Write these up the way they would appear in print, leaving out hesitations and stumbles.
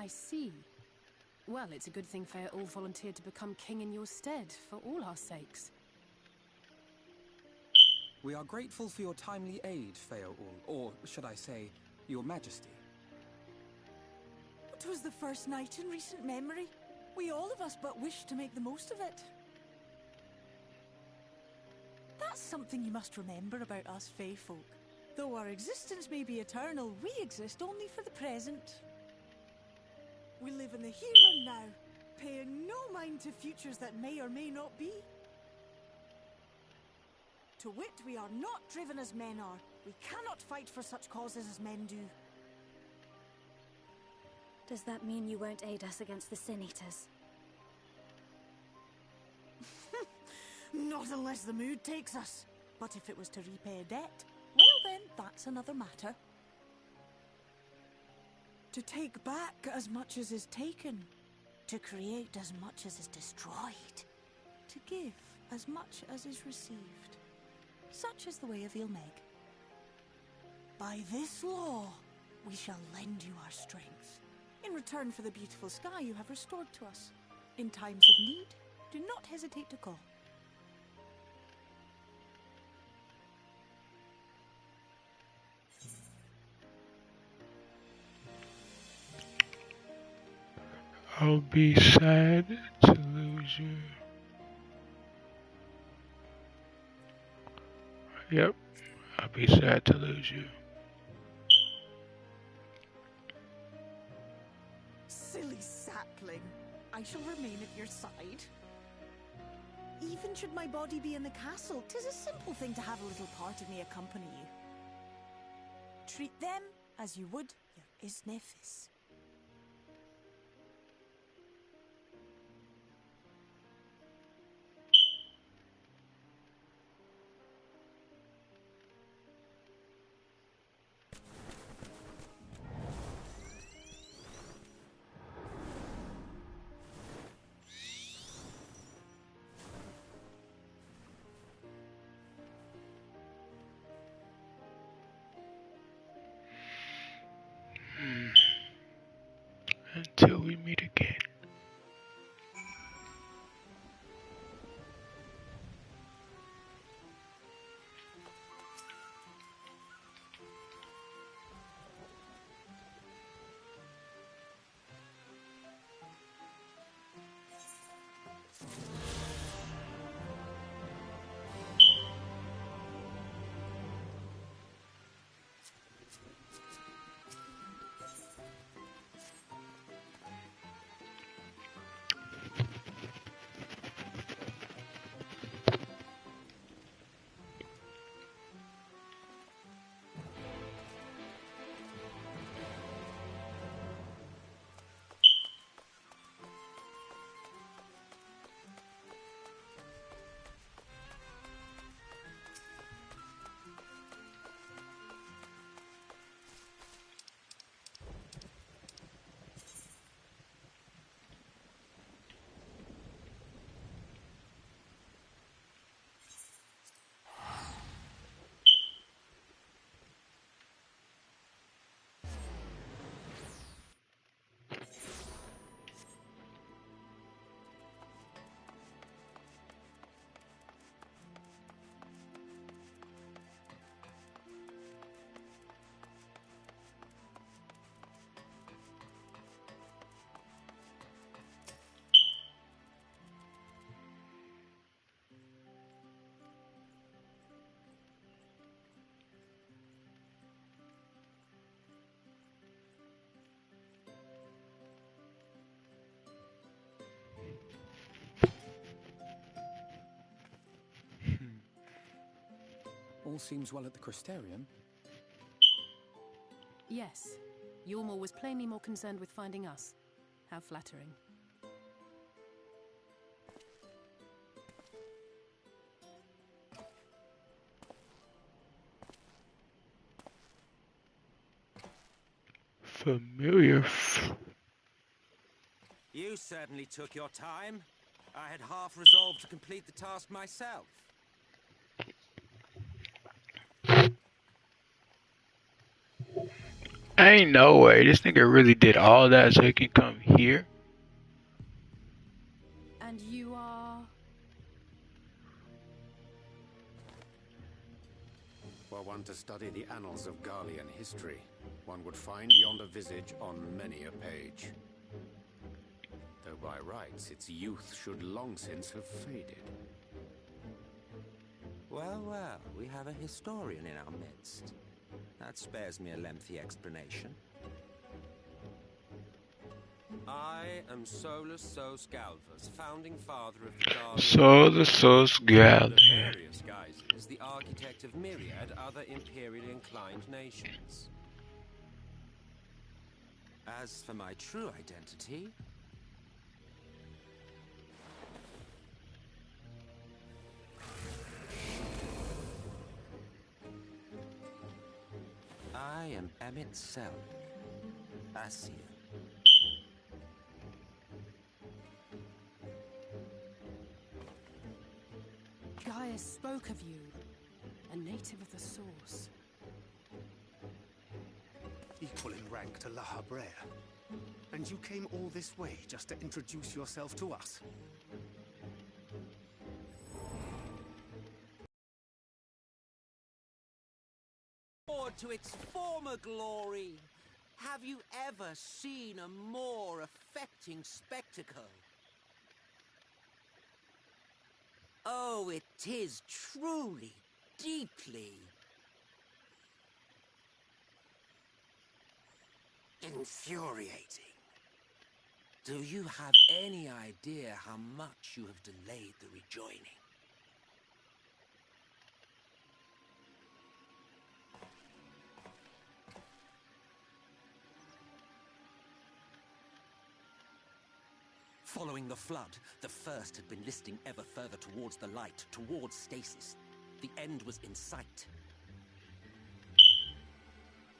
I see. Well, it's a good thing Fëa volunteered to become king in your stead, for all our sakes. We are grateful for your timely aid, Fëa, or should I say, your majesty. It was the first night in recent memory. We all of us but wished to make the most of it. That's something you must remember about us Fae folk. Though our existence may be eternal, we exist only for the present. We live in the here and now, paying no mind to futures that may or may not be. To wit, we are not driven as men are. We cannot fight for such causes as men do. Does that mean you won't aid us against the Sin Eaters? Not unless the mood takes us. But if it was to repay a debt, well then, that's another matter. To take back as much as is taken. To create as much as is destroyed. To give as much as is received. Such is the way of Ilmeg. By this law, we shall lend you our strength, in return for the beautiful sky you have restored to us. In times of need, do not hesitate to call. I'll be sad to lose you. Yep, I'll be sad to lose you. Silly sapling. I shall remain at your side. Even should my body be in the castle, 'tis a simple thing to have a little part of me accompany you. Treat them as you would your Isnefis. Until we meet again. All seems well at the Crystarium. Yes. Ylmor was plainly more concerned with finding us. How flattering. Familiar. You certainly took your time. I had half resolved to complete the task myself. Ain't no way. This nigga really did all that so he can come here. And you are... Were one to study the annals of Garlean history, one would find yonder visage on many a page. Though by rights its youth should long since have faded. Well, well, we have a historian in our midst. That spares me a lengthy explanation. I am Solus Sos Galvus, founding father of the Guardian. Solus Under Galvus. various guises, the architect of myriad other imperially inclined nations. As for my true identity, I am Emmett Selk, Ascian. Gaius spoke of you, a native of the Source. Equal in rank to La Habrea. And you came all this way just to introduce yourself to us? To its former glory. Have you ever seen a more affecting spectacle? Oh, it is truly, deeply infuriating. Do you have any idea how much you have delayed the rejoining? Following the flood, the First had been listing ever further towards the light, towards stasis. The end was in sight.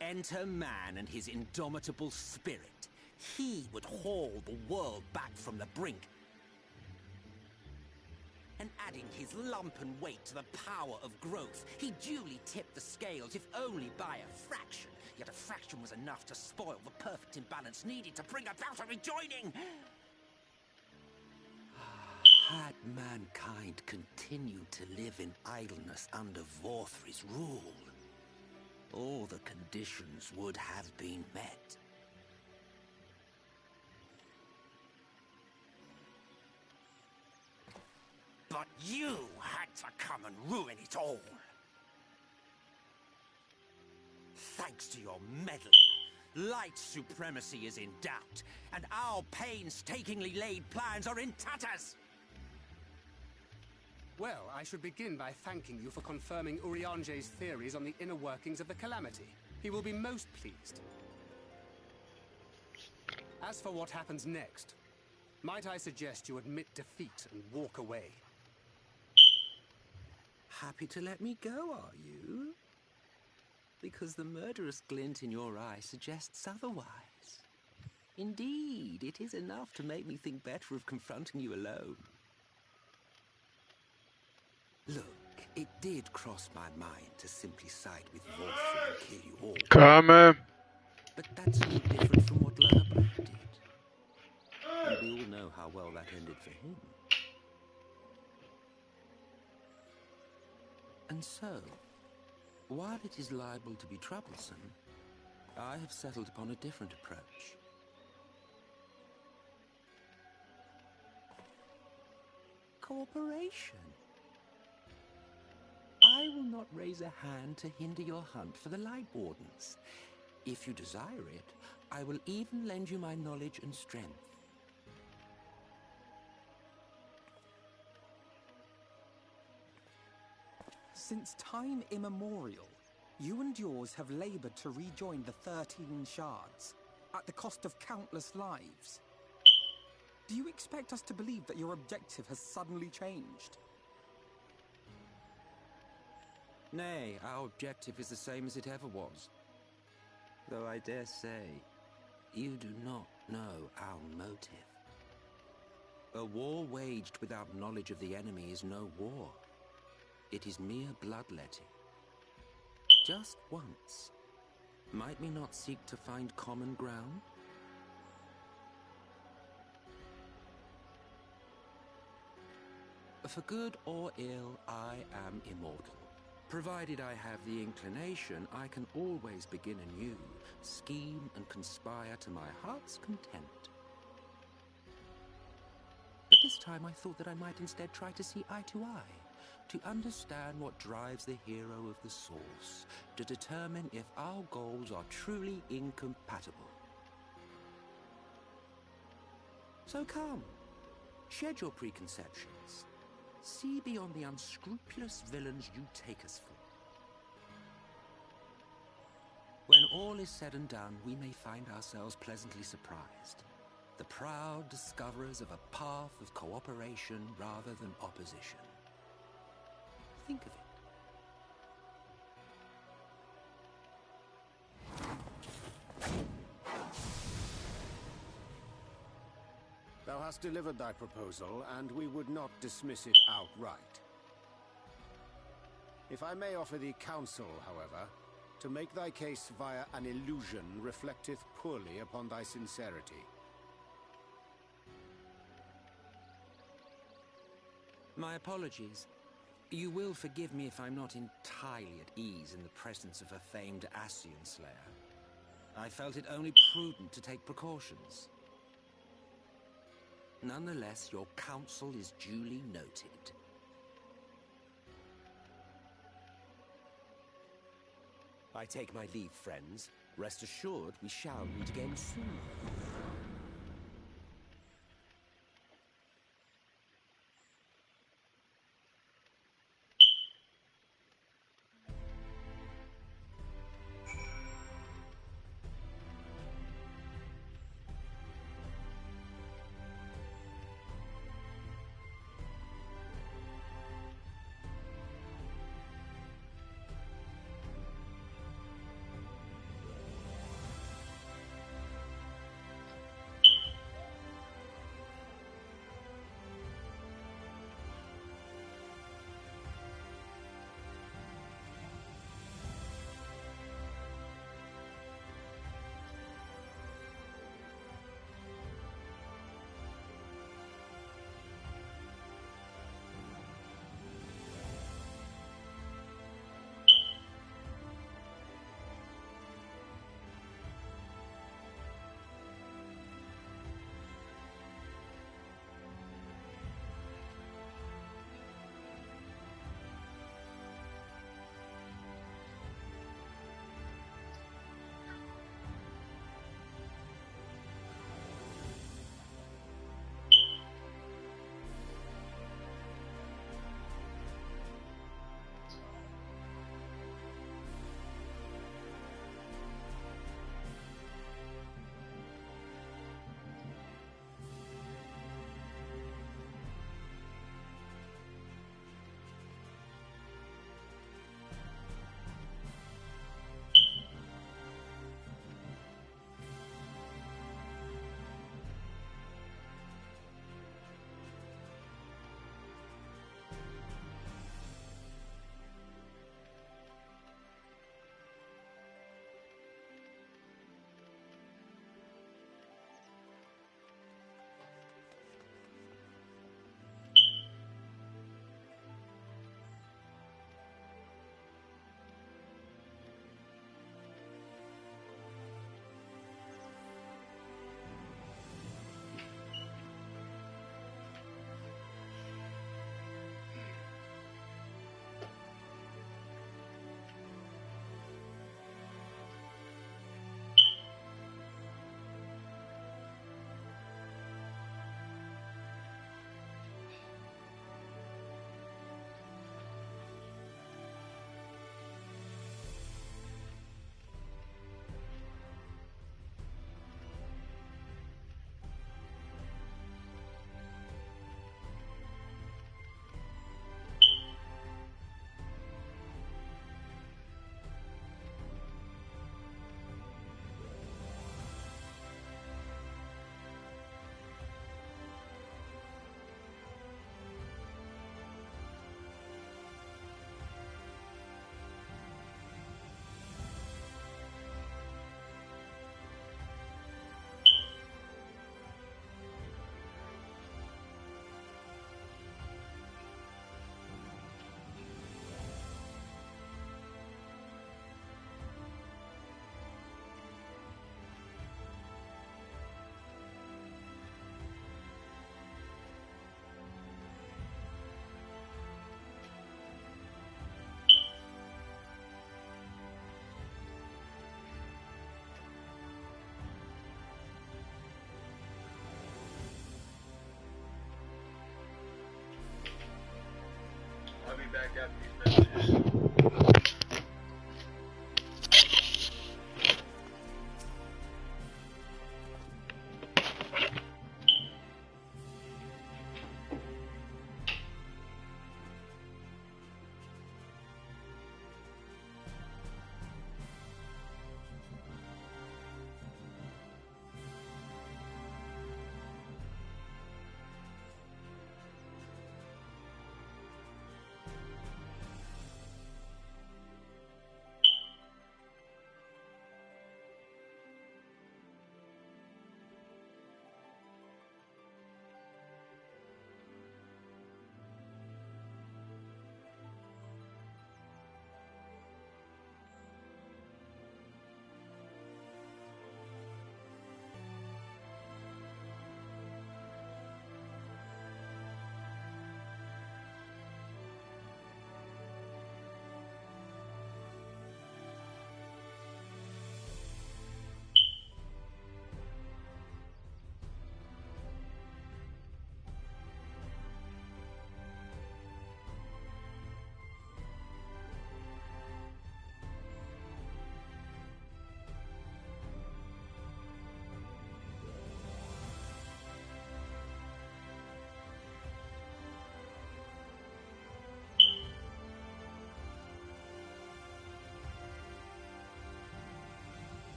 Enter man and his indomitable spirit. He would haul the world back from the brink. And adding his lumpen weight to the power of growth, he duly tipped the scales, if only by a fraction. Yet a fraction was enough to spoil the perfect imbalance needed to bring about a rejoining. Had mankind continued to live in idleness under Vorthry's rule, all the conditions would have been met. But you had to come and ruin it all. Thanks to your meddling, light supremacy is in doubt, and our painstakingly laid plans are in tatters. Well, I should begin by thanking you for confirming Urianger's theories on the inner workings of the Calamity. He will be most pleased. As for what happens next, might I suggest you admit defeat and walk away? Happy to let me go, are you? Because the murderous glint in your eye suggests otherwise. Indeed, it is enough to make me think better of confronting you alone. Look, it did cross my mind to simply side with Vorthry and kill you all. Coming. But that's no different from what Lahab did. And we all know how well that ended for him. And so, while it is liable to be troublesome, I have settled upon a different approach. Cooperation. I will not raise a hand to hinder your hunt for the Light Wardens. If you desire it, I will even lend you my knowledge and strength. Since time immemorial, you and yours have labored to rejoin the 13 shards, at the cost of countless lives. Do you expect us to believe that your objective has suddenly changed? Nay, our objective is the same as it ever was. Though I dare say, you do not know our motive. A war waged without knowledge of the enemy is no war. It is mere bloodletting. Just once, Might we not seek to find common ground? For good or ill, I am immortal. Provided I have the inclination, I can always begin anew, scheme and conspire to my heart's content. But this time I thought that I might instead try to see eye to eye, to understand what drives the hero of the source, to determine if our goals are truly incompatible. So come, shed your preconceptions. See beyond the unscrupulous villains you take us for. When all is said and done, we may find ourselves pleasantly surprised. The proud discoverers of a path of cooperation rather than opposition. Think of it. Thou hast delivered thy proposal, and we would not dismiss it outright. If I may offer thee counsel, however, to make thy case via an illusion reflecteth poorly upon thy sincerity. My apologies. You will forgive me if I'm not entirely at ease in the presence of a famed Ascian slayer. I felt it only prudent to take precautions. Nonetheless, your counsel is duly noted. I take my leave, friends. Rest assured, we shall meet again soon.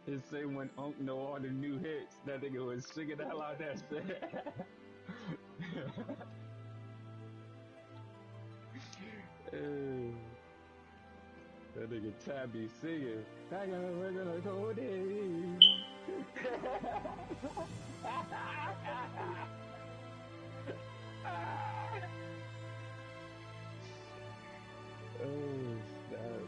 It say when Unc know all the new hits, that nigga was singing the hell out that shit. Hey, that nigga Tabby singing. We're gonna go there. Oh, snap.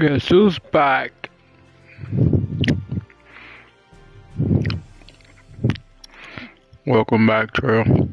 Guess who's back? Welcome back, Trail.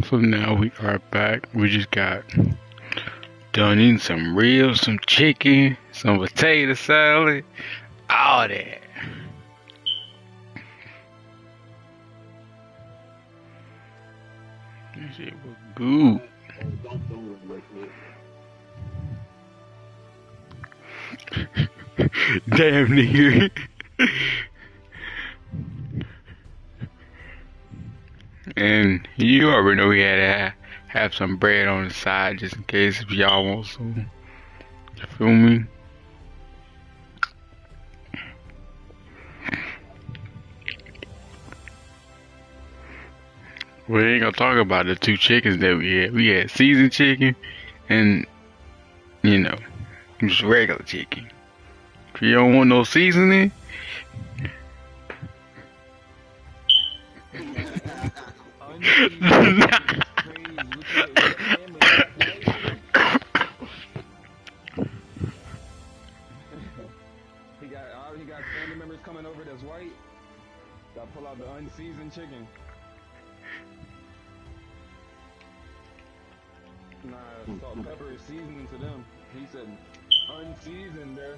So now we are back. We just got done eating some ribs, some chicken, some potato salad, all that. That shit was good. Damn nigga. And you already know we had to have some bread on the side just in case if y'all want some. You feel me? We ain't gonna talk about the two chickens that we had. We had seasoned chicken and, you know, just regular chicken. If you don't want no seasoning, He got family members coming over that's white. Gotta pull out the unseasoned chicken. Nah, salt and pepper is seasoning to them. He said unseasoned there.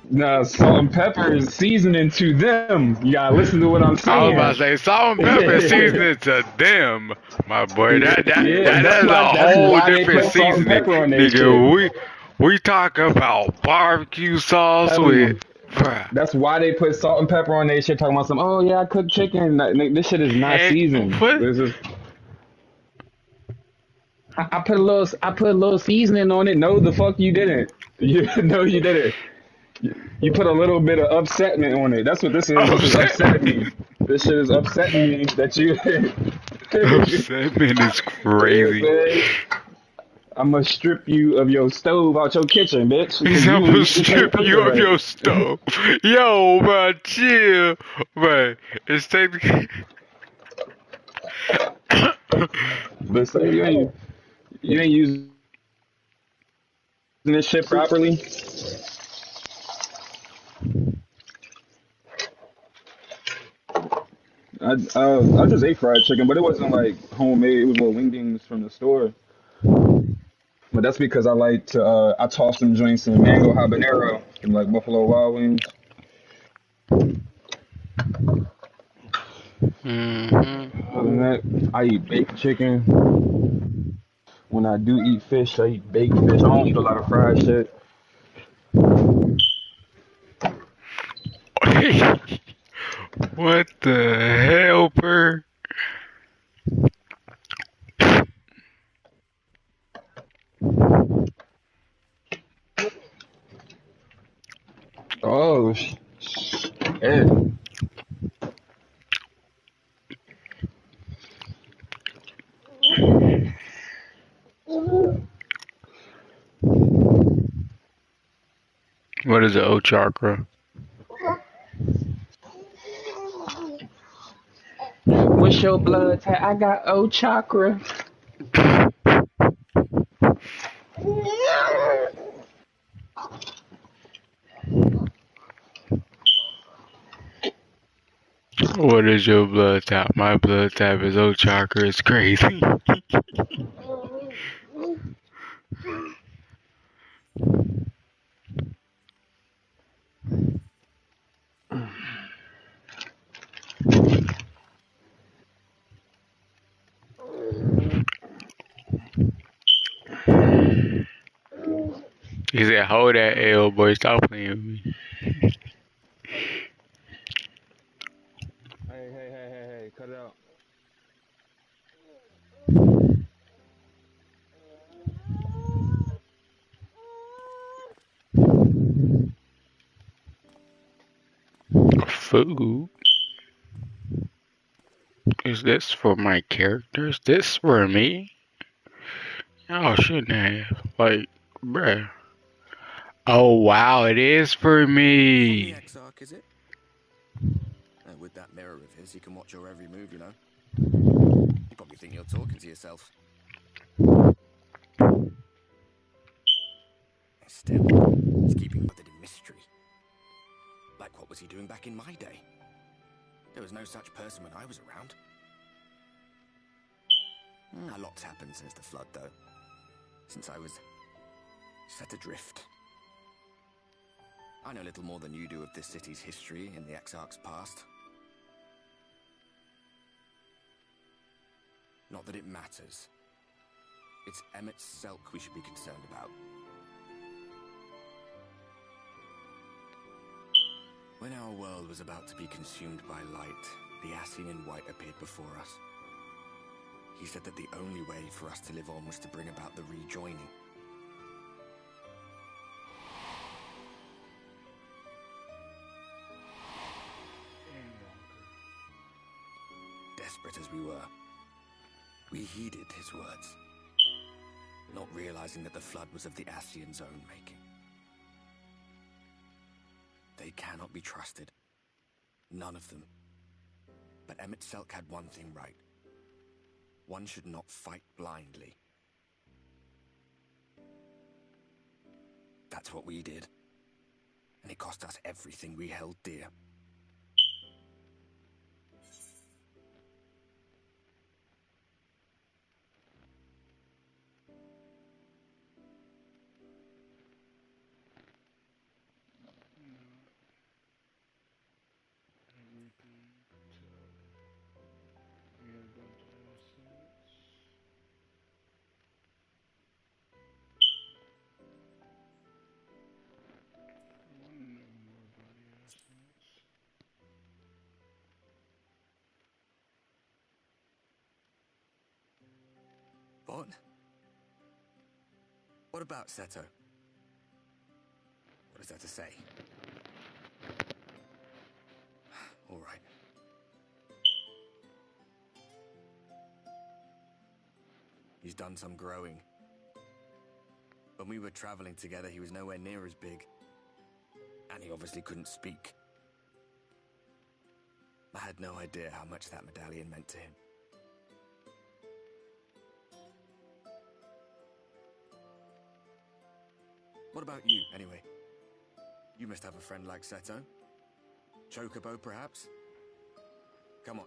Nah, salt and pepper is seasoning to them. You gotta listen to what I'm saying. I was about to say salt and pepper is seasoning to them, my boy. That's a whole different seasoning, nigga. We talk about barbecue sauce with. That's why they put salt and pepper on their shit. Talking about some. Oh yeah, I cooked chicken. This shit is not seasoned. This is. I put a little seasoning on it. No, the fuck you didn't. No, you didn't. You put a little bit of upsetment on it. That's what this is. This is upsetting me. This shit is upsetting me that you. Upsetment is crazy. I'ma strip you of your stove out your kitchen, bitch, He's because gonna you can't strip cook it you of right. your stove. Yo, bro, chill. Bro, it's technically. But say you ain't using this shit properly. I just ate fried chicken, but it wasn't like homemade. It was little wingdings from the store. But that's because I tossed some joints in mango habanero from like Buffalo Wild Wings. Mm-hmm. Other than that, I eat baked chicken. When I do eat fish, I eat baked fish. I don't eat a lot of fried shit. What the hell, per? Oh, shit. What is the O chakra? What's your blood type? I got O chakra. What is your blood type? My blood type is O chakra. It's crazy. He said, hold that L, boy. Stop playing with me. Hey, cut it out. Food? Is this for my characters? This for me? Y'all shouldn't have. Like, bruh. Oh, wow. It is for From the me. Exarch, is it? With that mirror of his, he can watch your every move, you know. You probably think you're talking to yourself. Still, he's keeping it in mystery. Like, what was he doing back in my day? There was no such person when I was around. A lot's happened since the flood, though. Since I was set adrift. I know little more than you do of this city's history in the Exarch's past. Not that it matters. It's Emmett's Selk we should be concerned about. When our world was about to be consumed by light, the Ascian in white appeared before us. He said that the only way for us to live on was to bring about the rejoining. Desperate as we were, we heeded his words, not realizing that the flood was of the Ascian's own making. They cannot be trusted. None of them. But Emmett Selk had one thing right. One should not fight blindly. That's what we did. And it cost us everything we held dear. What? What about Seto? What is there to say? All right. He's done some growing. When we were traveling together, he was nowhere near as big. And he obviously couldn't speak. I had no idea how much that medallion meant to him. What about you, anyway? You must have a friend like Seto. Chocobo, perhaps? Come on.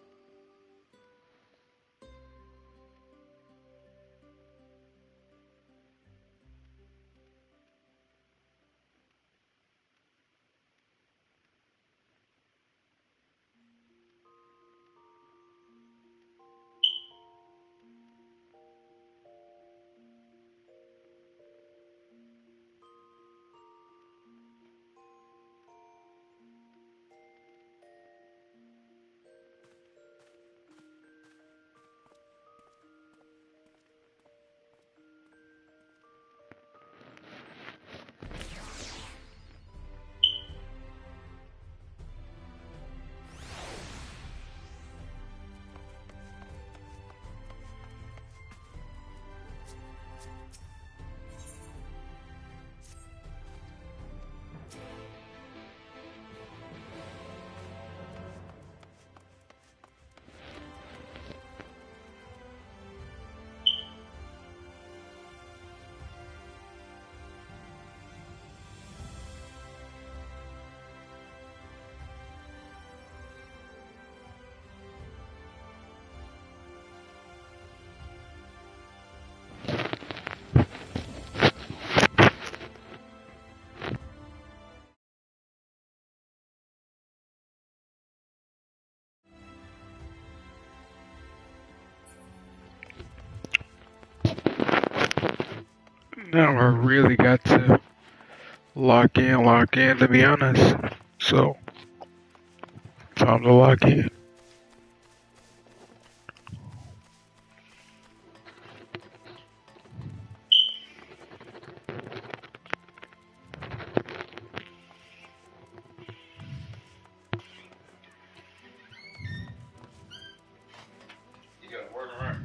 Now I really got to lock in to be honest. So, time to lock in. You got it working right?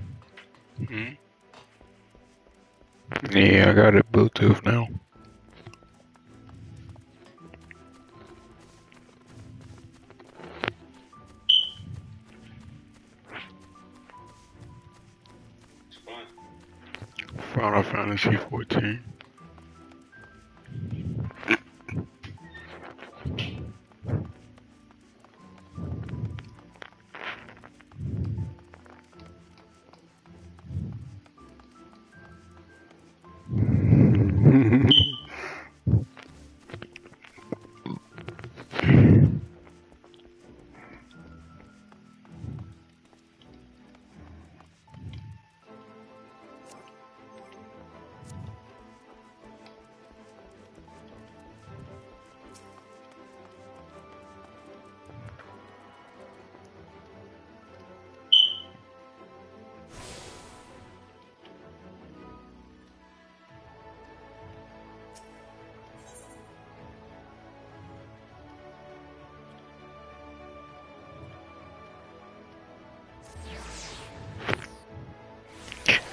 Hmm? Yeah, I got it Bluetooth now. Final Fantasy XIV.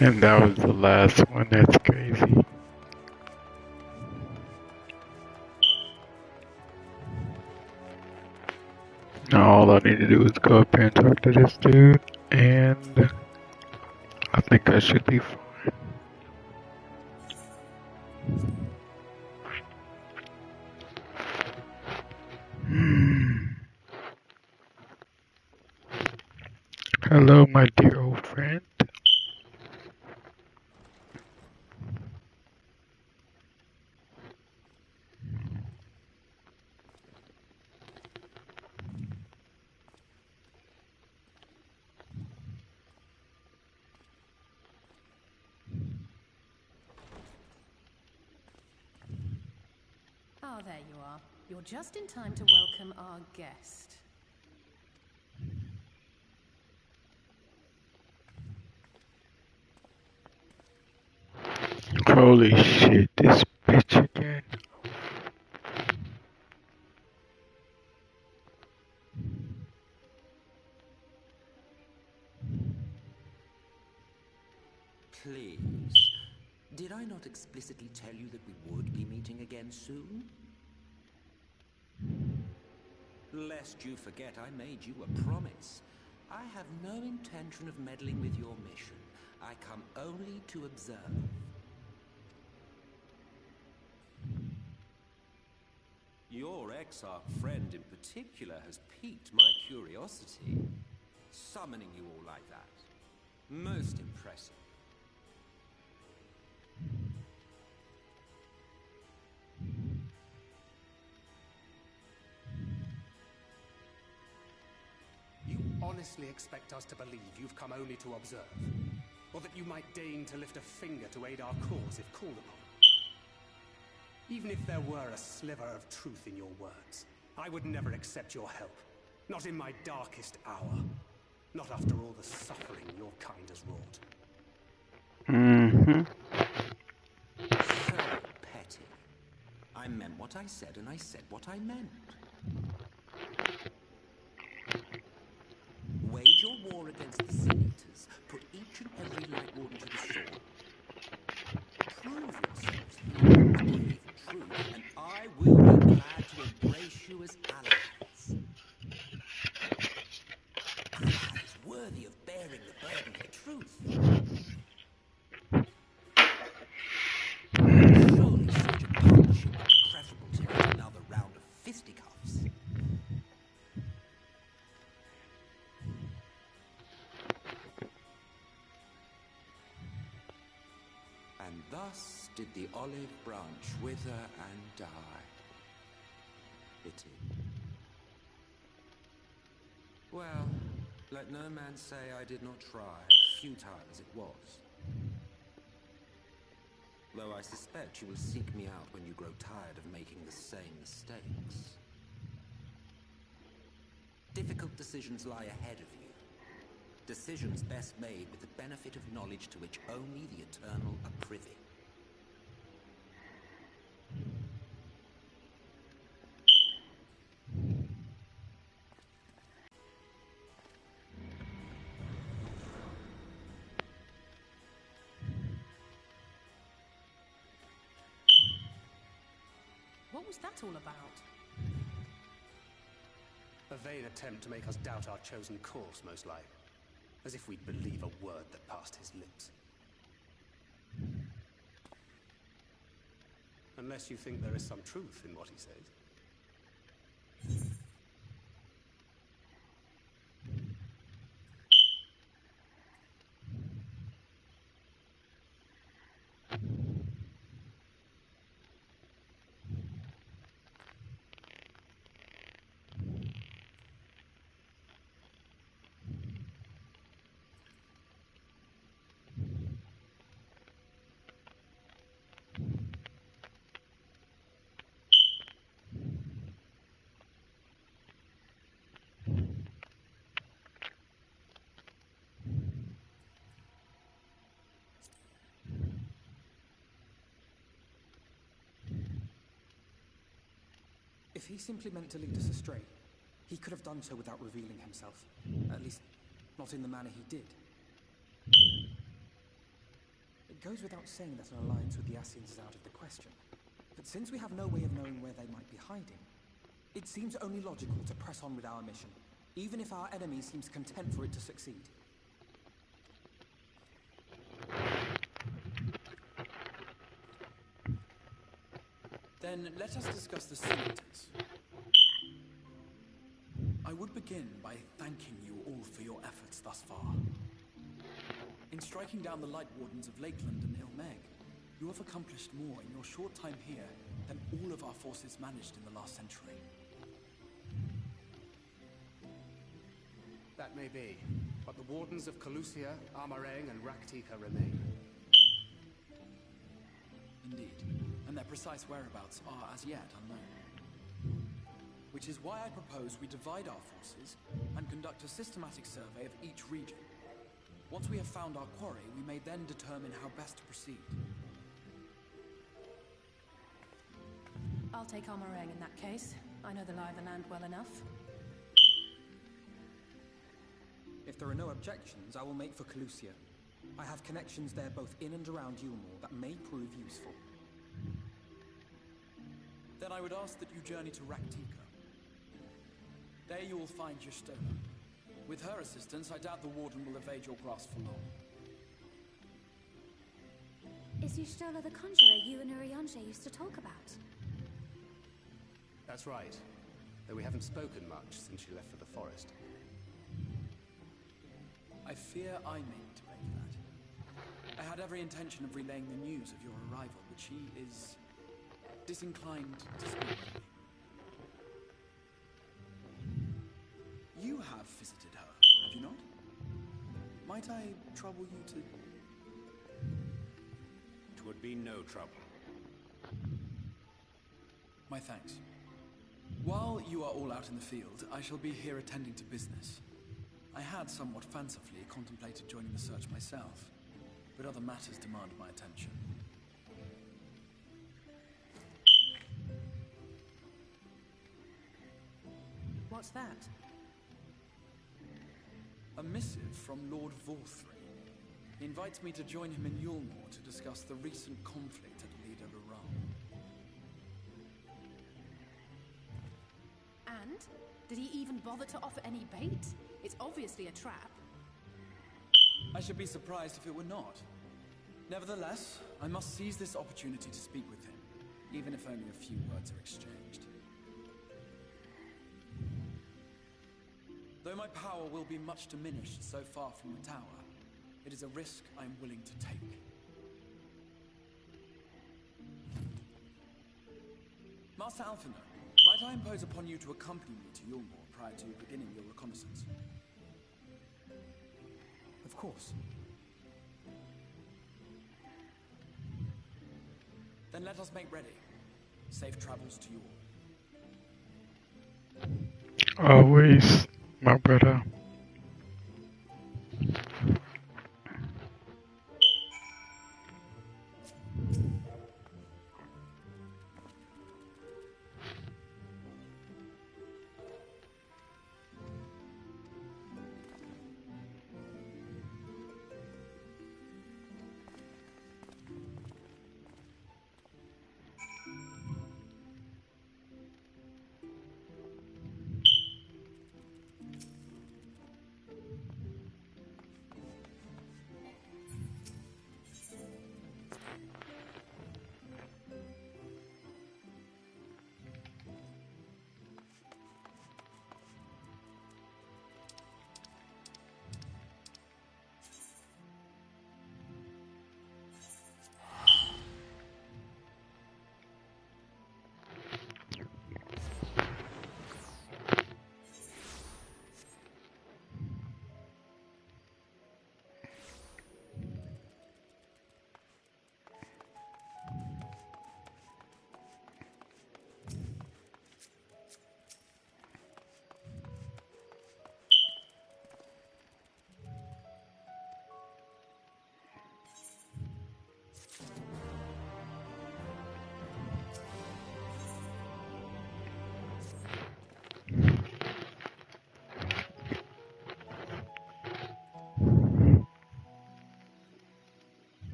And that was the last one. That's crazy. Now all I need to do is go up here and talk to this dude, and I think I should be fine. Hello, my dear old friend. Ah, there you are. You're just in time to welcome our guest. Holy shit, this bitch again. Please, Did I not explicitly tell you that we would be meeting again soon? Lest you forget, I made you a promise. I have no intention of meddling with your mission. I come only to observe. Your exarch friend in particular has piqued my curiosity. Summoning you all like that. Most impressive. You honestly expect us to believe you've come only to observe? Or that you might deign to lift a finger to aid our cause if called upon? Even if there were a sliver of truth in your words, I would never accept your help. Not in my darkest hour. Not after all the suffering your kind has wrought. So petty. I meant what I said, and I said what I meant. Wage your war against the Sin Eaters. Put each and every Light Warden to the sword. Prove yourselves brave and true, and I will be glad to embrace you as allies. Allies worthy of bearing the burden of truth. Surely such a partnership would be preferable to another round of fisticuffs. And thus did the olive branch wither and die. Pity. Well, let no man say I did not try, futile as it was. Though I suspect you will seek me out when you grow tired of making the same mistakes. Difficult decisions lie ahead of you. Decisions best made with the benefit of knowledge to which only the eternal are privy. What was that all about? A vain attempt to make us doubt our chosen course, most like. As if we'd believe a word that passed his lips. Unless you think there is some truth in what he says. If he simply meant to lead us astray, he could have done so without revealing himself. At least, not in the manner he did. It goes without saying that an alliance with the Ascians is out of the question. But since we have no way of knowing where they might be hiding, it seems only logical to press on with our mission, even if our enemy seems content for it to succeed. Then let us discuss the Sin Eaters. I would begin by thanking you all for your efforts thus far. In striking down the Light Wardens of Lakeland and Ilmeg, you have accomplished more in your short time here than all of our forces managed in the last century. That may be, but the Wardens of Calusia, Amareng, and Raktika remain. Indeed, and their precise whereabouts are as yet unknown. Which is why I propose we divide our forces and conduct a systematic survey of each region. Once we have found our quarry, we may then determine how best to proceed. I'll take Amareng in that case. I know the lie of the land well enough. If there are no objections, I will make for Calusia. I have connections there both in and around Yulmore that may prove useful. Then I would ask that you journey to Raktika. There you will find Y'shtola. With her assistance, I doubt the Warden will evade your grasp for long. Is Y'shtola the conjurer you and Urianger used to talk about? That's right. Though we haven't spoken much since she left for the forest. I fear I made to make that. I had every intention of relaying the news of your arrival, but she is disinclined to speak with me. You have visited her, have you not? Might I trouble you to... It would be no trouble. My thanks. While you are all out in the field, I shall be here attending to business. I had somewhat fancifully contemplated joining the search myself, but other matters demand my attention. What's that? A missive from Lord Vorthry. He invites me to join him in Yulmore to discuss the recent conflict at Lida Luram. And? Did he even bother to offer any bait? It's obviously a trap. I should be surprised if it were not. Nevertheless, I must seize this opportunity to speak with him, even if only a few words are exchanged. Though my power will be much diminished so far from the tower, it is a risk I am willing to take. Master Alphinaud, might I impose upon you to accompany me to Yulmore prior to beginning your reconnaissance? Of course. Then let us make ready. Safe travels to you all. Always, my brother.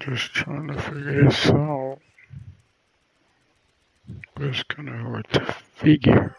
Just trying to figure this out. It's kind of hard to figure.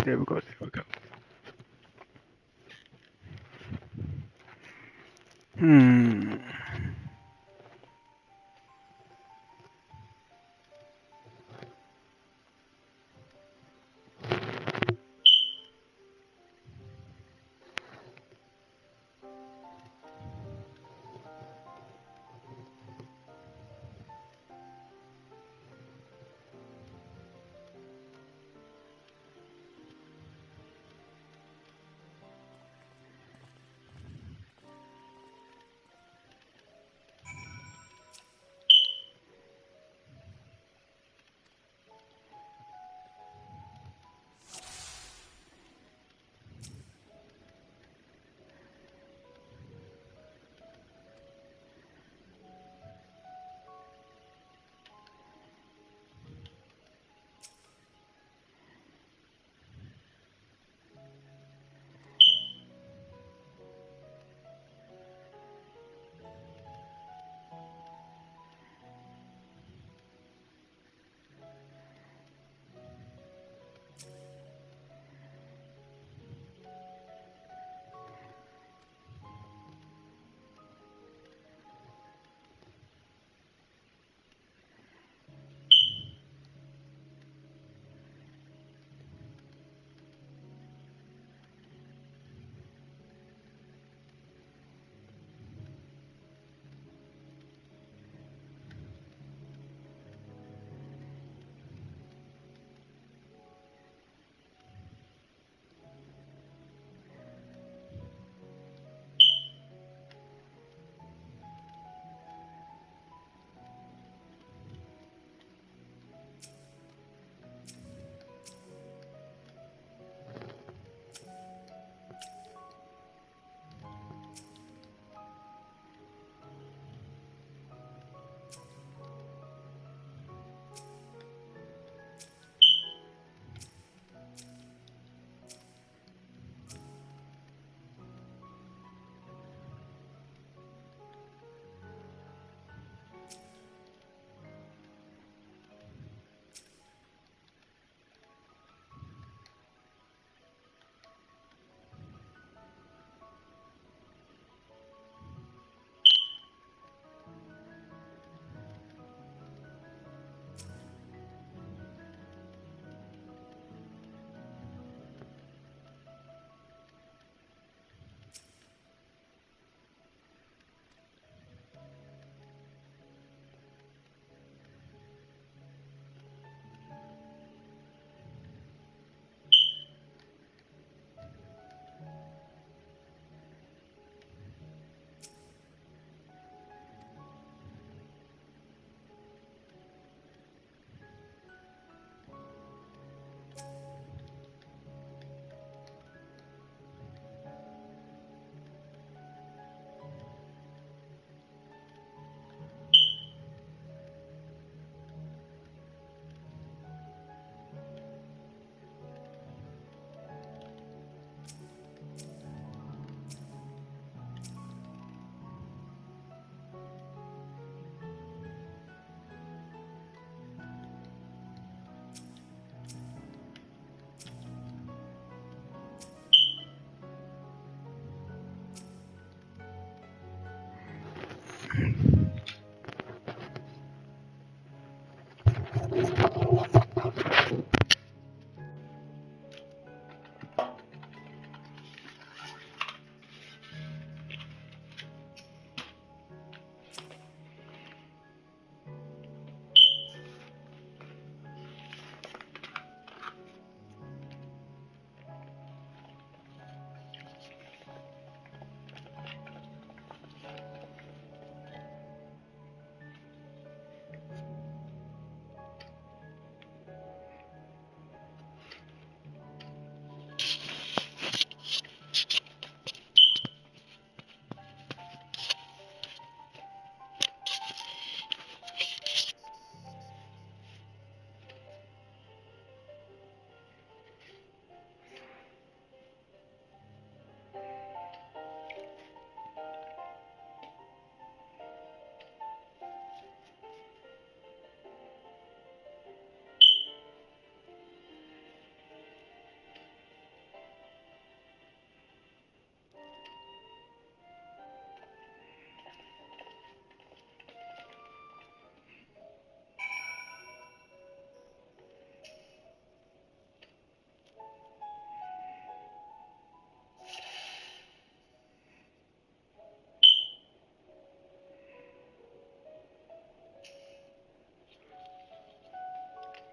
There we go, there we go. Hmm.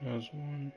There's one.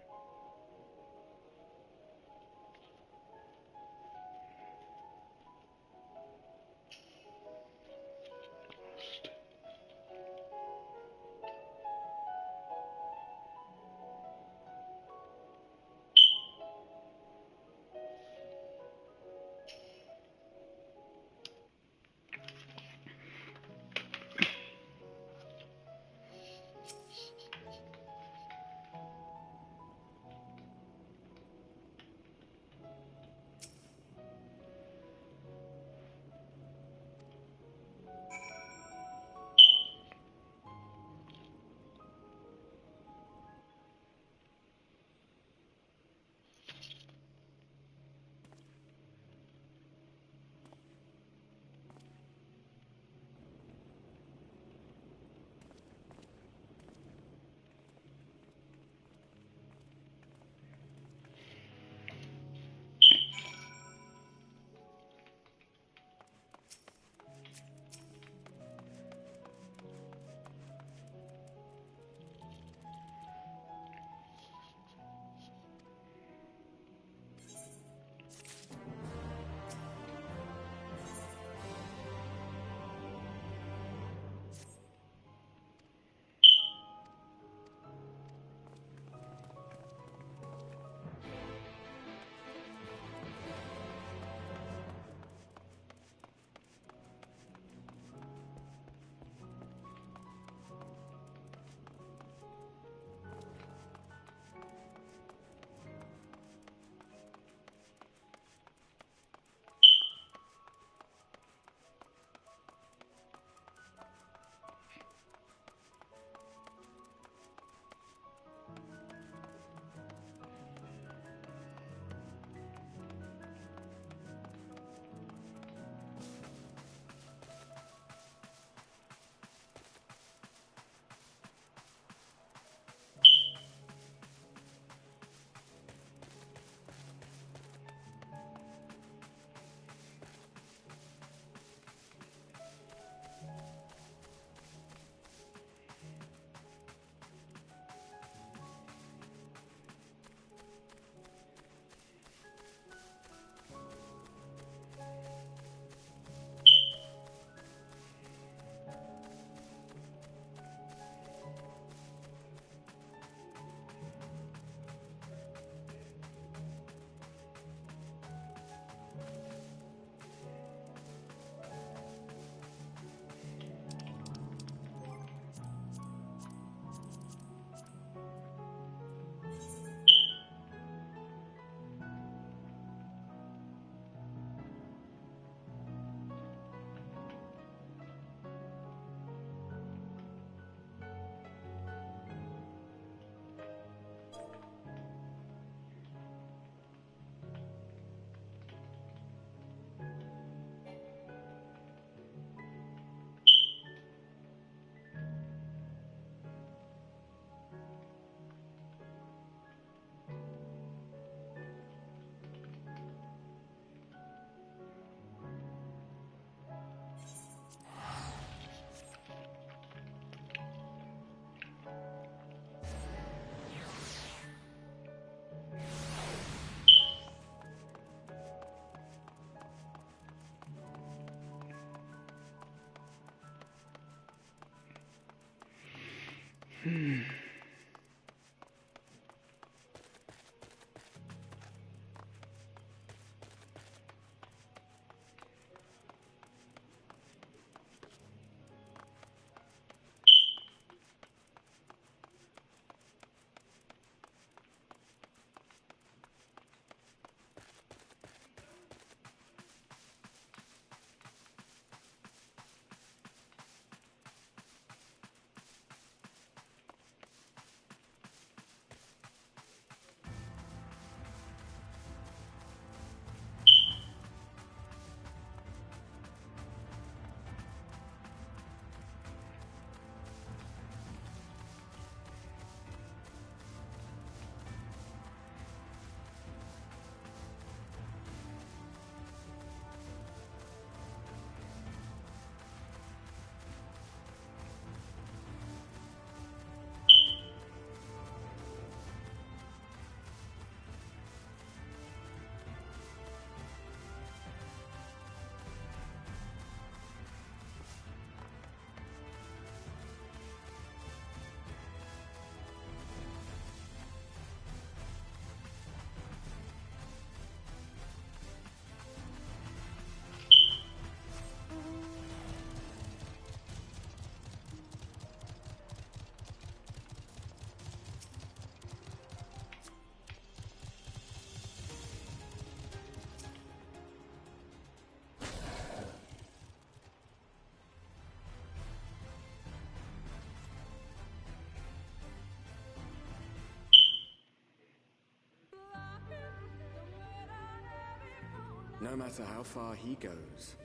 No matter how far he goes,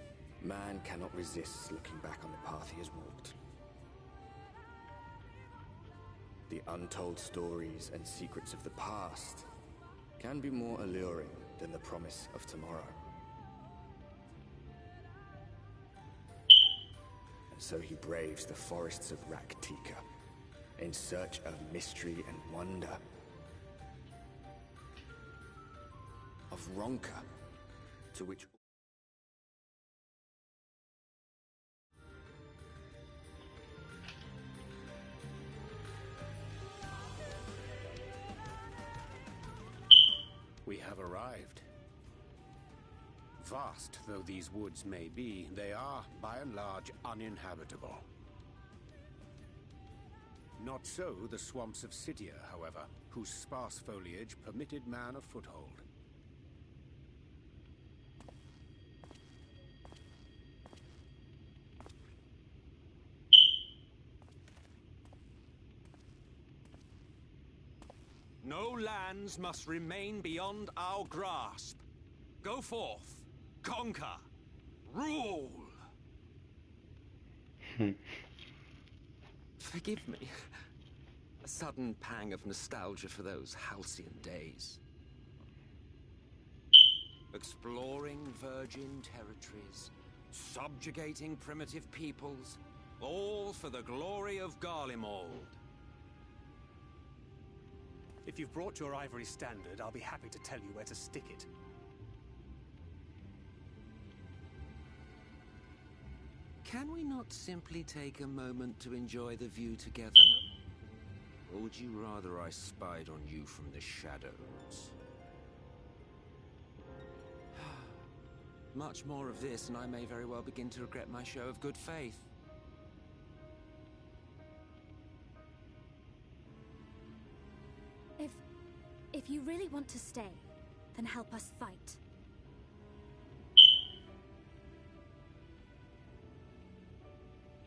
man cannot resist looking back on the path he has walked. The untold stories and secrets of the past can be more alluring than the promise of tomorrow. And so he braves the forests of Raktika in search of mystery and wonder. Of Ronka, to which we have arrived. Vast though these woods may be, they are, by and large, uninhabitable. Not so the swamps of Cydia, however, whose sparse foliage permitted man a foothold. No lands must remain beyond our grasp. Go forth, conquer, rule! Forgive me. A sudden pang of nostalgia for those halcyon days. Exploring virgin territories, subjugating primitive peoples, all for the glory of Garlemald. If you've brought your ivory standard, I'll be happy to tell you where to stick it. Can we not simply take a moment to enjoy the view together? Or would you rather I spied on you from the shadows? Much more of this, and I may very well begin to regret my show of good faith. If you really want to stay, then help us fight.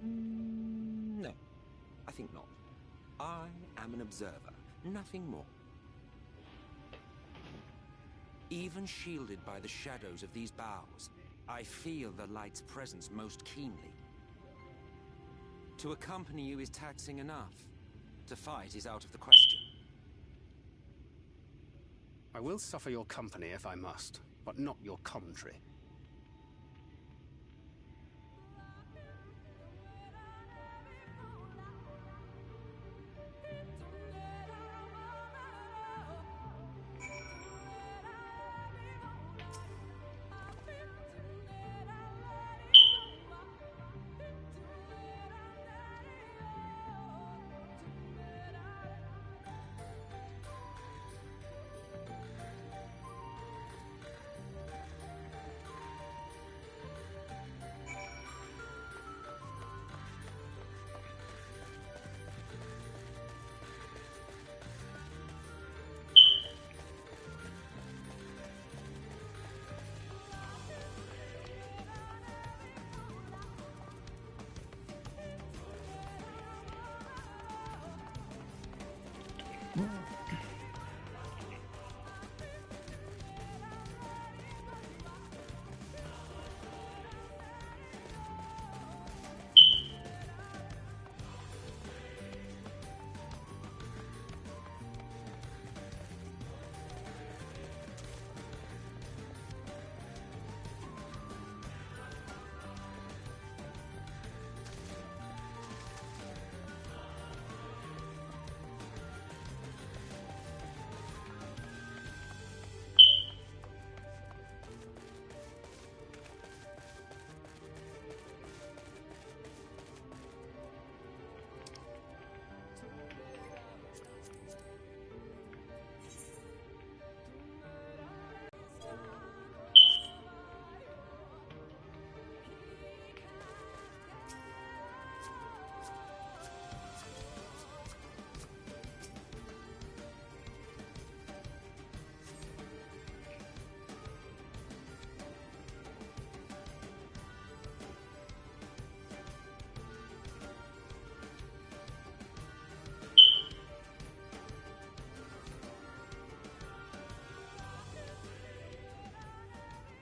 No, I think not. I am an observer, nothing more. Even shielded by the shadows of these boughs, I feel the light's presence most keenly. To accompany you is taxing enough. To fight is out of the question. I will suffer your company if I must, but not your commentary.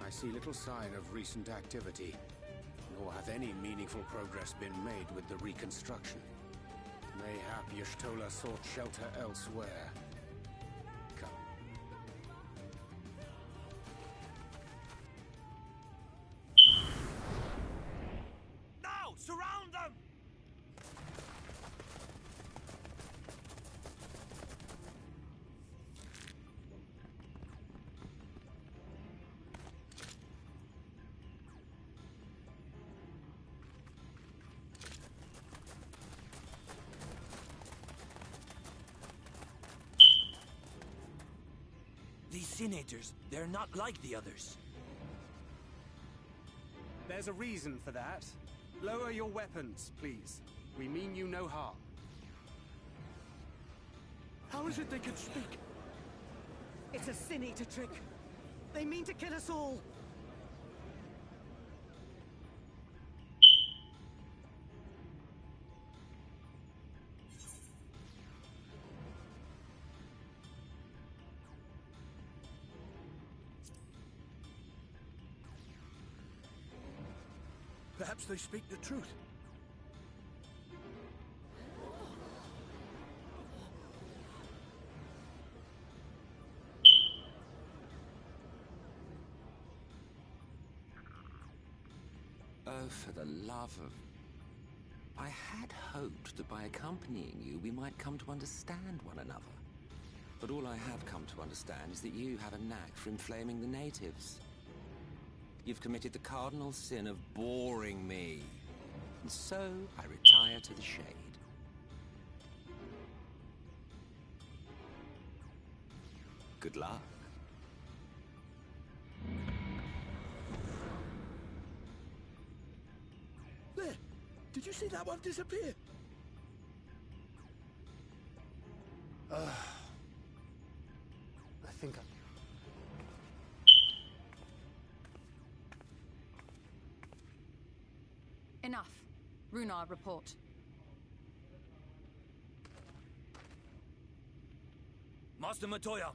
I see little sign of recent activity, nor hath any meaningful progress been made with the reconstruction. Mayhap Y'shtola sought shelter elsewhere. Come. Now! Surround them! These senators, they're not like the others. There's a reason for that. Lower your weapons, please. We mean you no harm. How is it they can speak? It's a Sin Eater trick. They mean to kill us all. Perhaps they speak the truth. Oh, for the love of... I had hoped that by accompanying you, we might come to understand one another. But all I have come to understand is that you have a knack for inflaming the natives. You've committed the cardinal sin of boring me. And so I retire to the shade. Good luck. There! Did you see that one disappear? I think I... Enough. Runar, report. Master Matoya!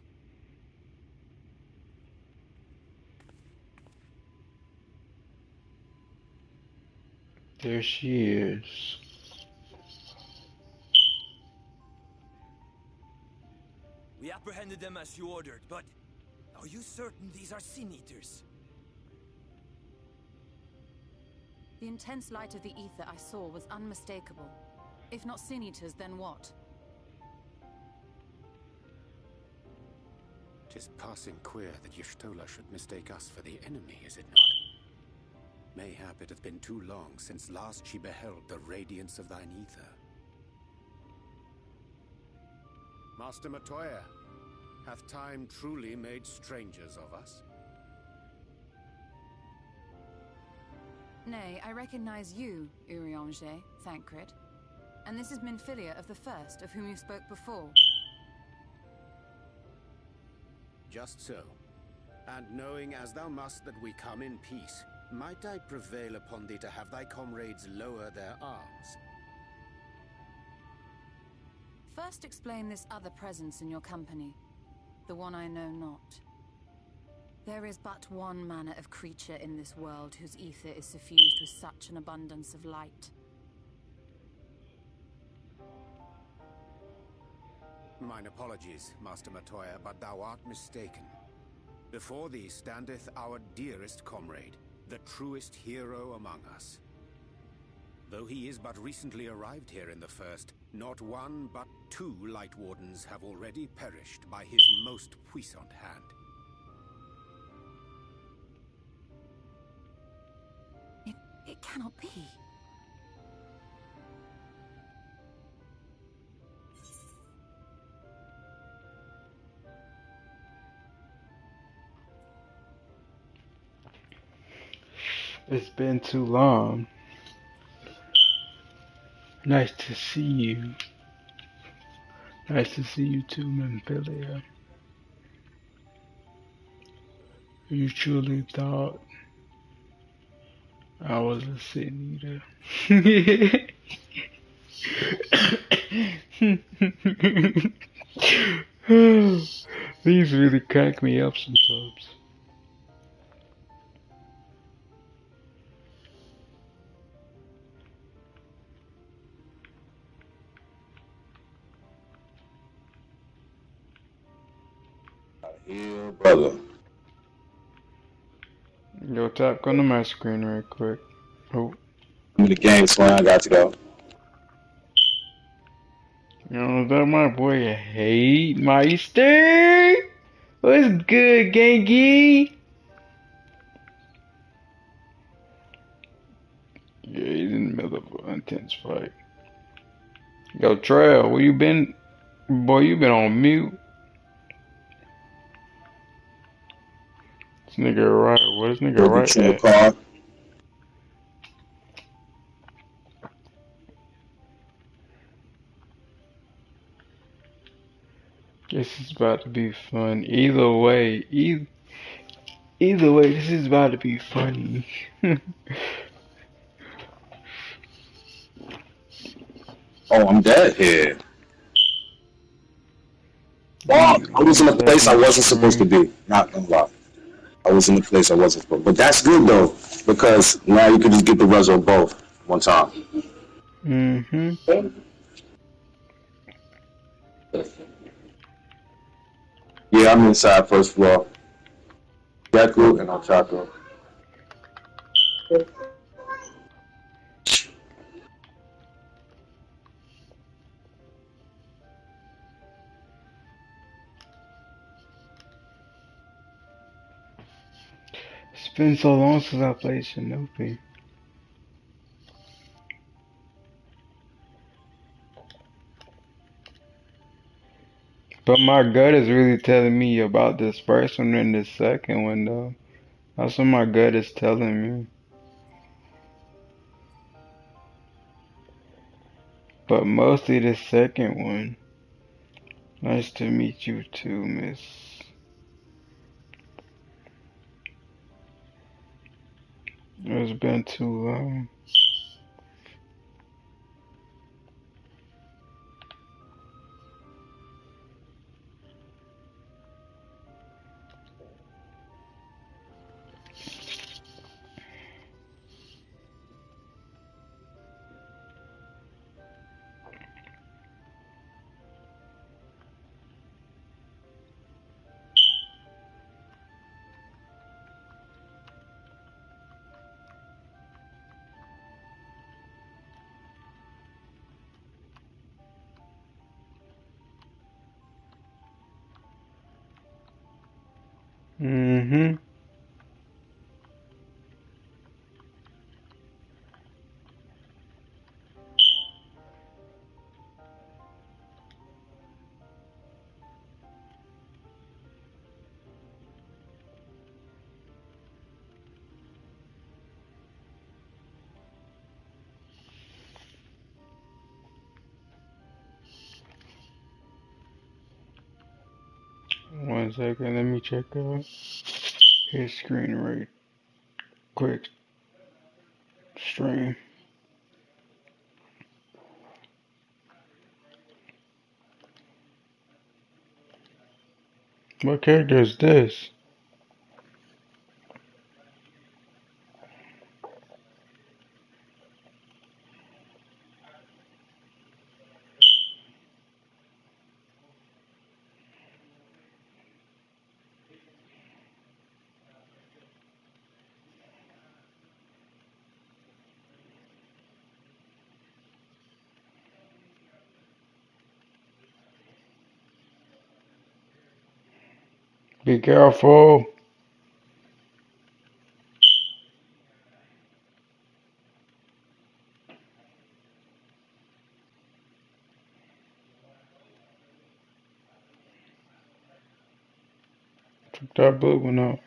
There she is. We apprehended them as you ordered, but are you certain these are Sin Eaters? The intense light of the ether I saw was unmistakable. If not Sin Eaters, then what? 'Tis passing queer that Y'shtola should mistake us for the enemy, is it not? Mayhap it hath been too long since last she beheld the radiance of thine ether. Master Matoya, hath time truly made strangers of us? Nay, I recognize you, Urianger, Thancred. And this is Minfilia of the First, of whom you spoke before. Just so. And knowing as thou must that we come in peace, might I prevail upon thee to have thy comrades lower their arms? First explain this other presence in your company, the one I know not. There is but one manner of creature in this world whose ether is suffused with such an abundance of light. Mine apologies, Master Matoya, but thou art mistaken. Before thee standeth our dearest comrade, the truest hero among us. Though he is but recently arrived here in the First, not one but two Light Wardens have already perished by his most puissant hand. It cannot be. It's been too long. Nice to see you. Nice to see you too, Minfilia. You truly thought I was a Sin Eater. These really crack me up sometimes. Yeah, brother. Yo, tap, go to my screen real quick. Oh, I'm in the gang slam. I got to go. you know that my boy Hate Meister? What's good, Gangy? Yeah, he's in the middle of an intense fight. Yo, Trail, where you been? Boy, you been on mute. This nigga right, where this nigga Go right get you a at? car. This is about to be fun. Either way, this is about to be funny. Oh, I'm dead here. Well, Give me I was in one a place I second, wasn't supposed to screen. be. Not gonna lie. I was in a place I wasn't supposed to. But that's good though, because now you can just get the result of both one time. Mm-hmm. Yeah, I'm inside first floor. Deku and Ochako. It's been so long since I played Shinobi. But my gut is really telling me about this first one and this second one, though. That's what my gut is telling me. But mostly the second one. Nice to meet you too, miss. It's been too long. Mm-hmm. One second, let me check out his screen rate. Quick stream. What character is this? Be careful. Took that blue one out.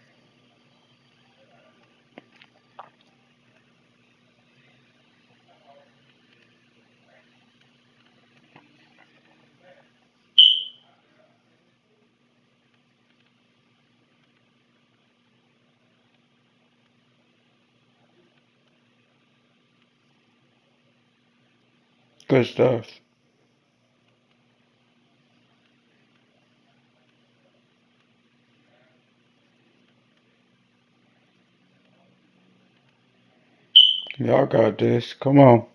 Good stuff. Y'all got this. Come on.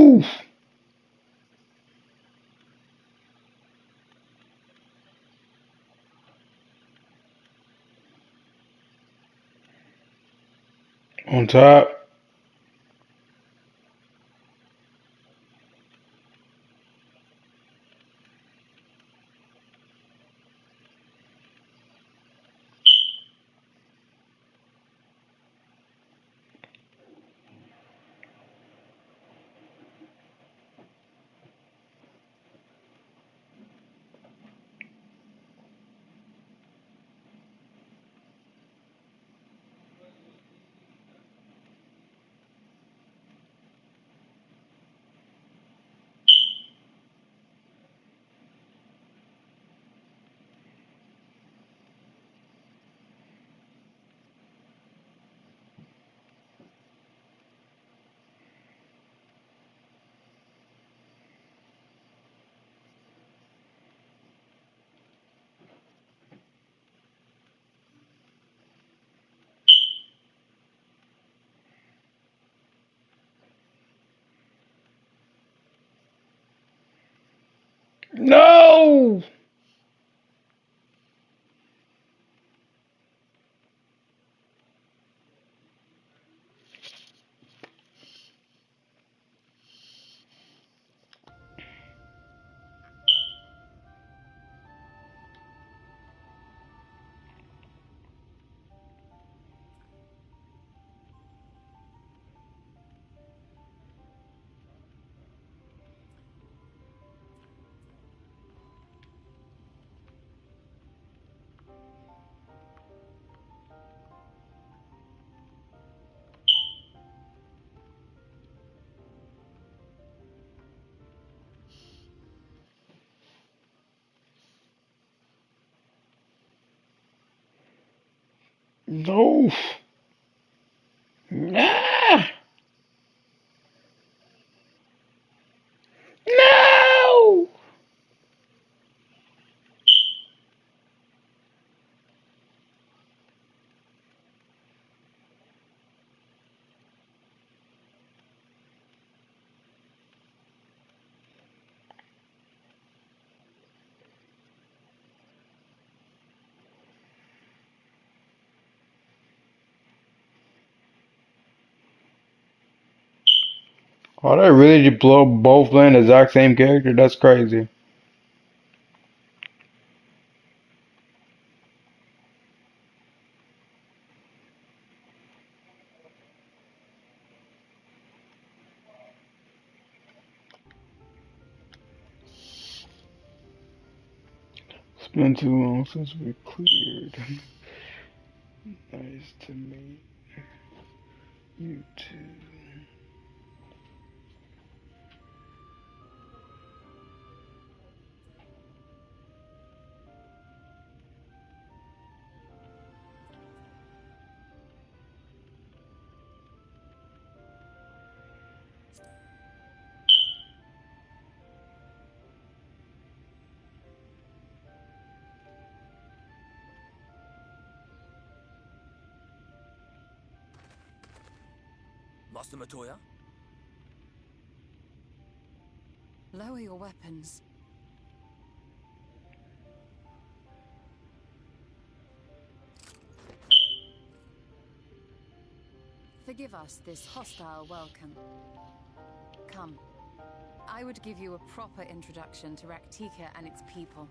No! On top. No! No! Nah! No! Oh, they really just blow both playing the exact same character? That's crazy. It's been too long since we cleared. Nice to meet you too. Master Matoya? Lower your weapons. Forgive us this hostile welcome. Come. I would give you a proper introduction to Raktika and its people.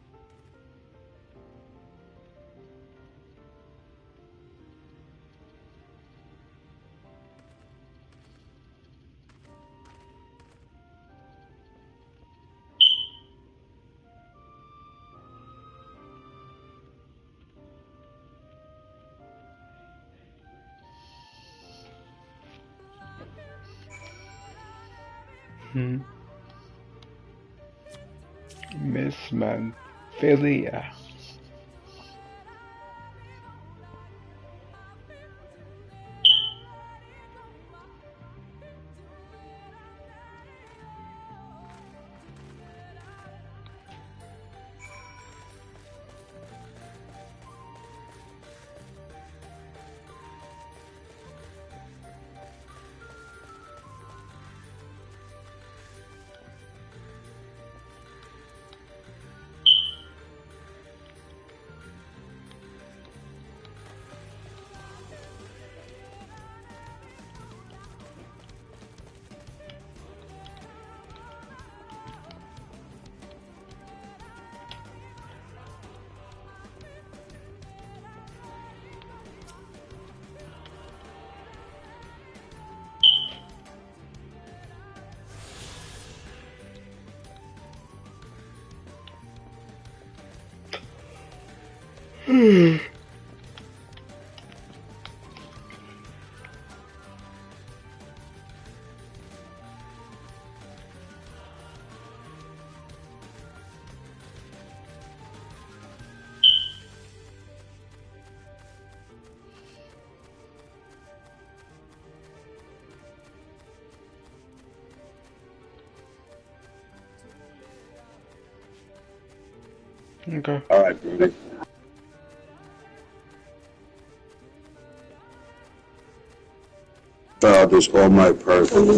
Miss Manphilia. Okay. All right, Brody. This all my person.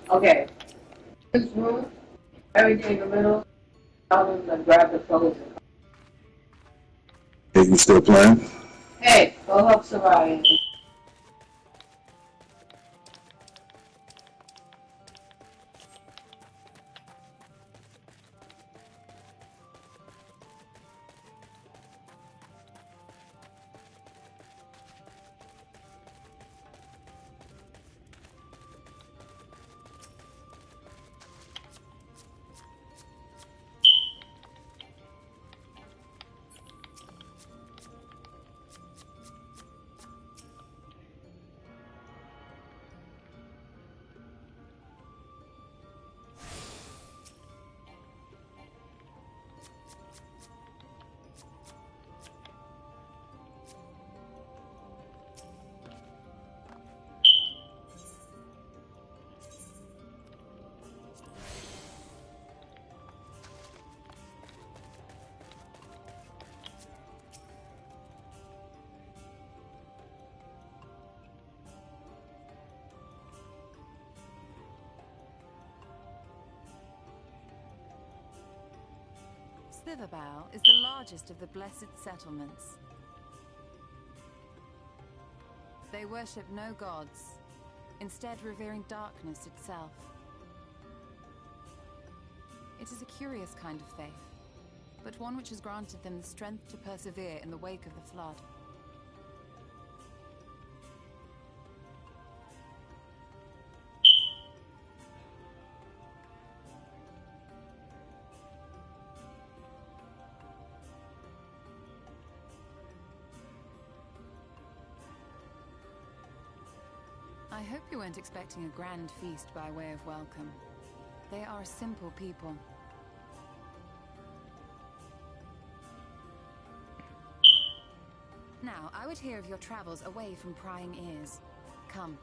Okay. This room, everything in the middle, I'm gonna grab the clothes. Hey, you still playing? Hey, go help somebody. Sliverbow is the largest of the Blessed Settlements. They worship no gods, instead revering darkness itself. It is a curious kind of faith, but one which has granted them the strength to persevere in the wake of the flood. I hope you weren't expecting a grand feast by way of welcome. They are a simple people. Now, I would hear of your travels away from prying ears. Come.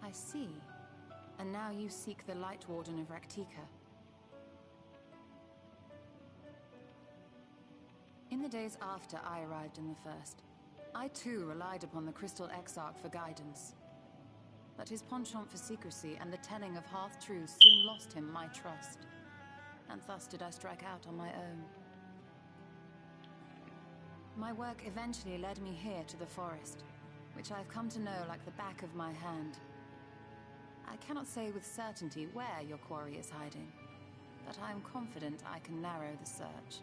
I see. And now you seek the Light Warden of Raktika. In the days after I arrived in the First, I too relied upon the Crystal Exarch for guidance. But his penchant for secrecy and the telling of half-truths soon lost him my trust. And thus did I strike out on my own. My work eventually led me here to the forest, which I've come to know like the back of my hand. I cannot say with certainty where your quarry is hiding, but I am confident I can narrow the search.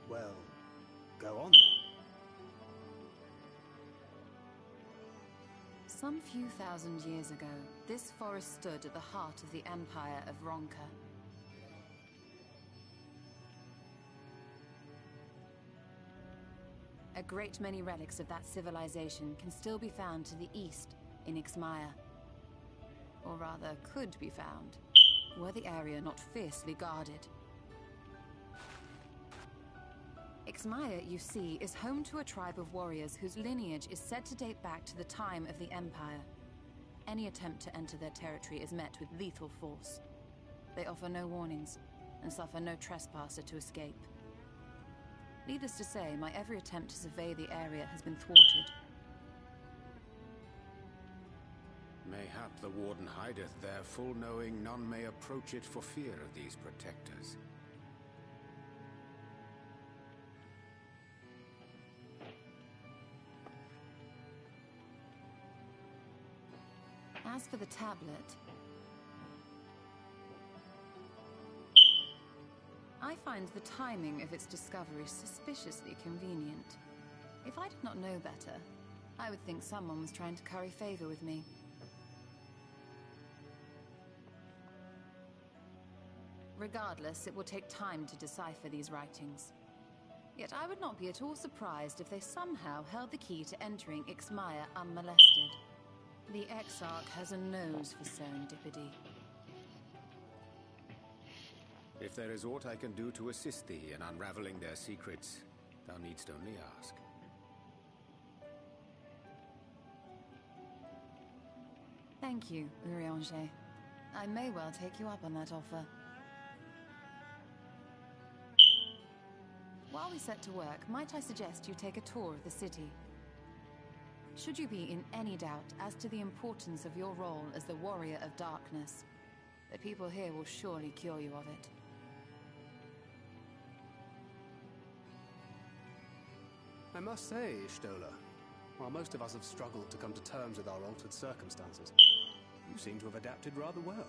Well, go on then. Some few thousand years ago, this forest stood at the heart of the Empire of Ronka. A great many relics of that civilization can still be found to the east in Ixmaya. Or rather, could be found, were the area not fiercely guarded. Ixmaya, you see, is home to a tribe of warriors whose lineage is said to date back to the time of the Empire. Any attempt to enter their territory is met with lethal force. They offer no warnings, and suffer no trespasser to escape. Needless to say, my every attempt to survey the area has been thwarted. Mayhap the Warden hideth there, full knowing none may approach it for fear of these protectors. As for the tablet, I find the timing of its discovery suspiciously convenient. If I did not know better, I would think someone was trying to curry favor with me. Regardless, it will take time to decipher these writings. Yet I would not be at all surprised if they somehow held the key to entering Ixmaya unmolested. The Exarch has a nose for serendipity. If there is aught I can do to assist thee in unraveling their secrets, thou needst only ask. Thank you, Urianger. I may well take you up on that offer. While we set to work, might I suggest you take a tour of the city? Should you be in any doubt as to the importance of your role as the Warrior of Darkness, the people here will surely cure you of it. I must say, Stola, while most of us have struggled to come to terms with our altered circumstances, you seem to have adapted rather well.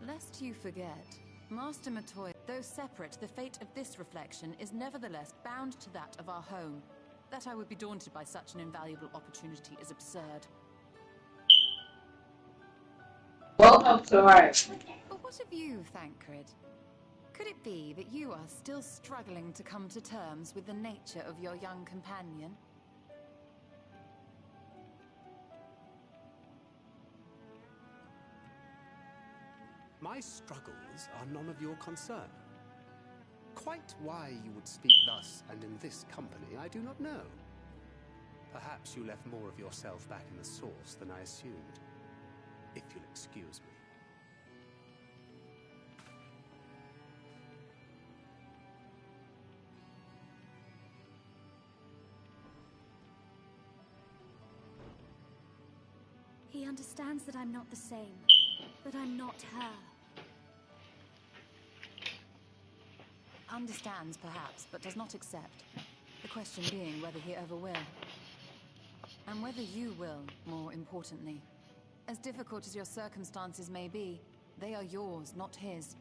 Lest you forget, Master Matoy, though separate, the fate of this reflection is nevertheless bound to that of our home. That I would be daunted by such an invaluable opportunity is absurd. Welcome to right. But what of you, Thancred? Could it be that you are still struggling to come to terms with the nature of your young companion? My struggles are none of your concern. Quite why you would speak thus and in this company, I do not know. Perhaps you left more of yourself back in the source than I assumed. If you'll excuse me. He understands that I'm not the same, that I'm not her. Understands, perhaps, but does not accept. The question being whether he ever will. And whether you will, more importantly. As difficult as your circumstances may be, they are yours, not his.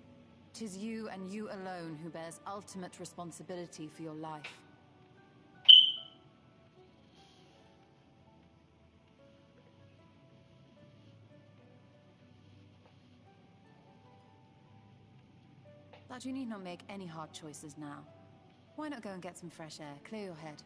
'Tis you and you alone who bears ultimate responsibility for your life. But you need not make any hard choices now. Why not go and get some fresh air, clear your head?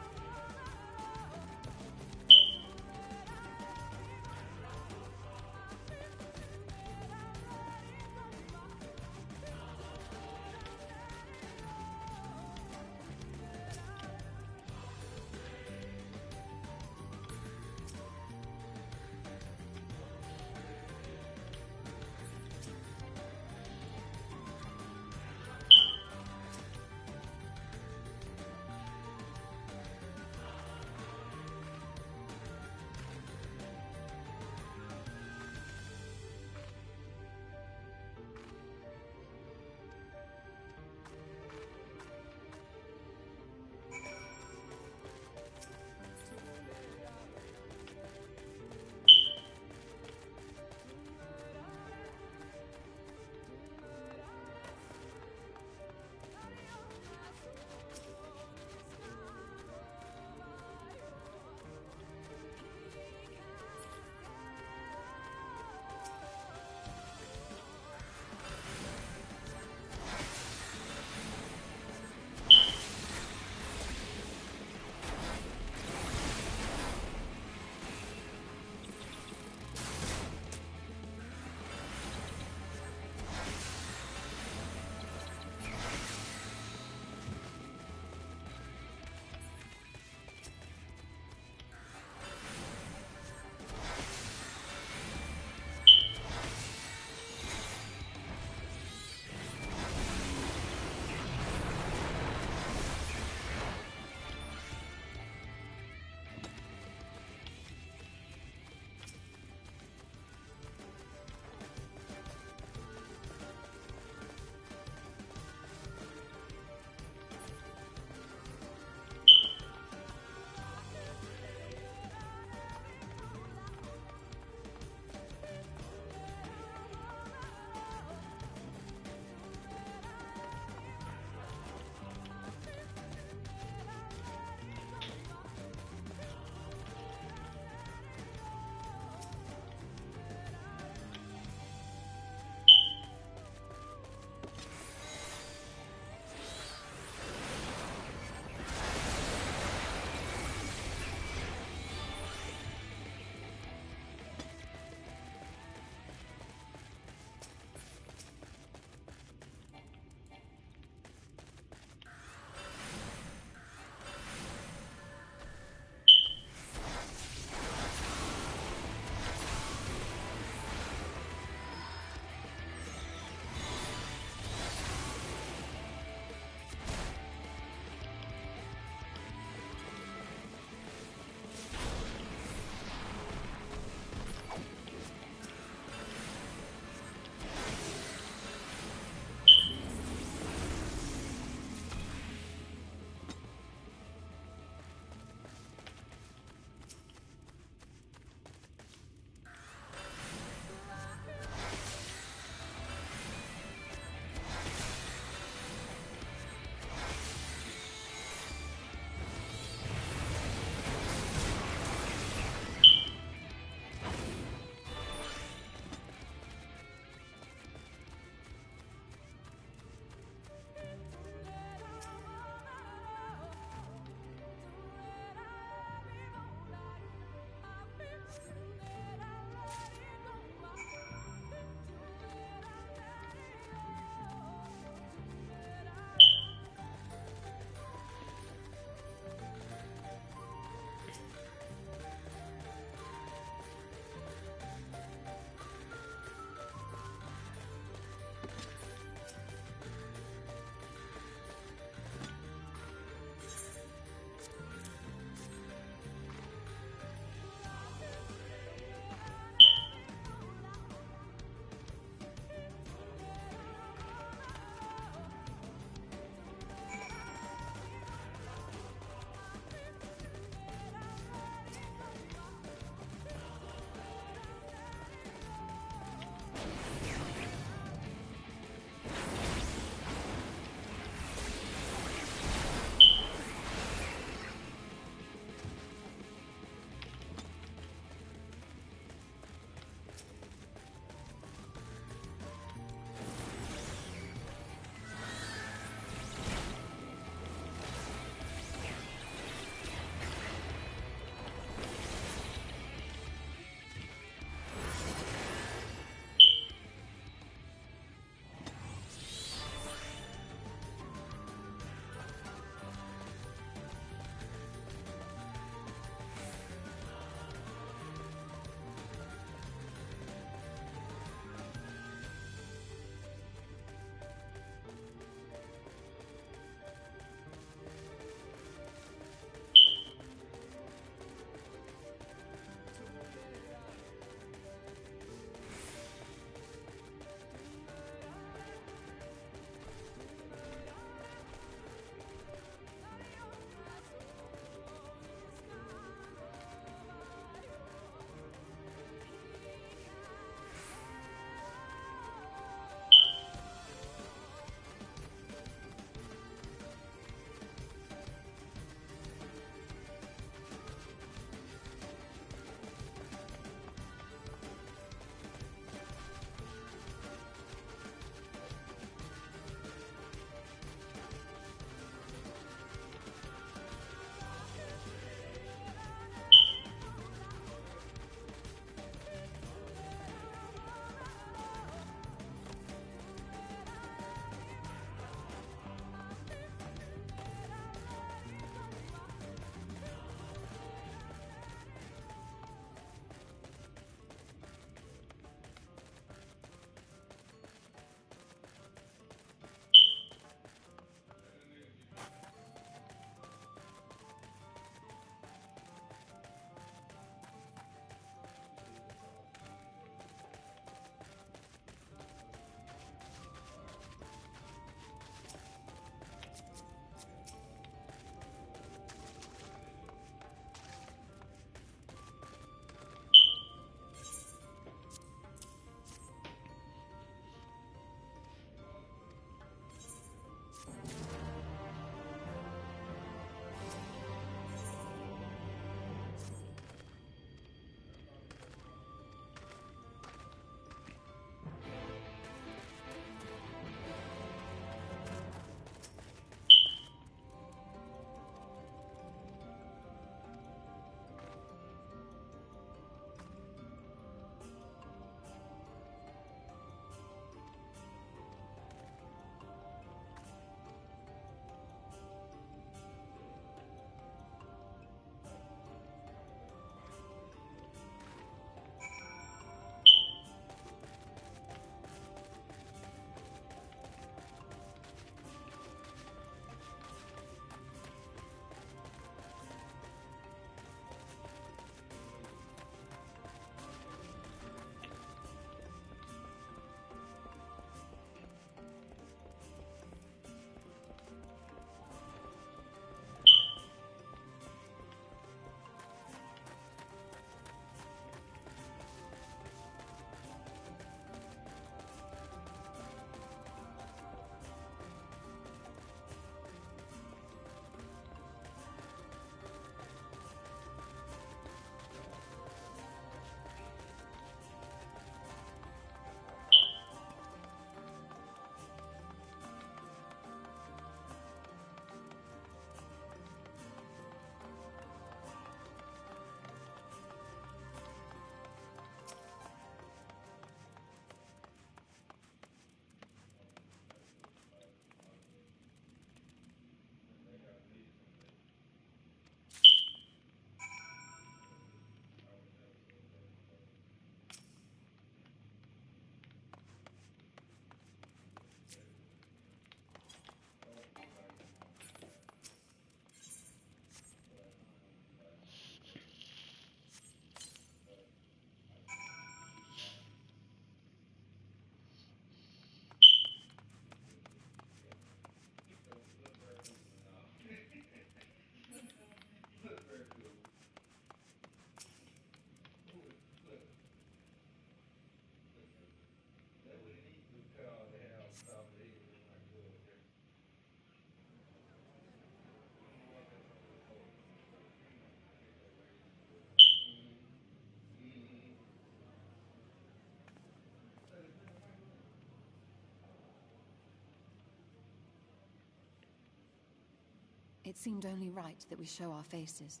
It seemed only right that we show our faces.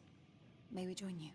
May we join you?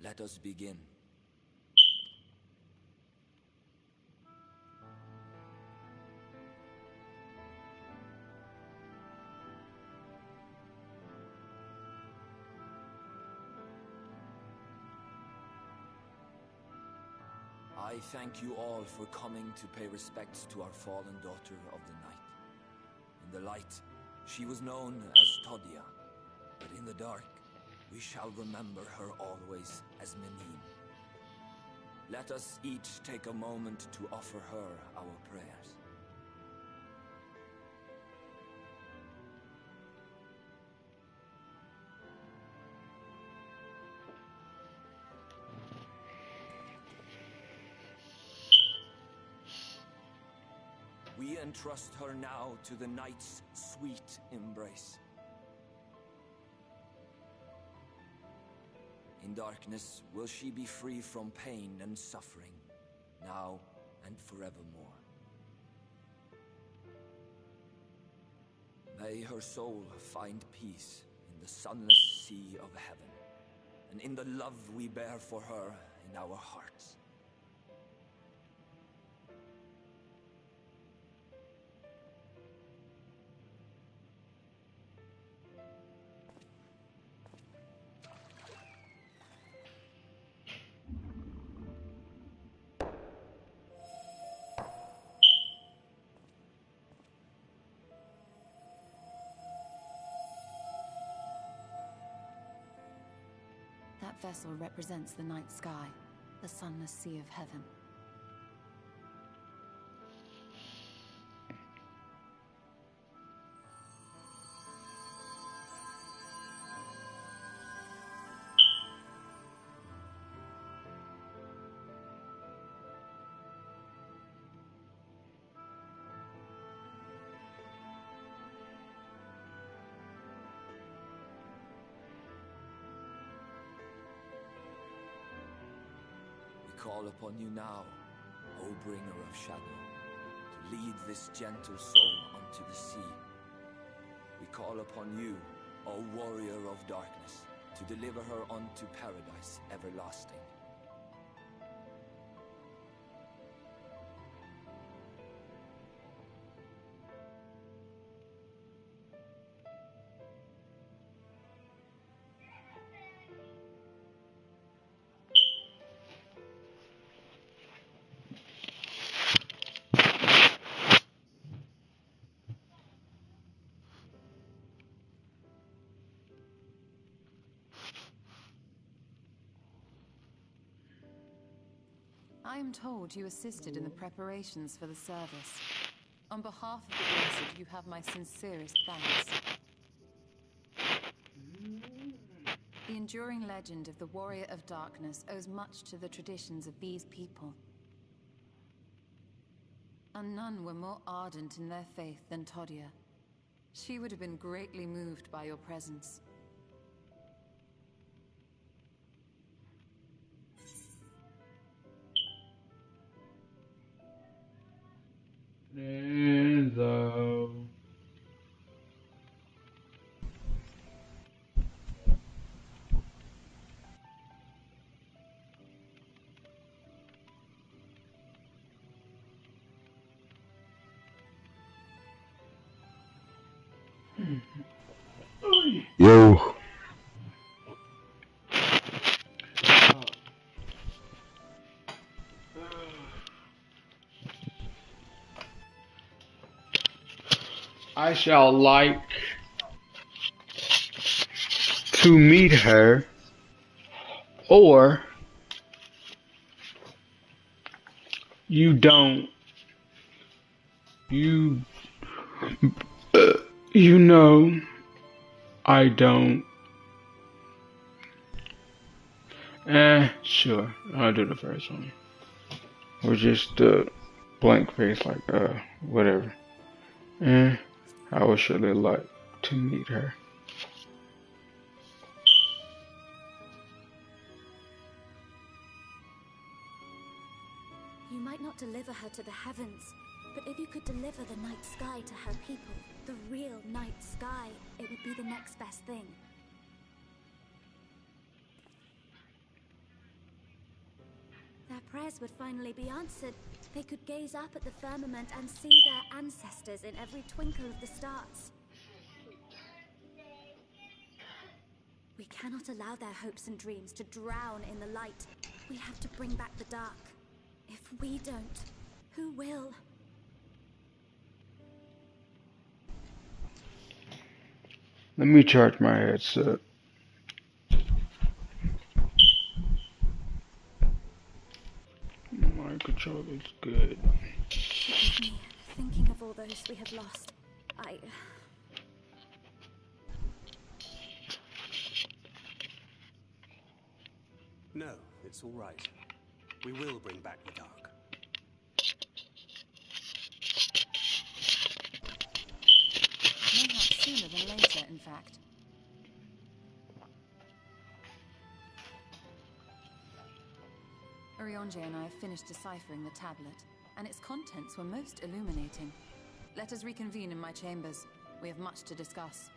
Let us begin. I thank you all for coming to pay respects to our fallen daughter of the night. In the light, she was known as To.And, but in the dark, we shall remember her always as Menin. Let us each take a moment to offer her our prayers. We entrust her now to the night's sweet embrace. In darkness will she be free from pain and suffering, now and forevermore. May her soul find peace in the sunless sea of heaven, and in the love we bear for her in our hearts. That vessel represents the night sky, the sunless sea of heaven. Call upon you now, O bringer of shadow, to lead this gentle soul unto the sea. We call upon you, O warrior of darkness, to deliver her unto paradise everlasting. I am told you assisted in the preparations for the service. On behalf of the Blessed, you have my sincerest thanks. The enduring legend of the Warrior of Darkness owes much to the traditions of these people. And none were more ardent in their faith than To.And. She would have been greatly moved by your presence. Enzo. Yo. I shall like to meet her, or you don't. You know, I don't. Sure. I'll do the first one. Or just blank face, like, whatever. I would surely like to meet her. You might not deliver her to the heavens, but if you could deliver the night sky to her people, the real night sky, it would be the next best thing. Their prayers would finally be answered. They could gaze up at the firmament and see their ancestors in every twinkle of the stars. We cannot allow their hopes and dreams to drown in the light. We have to bring back the dark. If we don't, who will? Let me charge my headset. My controller's good. Forgive me, thinking of all those we have lost. No, it's all right. We will bring back the dark. Mayhap sooner than later, in fact. Orionje and I have finished deciphering the tablet, and its contents were most illuminating. Let us reconvene in my chambers. We have much to discuss.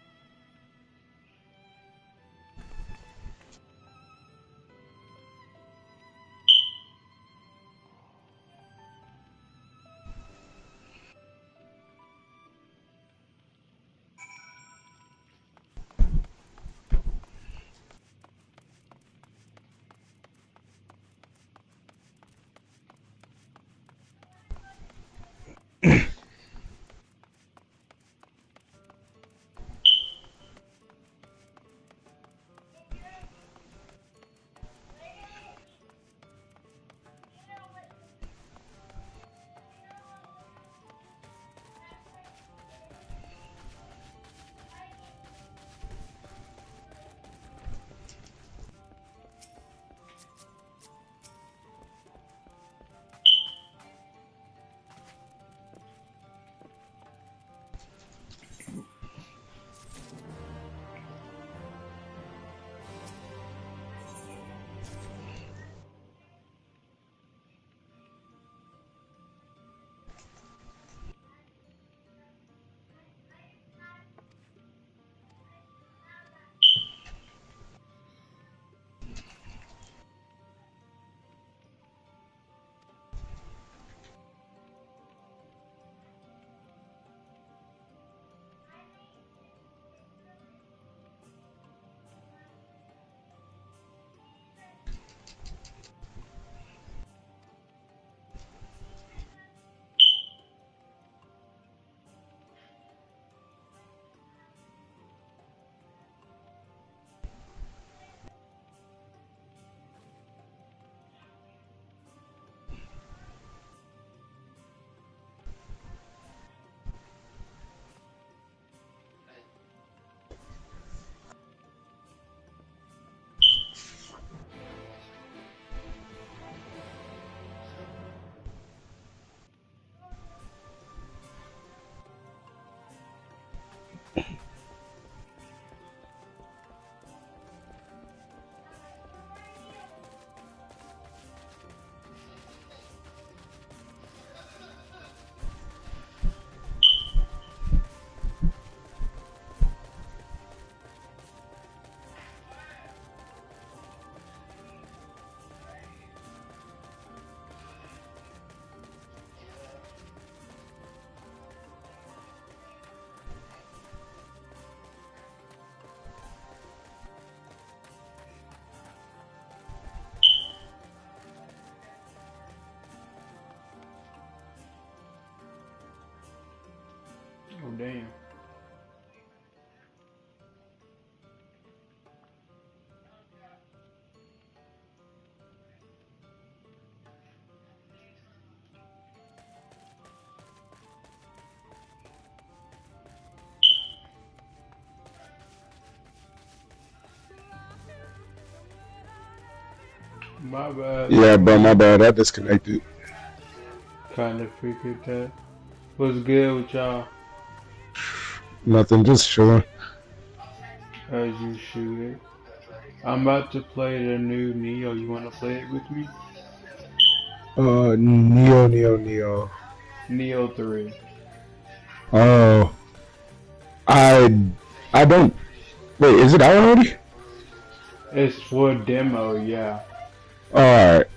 Oh, damn. My bad. Yeah, bro, my bad. I disconnected. Kinda figured that. What's good with y'all? Nothing, just chilling. As you should. I'm about to play the new Neo. You wanna play it with me? Neo. Neo 3. Oh, I don't. Wait, is it out already? It's for demo, yeah. Alright.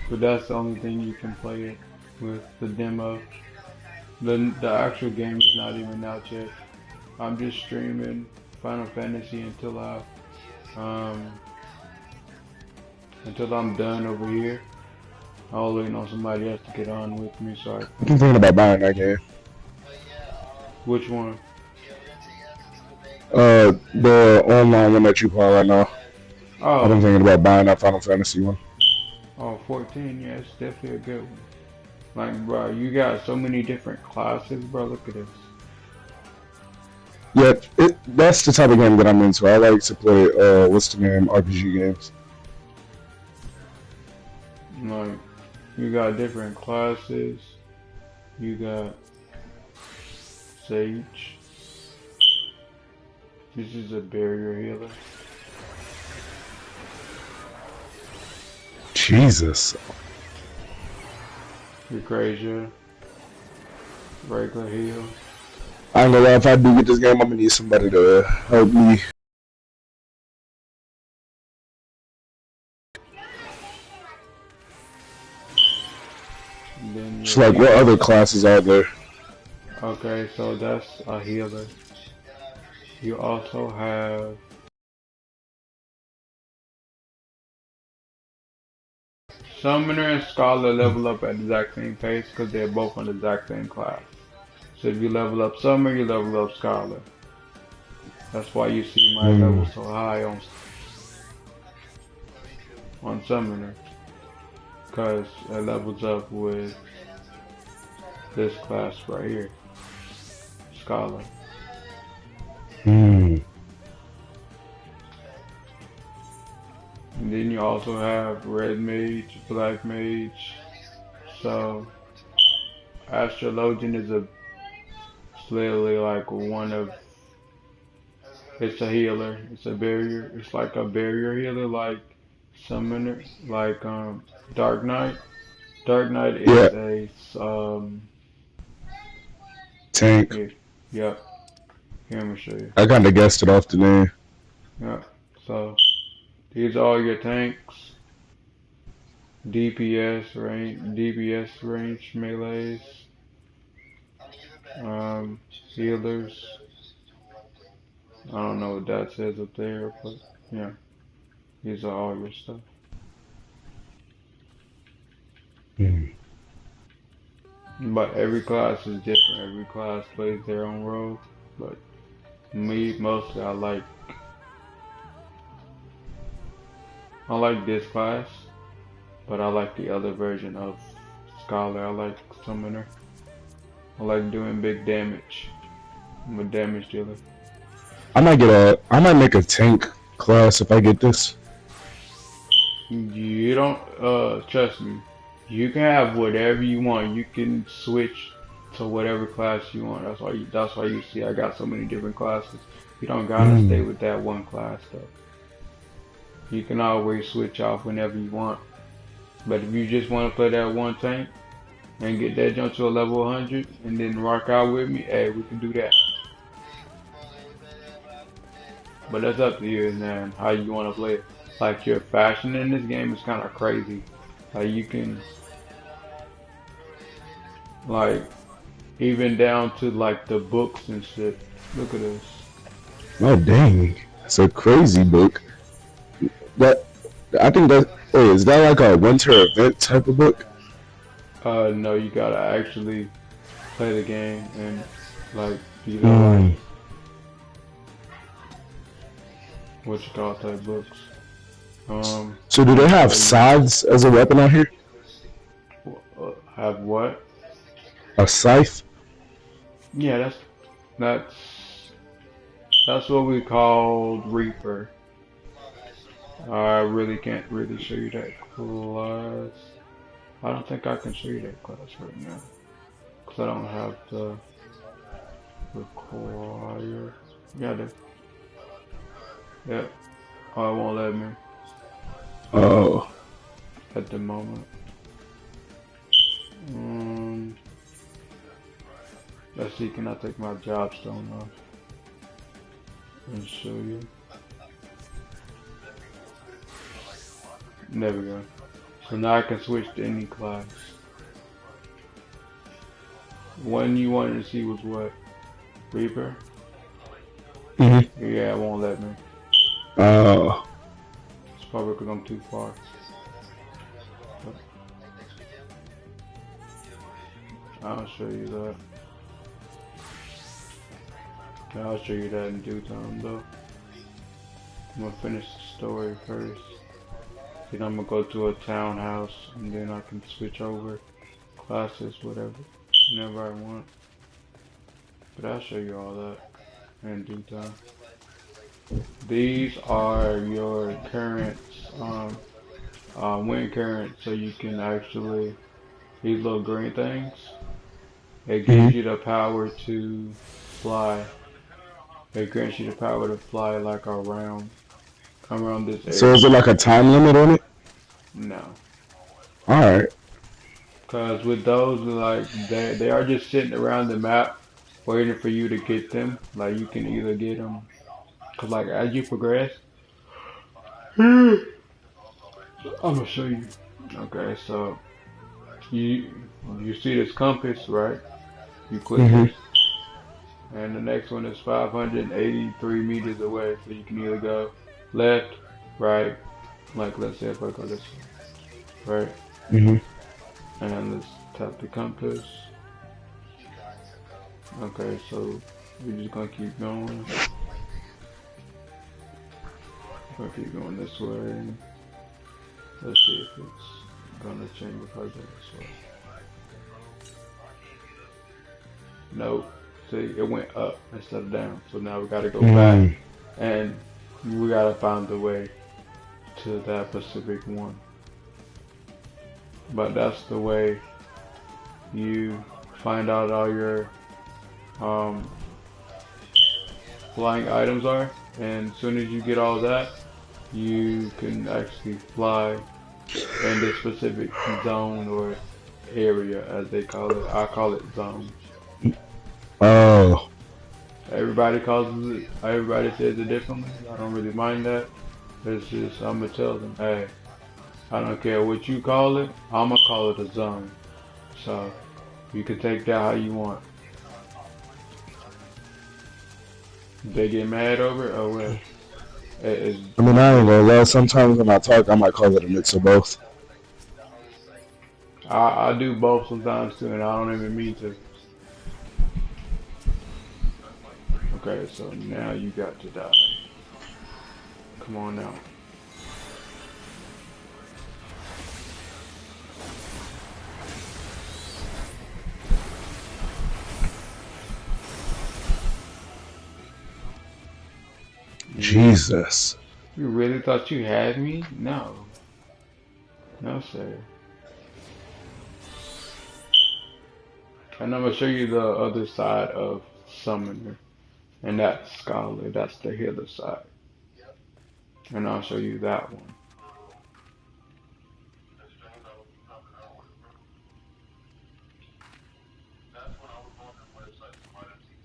But that's the only thing you can play it with, the demo. The actual game is not even out yet. I'm just streaming Final Fantasy until I'm done over here. I'm waiting on somebody else to get on with me, so I'm thinking about buying that game. Which one? The online one that you play right now. Oh. I've been thinking about buying that Final Fantasy one. Oh, 14, yeah, it's definitely a good one. Like, bro, you got so many different classes, bro, look at this. Yeah, that's the type of game that I'm into. I like to play, what's the name, RPG games. Like, you got different classes. You got Sage. This is a barrier healer. Jesus. Eucrasia. Regular heal. I ain't gonna lie, if I do get this game, I'm gonna need somebody to help me. It's like, what other classes are there? Okay, so that's a healer. You also have Summoner and Scholar level up at the exact same pace because they're both on the exact same class. So if you level up Summoner, you level up Scholar. That's why you see my level so high on Summoner. Because it levels up with this class right here. Scholar. And then you also have Red Mage, Black Mage. So Astrologian is it's literally like one of, it's a healer, it's a barrier, it's like a barrier healer like Summoner, like Dark Knight. Dark Knight is a tank. Yep. Here, I'm gonna show you. I kinda guessed it off the name. Yeah. So these are all your tanks. DPS range melees. Healers. I don't know what that says up there, but yeah. These are all your stuff. But every class is different. Every class plays their own role. But me, mostly I like this class, but I like the other version of Scholar. I like Summoner. I like doing big damage. I'm a damage dealer. I might make a tank class if I get this. You don't, trust me. You can have whatever you want. You can switch to whatever class you want. That's why you see I got so many different classes. You don't gotta stay with that one class though. You can always switch off whenever you want. But if you just want to play that one tank and get that jump to a level 100 and then rock out with me, hey, we can do that. But that's up to you, man, how you want to play it. Like, your fashion in this game is kind of crazy. Like, you can, like, even down to, like, the books and shit. Look at this. Oh, dang. It's a crazy book. I think that, wait, is that like a winter event type of book? No, you gotta actually play the game and, like, you know, like, what you call type books. So do they have scythes as a weapon out here? Have what? A scythe? Yeah, that's what we call Reaper. I really can't really show you that class. I don't think I can show you that class right now. Because I don't have the require. Yeah, I do. Yep. Oh, it won't let me. Oh. At the moment. Let's see, can I take my job stone off and show you? There we go. So now I can switch to any class. One you wanted to see was what? Reaper? Mm-hmm. Yeah, it won't let me. Oh. It's probably because I'm too far. I'll show you that. I'll show you that in due time though. I'm gonna finish the story first. Then I'm gonna go to a townhouse and then I can switch over classes, whatever, whenever I want. But I'll show you all that in due time. These are your currents, wind currents, so you can actually, these little green things, it gives you the power to fly. It grants you the power to fly like around this area. So is it like a time limit on it? No. Alright. Cause with those, like they are just sitting around the map, waiting for you to get them. Like you can either get them, cause like as you progress, I'm gonna show you. Okay, so you see this compass, right? You click this, and the next one is 583 meters away. So you can either go left, right. Like let's say if I go this way, right? And let's tap the compass. Okay, so we're just gonna keep going. Gonna keep going this way. Let's see if it's gonna change if I go this way. Nope. See, it went up instead of down. So now we gotta go back and we gotta find the way to that Pacific one. But that's the way you find out all your flying items are, and as soon as you get all that, you can actually fly in this specific zone or area as they call it. I call it zone. Oh. Everybody says it differently. I don't really mind that. It's just, I'm gonna tell them, hey, I don't care what you call it, I'm gonna call it a zone. So, you can take that how you want. They get mad over it, or what? I mean, I ain't gonna lie, sometimes when I talk, I might call it a mix of both. I do both sometimes too, and I don't even mean to. Okay, so now you got to die. Come on now. Jesus. You really thought you had me? No. No, sir. And I'm going to show you the other side of Summoner. And that's Scholar. That's the healer side. And I'll show you that one.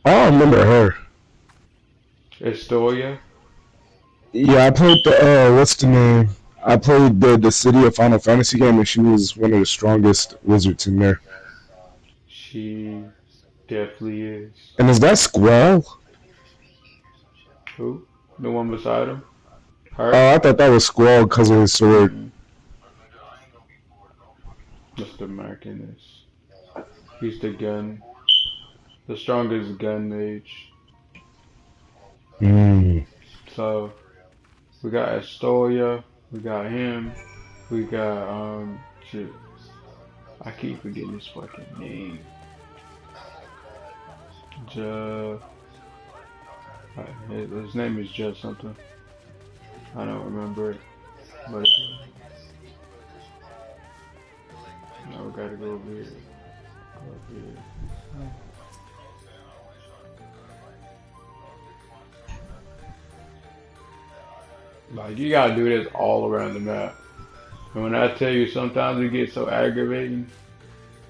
I don't remember her. Estoria? Yeah, I played the, what's the name? I played the City of Final Fantasy game, and she was one of the strongest wizards in there. She definitely is. And is that Squall? Who? The one beside him? Her? Oh, I thought that was Squall because of his sword. Mr. Martin is. He's the gun. The strongest gun mage. So, we got Astoria, we got him, we got, shit. I keep forgetting his fucking name. His name is just something. I don't remember it. But now we gotta go over here. Go up here. Like, you gotta do this all around the map. And when I tell you, sometimes it gets so aggravating,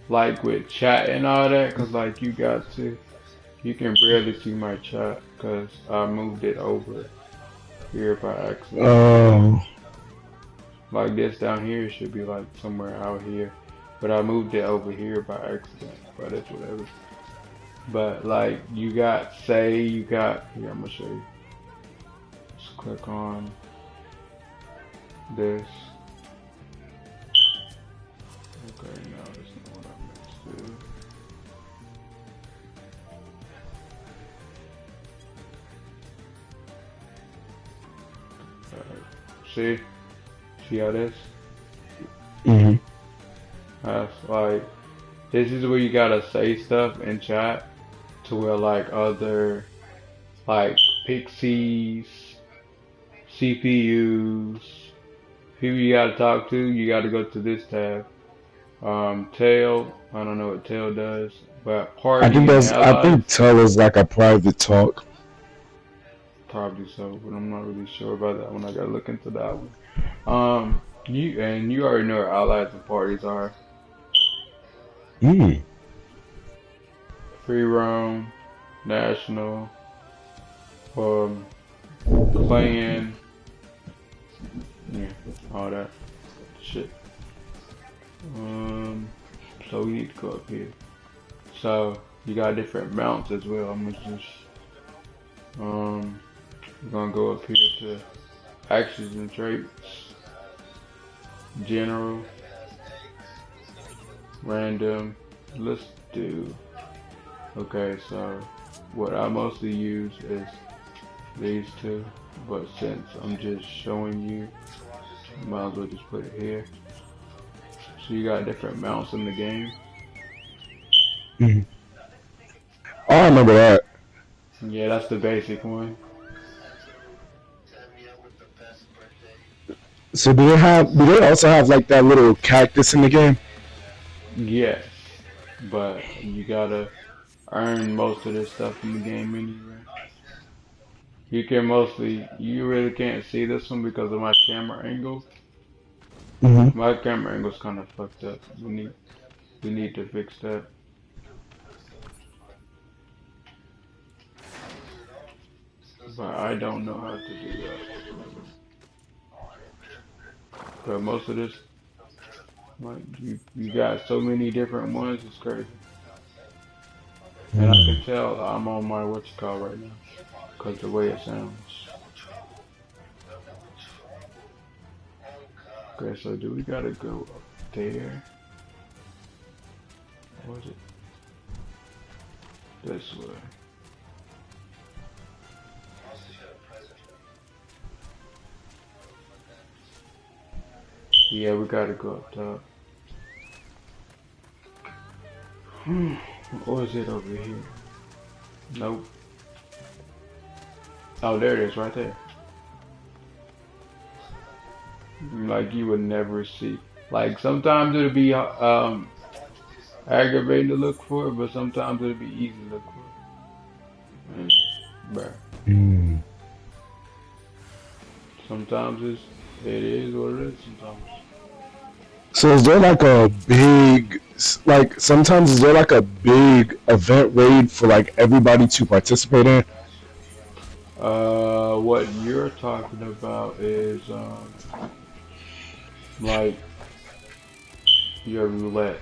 like with chat and all that, cause like you can barely see my chat, cause I moved it over here by accident. Oh. Like this down here should be like somewhere out here, but I moved it over here by accident, but it's whatever. But like you got, here, I'm gonna show you. Just click on this. Okay, now this is what I meant to do. Alright, see how this? Mm-hmm. That's like, this is where you gotta say stuff in chat to where like other, like pixies, CPUs, people you gotta talk to, you gotta go to this tab. Tail, I don't know what Tail does, but party and I allies, think Tell is like a private talk. probably so, but I'm not really sure about that one. I gotta look into that one. You already know what allies and parties are. Free roam, national, clan, yeah, all that shit. So we need to go up here. So you got different mounts as well. I'm gonna just we're gonna go up here to actions and traits, general, random. Let's do, okay, so what I mostly use is these two, but since I'm just showing you, might as well just put it here. So you got different mounts in the game. Mm-hmm. Oh, I remember that. Yeah, that's the basic one. So do they also have like that little cactus in the game? Yes, but you gotta earn most of this stuff in the game anyway. You really can't see this one because of my camera angle. Mm-hmm. My camera angle's kind of fucked up. We need to fix that. But I don't know how to do that. But most of this, like you got so many different ones, it's crazy. And I can tell I'm on my whatchamacallit right now, cause the way it sounds. Okay, so do we gotta go up there? Or is it this way? Yeah, we gotta go up top. Or is it over here? Nope. Oh, there it is, right there. Like you would never see. Like sometimes it'll be aggravating to look for, but sometimes it'll be easy to look for. Bruh. Sometimes it is what it is. Sometimes. So is there like a big, like sometimes is there like a big event raid for like everybody to participate in? What you're talking about is like your roulettes.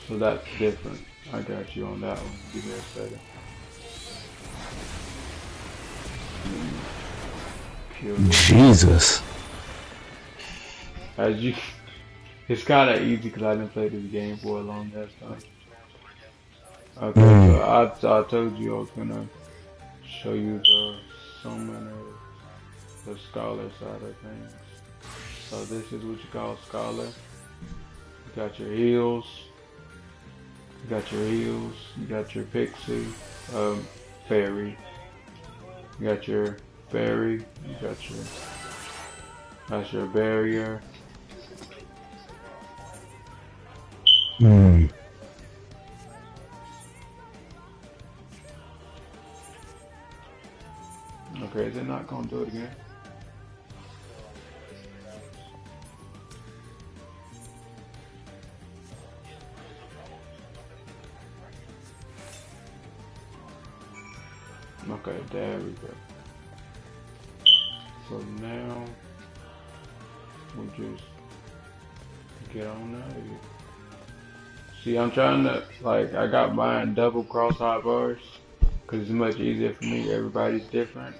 So that's different. I got you on that one. Give me a second. Jesus. As you, it's kind of easy because I didn't play this game for a long ass time. Okay, so I told you I was gonna show you the summoner, the scholar side of things. So this is what you call scholar. You got your heals. You got your pixie, fairy. You got your fairy. You got your That's your barrier. Hmm. Okay, is it not gonna do it again? Okay, there we go. So now we'll just get on out of here. See, I'm trying to, like, I got mine double cross hotbars because it's much easier for me. Everybody's different.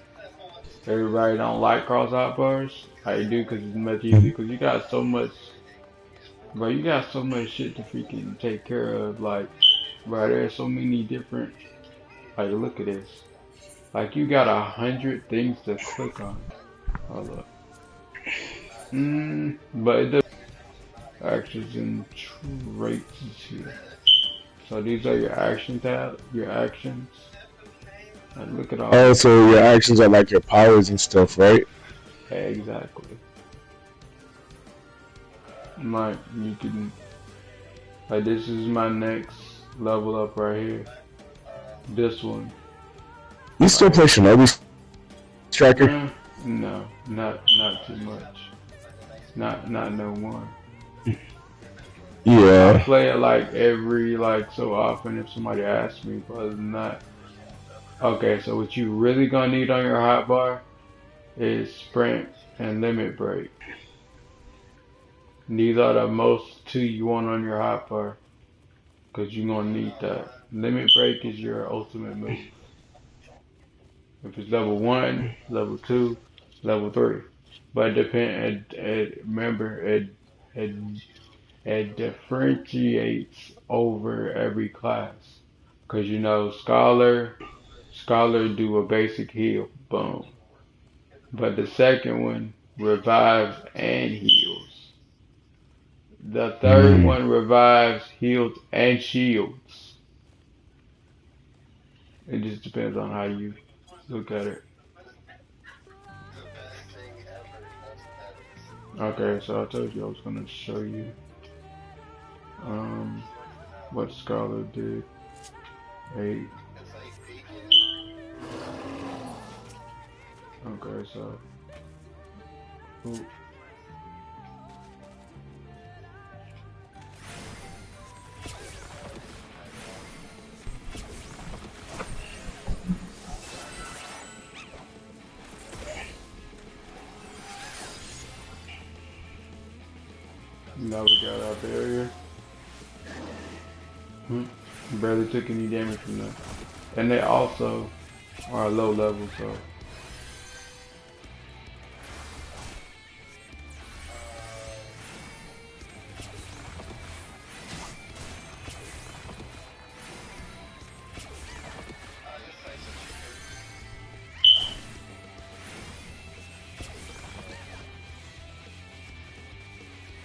Everybody don't like cross hotbars. I do because it's much easier because you got so much, bro, you got so much shit to freaking take care of. Like, bro, there's so many different, like, look at this. Like, you got 100 things to click on. Hold up. But it does actions and traits is here. So these are your action tab, your actions. And look at all. Oh, so your actions are like your powers and stuff, right? Exactly. Like you can, like this is my next level up right here. This one. You still play Shinobi Striker? No, not too much. Not no more. Yeah. I play it like every so often if somebody asks me, but it's not. Okay, so what you really gonna need on your hotbar is sprint and limit break. These are the most two you want on your hotbar, cause you're gonna need that. Limit break is your ultimate move. If it's level 1, level 2, level 3. But remember it differentiates over every class. Cause you know Scholar do a basic heal, boom. But the second one revives and heals. The third one revives, heals, and shields. It just depends on how you look at it. Okay, so I told you I was gonna show you what Scholar did. Hey. Okay, so ooh. Now we got our barrier. Barely took any damage from that. And they also are low level, so.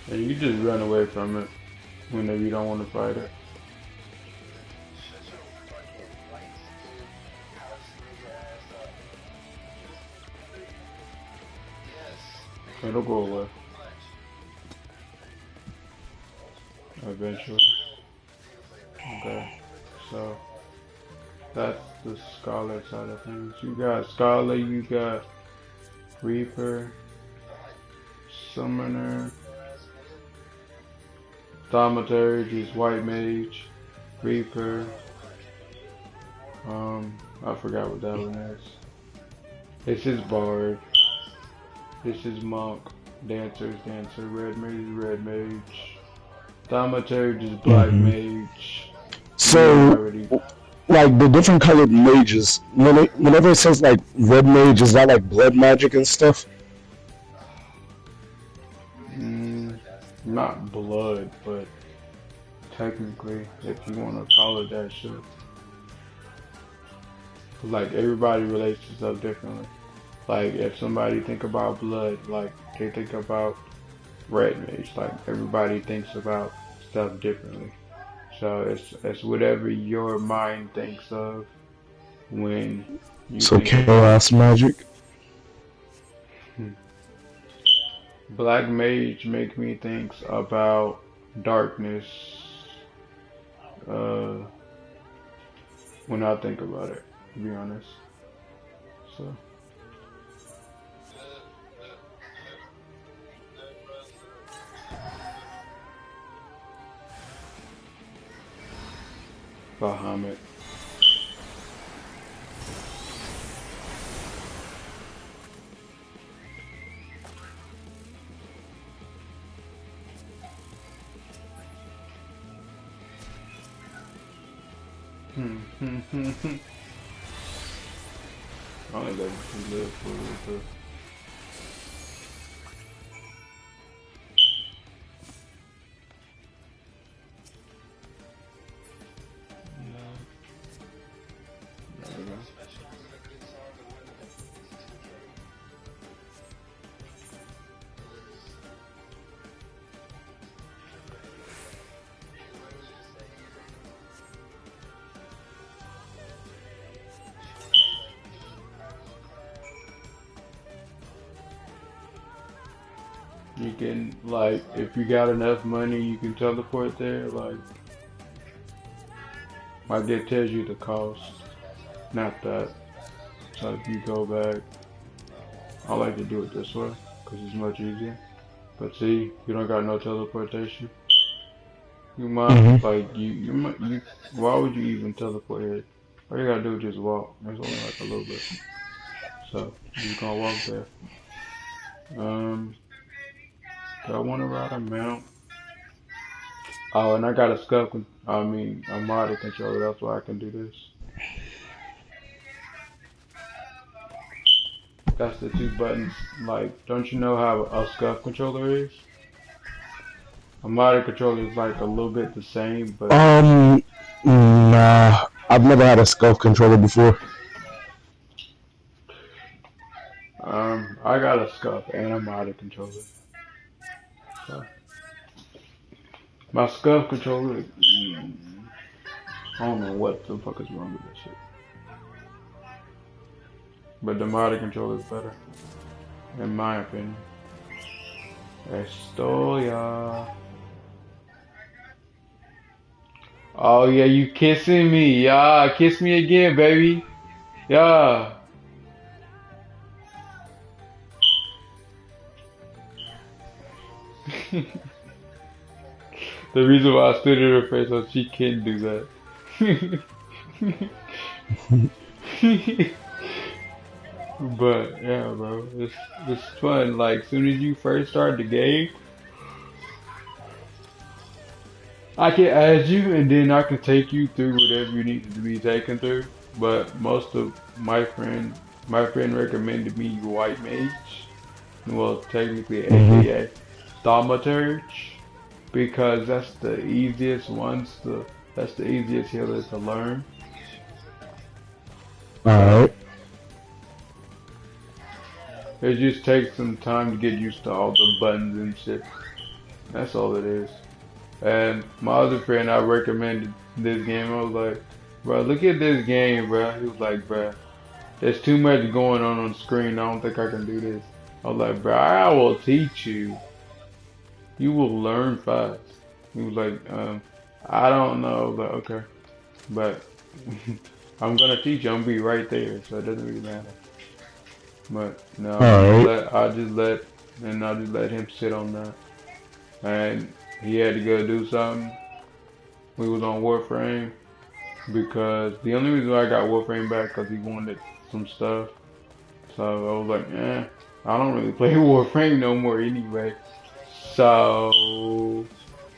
And you just run away from it whenever you don't want to fight it. It'll go away. Eventually. Okay. So that's the Scholar side of things. You got Scholar, you got Reaper, Summoner, Thaumaturge is White Mage, Reaper, I forgot what that one is. This is Bard. This is Monk. Dancer is Dancer. Red Mage is Red Mage. Thaumaturge is Black Mage. So, like the different colored mages, whenever it says like red mage, is that like blood magic and stuff? Not blood, but technically, if you want to call it that shit. Like everybody relates to stuff differently. Like if somebody think about blood, like they think about red mage. Like everybody thinks about stuff differently. So it's whatever your mind thinks of when you So think chaos magic? Black Mage make me think about darkness uh, when I think about it, to be honest. So, Bahamut. I only let you live for a little bit. There we go. You can, like, if you got enough money, you can teleport there. Like it tells you the cost, not that. So if you go back, I like to do it this way because it's much easier. But see, you don't got no teleportation. You might, like, you, why would you even teleport here? All you gotta do is just walk. There's only like a little bit. So, you're just gonna walk there. Do I want to ride a mount? Oh, and I got a a modded controller, that's why I can do this. That's the two buttons. Like, don't you know how a scuff controller is? A modded controller is like a little bit the same, but Nah, I've never had a scuff controller before. I got a scuff and a modded controller. So, my scuff controller, I don't know what the fuck is wrong with this shit. But the modded controller is better, in my opinion. Estoya. Oh yeah, you kissing me. Yeah, kiss me again, baby. Yeah. The reason why I stood in her face so she can't do that. But yeah, bro, it's fun. Like, soon as you first start the game, I can add you, and then I can take you through whatever you need to be taken through. But most of my friend recommended me White Mage. Well, technically, AKA Thaumaturge, because that's the easiest that's the easiest healer to learn. Alright. It just takes some time to get used to all the buttons and shit. That's all it is. And my other friend, I recommended this game. I was like, bro, look at this game, bro. He was like, bro, there's too much going on screen. I don't think I can do this. I was like, bro, I will teach you. You will learn fast. He was like, I don't know. I was like, okay. But I'm gonna teach you. I'm gonna be right there, so it doesn't really matter. But no, I just let him sit on that. And he had to go do something. We was on Warframe because the only reason why I got Warframe back because he wanted some stuff. So I was like, I don't really play Warframe no more anyway. So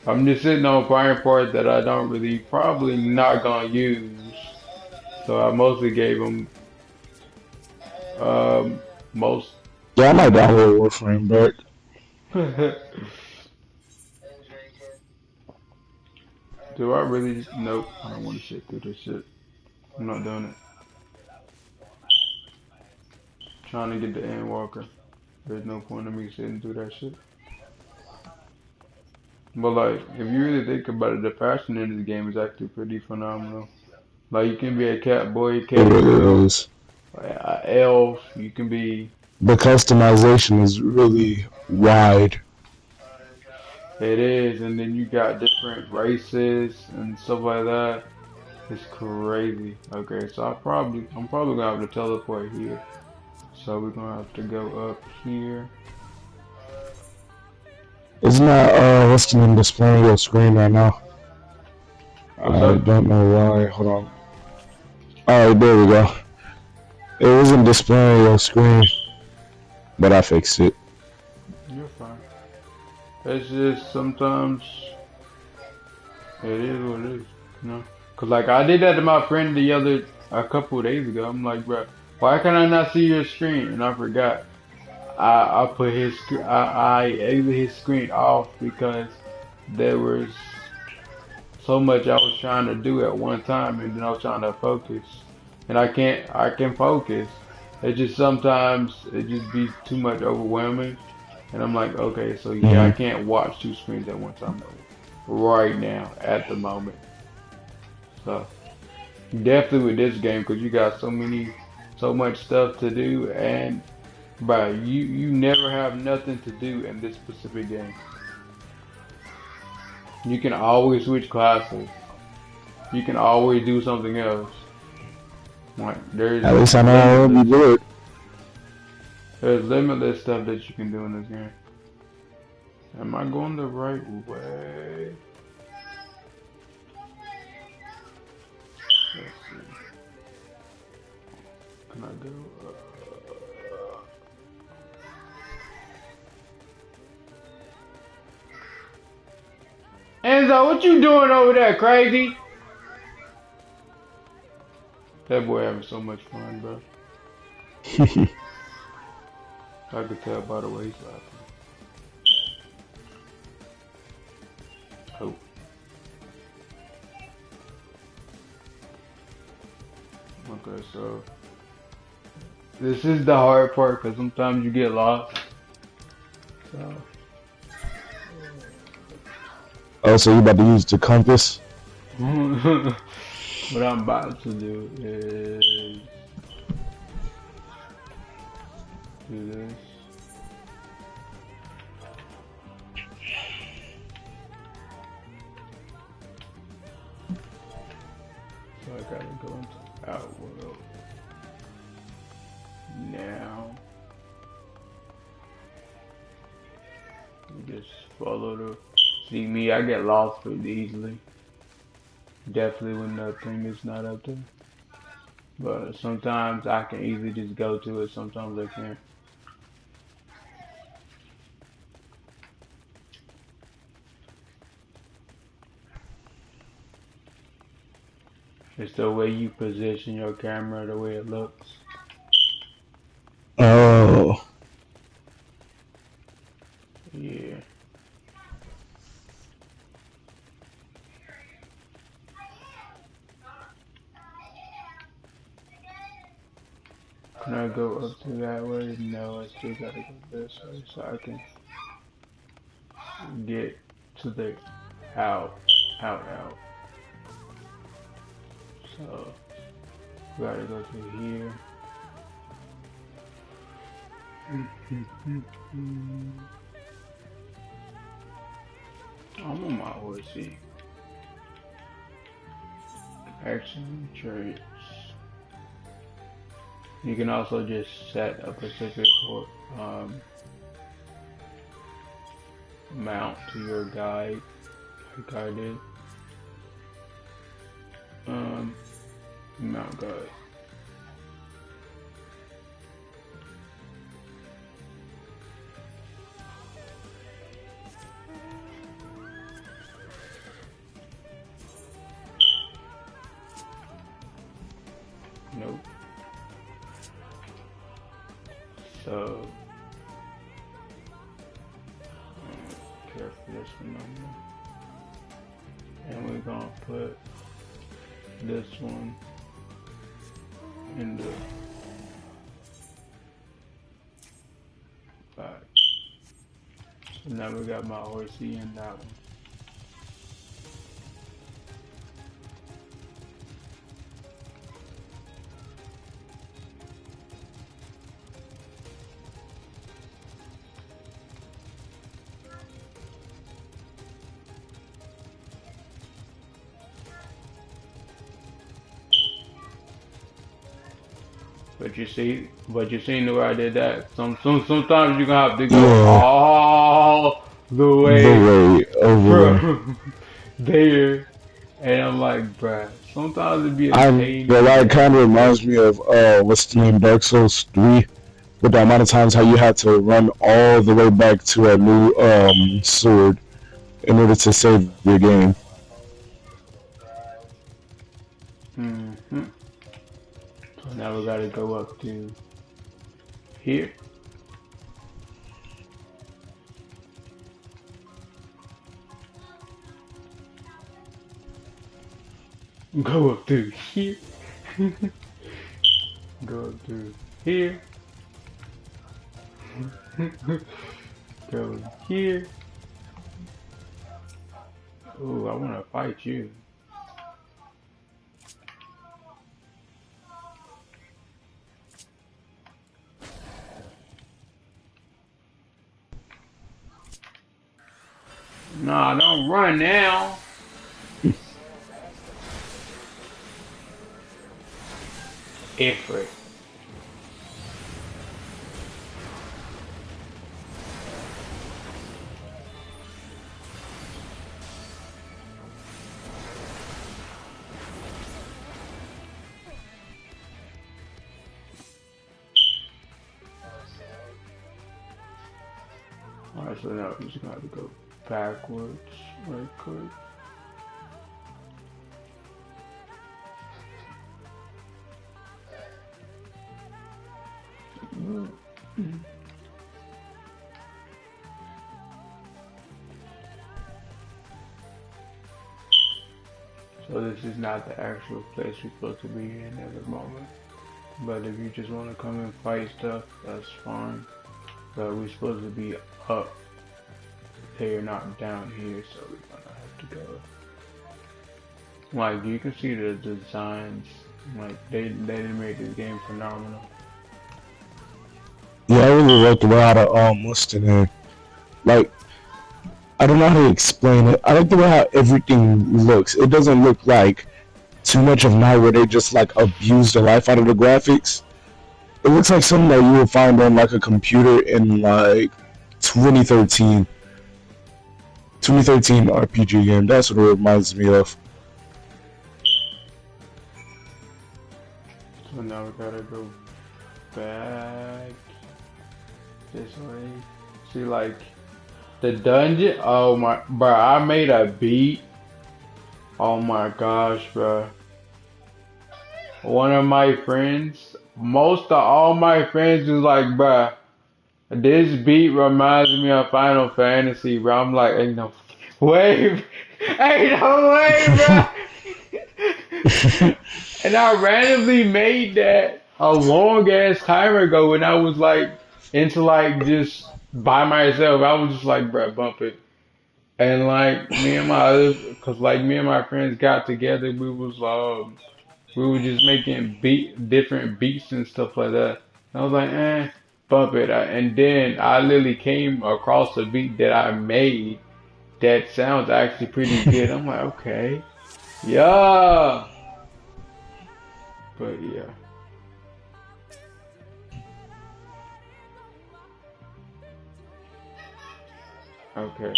I'm just sitting on Fire Part that I don't really, probably not gonna use. So I mostly gave him most. Yeah, I might download Warframe back. Do I really? Nope. I don't want to shit through this shit. I'm not doing it. Trying to get the EndWalker. There's no point in me sitting through that shit. But like, if you really think about it, the fashion in this game is actually pretty phenomenal. Like, you can be a cat boy, cat girl, elf. You can be the customization is really wide. It is, and then you got different races and stuff like that. It's crazy. Okay, so I'm probably gonna have to teleport here. So we're gonna have to go up here. It's not what's the name displaying your screen right now. What's I up? don't know why. Hold on. Alright, there we go. It wasn't displaying your screen, but I fixed it. You're fine. It's just sometimes it is what it is, you know. Cause like I did that to my friend a couple of days ago. I'm like, bro, why can I not see your screen? And I forgot. I put I exited his screen off because there was so much I was trying to do at one time, and then I was trying to focus, and I can focus. It just sometimes it just be too much overwhelming, and I'm like, okay, so yeah, I Mm-hmm. can't watch two screens at one time right now at the moment. So definitely with this game, because you got so much stuff to do, and bro, you never have nothing to do in this specific game. You can always switch classes. You can always do something else. Like At least I know I will be good. there's limitless stuff that you can do in this game. Am I going the right way? Let's see. Can I go? Enzo, what you doing over there, crazy? That boy having so much fun, bro. I could tell by the way he's laughing. Oh. Okay, so this is the hard part because sometimes you get lost. So. Oh, so you about to use the compass? What I'm about to do is do this. So I gotta go into Outworld. Now, you just follow the. See me, I get lost pretty easily. Definitely when the thing is not up there. But sometimes I can easily just go to it, sometimes I can't. It's the way you position your camera, the way it looks. Oh. Yeah. Can I go up to that way? No, I still gotta go this way so I can get to the out. So, gotta go through here. I'm on my horsey. Action traits. You can also just set a specific mount to your guide, like I did. Mount guide. Nope. So, care for this one no more. And we're gonna put this one in the back. So now we got my horsey in that one. But you seen the way I did that. Sometimes you're gonna have to go Yeah, all the the way way over there. from there, and I'm like, bruh, sometimes it'd be a I'm pain the in the It kind of ass, bro. reminds me of what's the name, Dark Souls 3, with the amount of times how you had to run all the way back to a new sword in order to save your game. Mm-hmm. So now we gotta go up to here. Go up to here. Go up to here. Go here. Ooh, I wanna fight you. Nah, don't run now. Ifrit. Alright, so now we just gotta go backwards right quick. So this is not the actual place we're supposed to be in at the moment. But if you just want to come and fight stuff, that's fine. But we're supposed to be up there, not down here, so we're gonna have to go. Like, you can see the designs, like, they made this game phenomenal. Yeah, I really like the way how the what's the name? Like, I don't know how to explain it. I like the way how everything looks. It doesn't look like too much of now where they just like abuse the life out of the graphics. It looks like something that you would find on like a computer in like 2013 RPG game. That's what it reminds me of. So now we gotta go back this way. See, like, the dungeon? Oh my, bro, I made a beat. Oh my gosh, bro. One of my friends, most of all my friends was like, bruh, this beat reminds me of Final Fantasy, bro. I'm like, ain't no way, ain't no way, bro. And I randomly made that a long ass time ago when I was like into like just by myself. I was just like, bruh, bump it. And like me and my other, cause like me and my friends got together, we were just making different beats and stuff like that. I was like, bump it. And then I literally came across a beat that I made that sounds actually pretty good. I'm like, okay, yeah, but yeah, okay.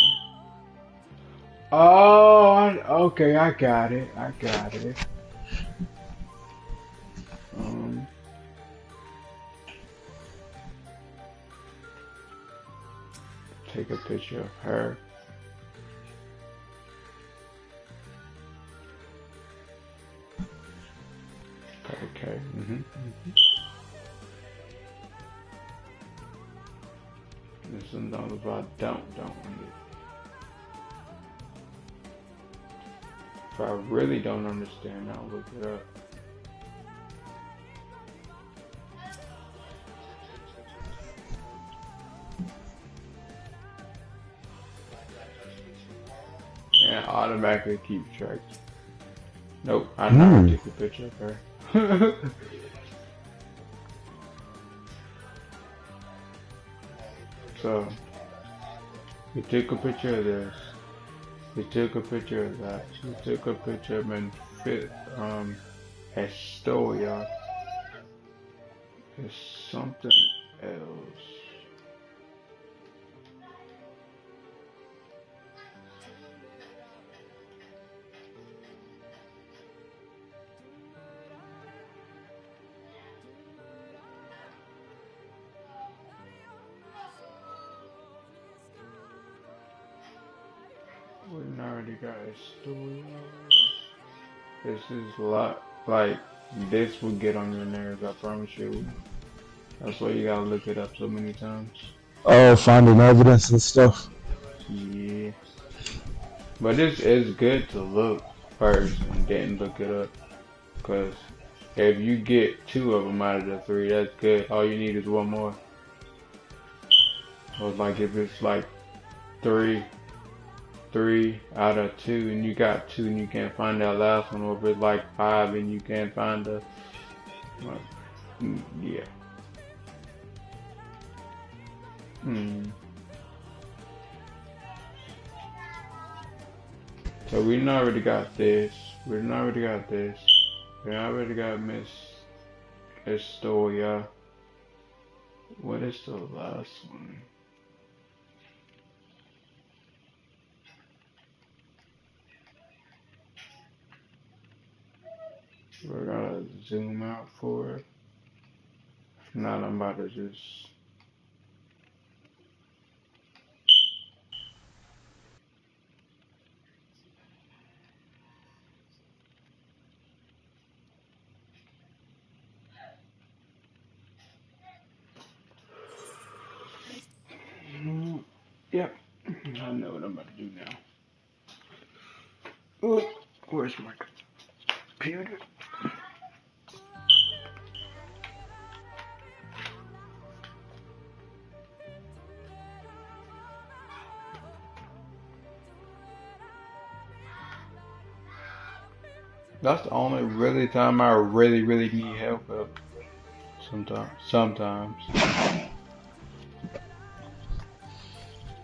Oh, okay, I got it. I got it. Um, take a picture of her. Okay. This is not about don't. If I really don't understand, I'll look it up. And automatically keep track. Nope, I never took a picture of her. So, we took a picture of this. We took a picture of that. We took a picture of Astoria. It's something else. We already got a story. This is a lot. Like, this will get on your nerves, I promise you. That's why you gotta look it up so many times. Oh, finding evidence and stuff. Yeah. But it's good to look first and then look it up. Because if you get 2 of them out of the 3, that's good. All you need is 1 more. Or like if it's like 3 out of 2 and you got 2 and you can't find that last one, or if it's like 5 and you can't find the, yeah. So we done already got this. We done already got this. We already got Miss Estoya. What is the last one? We're gonna zoom out for it. If not, I'm about to just. Yep, I know what I'm about to do now. Ooh, where's my computer? That's the only really time I really need help up. Sometimes.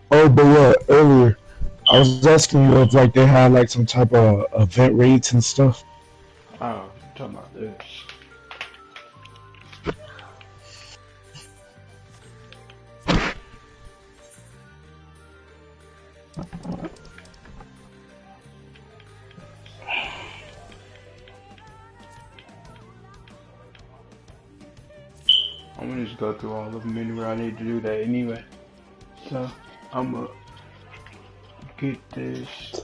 Oh, but yeah, earlier I was asking you if like they had like some type of event rates and stuff. Oh, I'm talking about this. I'm gonna just go through all of them anywhere I need to do that anyway. So I'm gonna get this.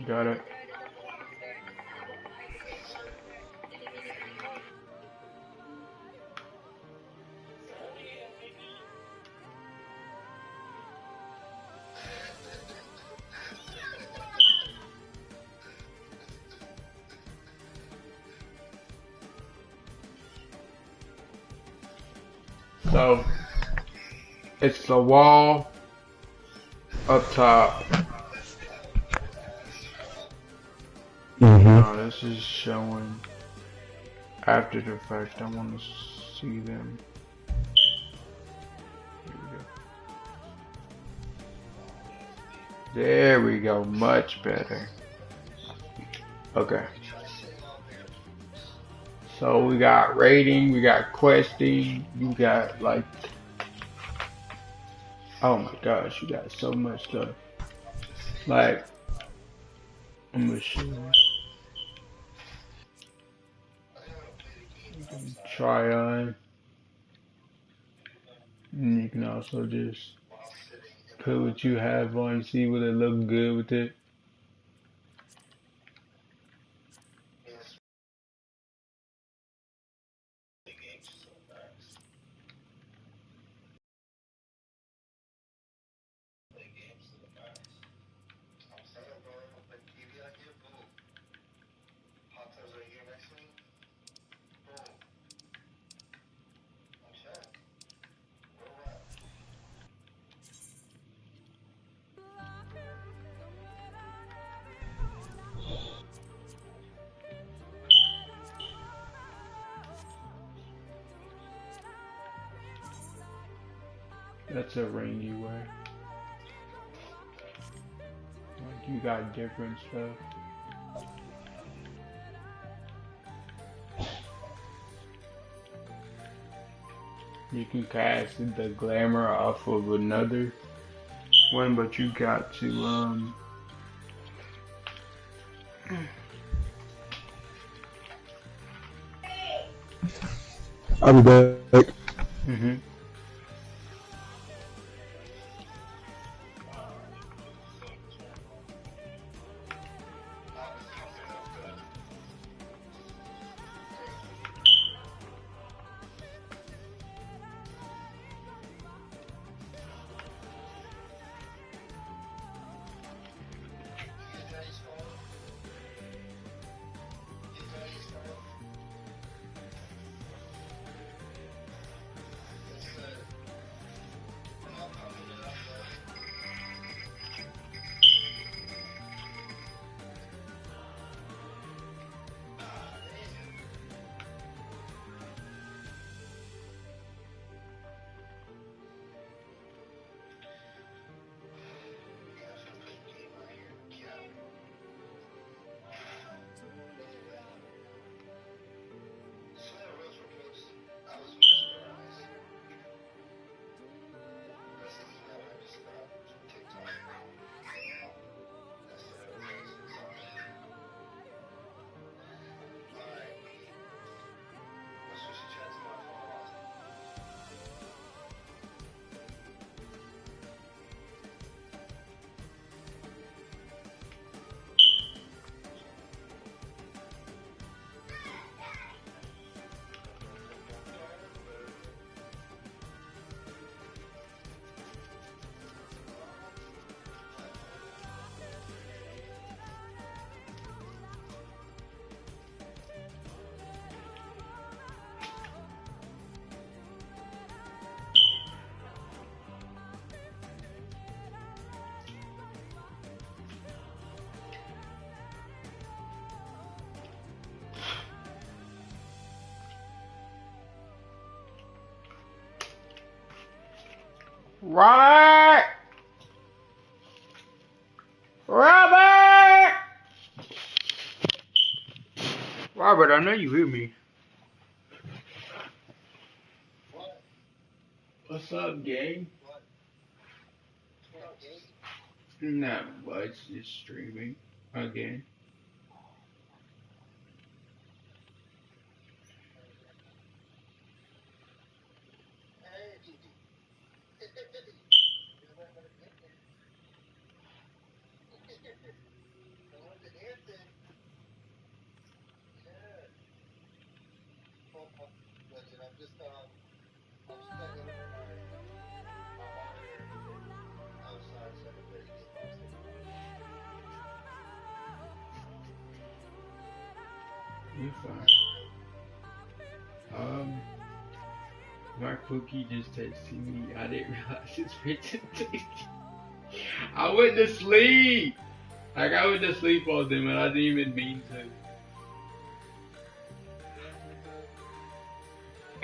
Got it. So it's the wall up top. No, this is showing after the fact. I want to see them. There we go, much better. Okay. So we got rating, we got questing, you got like, oh my gosh, you got so much stuff. Like, I'm gonna show you. You can try on, and you can also just put what you have on, see what it look good with it. That's a ring you wear. Like you got different stuff. You can cast the glamour off of another one, but you got to I'll be back. Mm-hmm. Robert! Robert! Robert, I know you hear me. What's up, gang? Not much, just streaming again. You're fine. My cookie just texted me. I didn't realize it's written to me. I went to sleep. Like I went to sleep all day, and I didn't even mean to.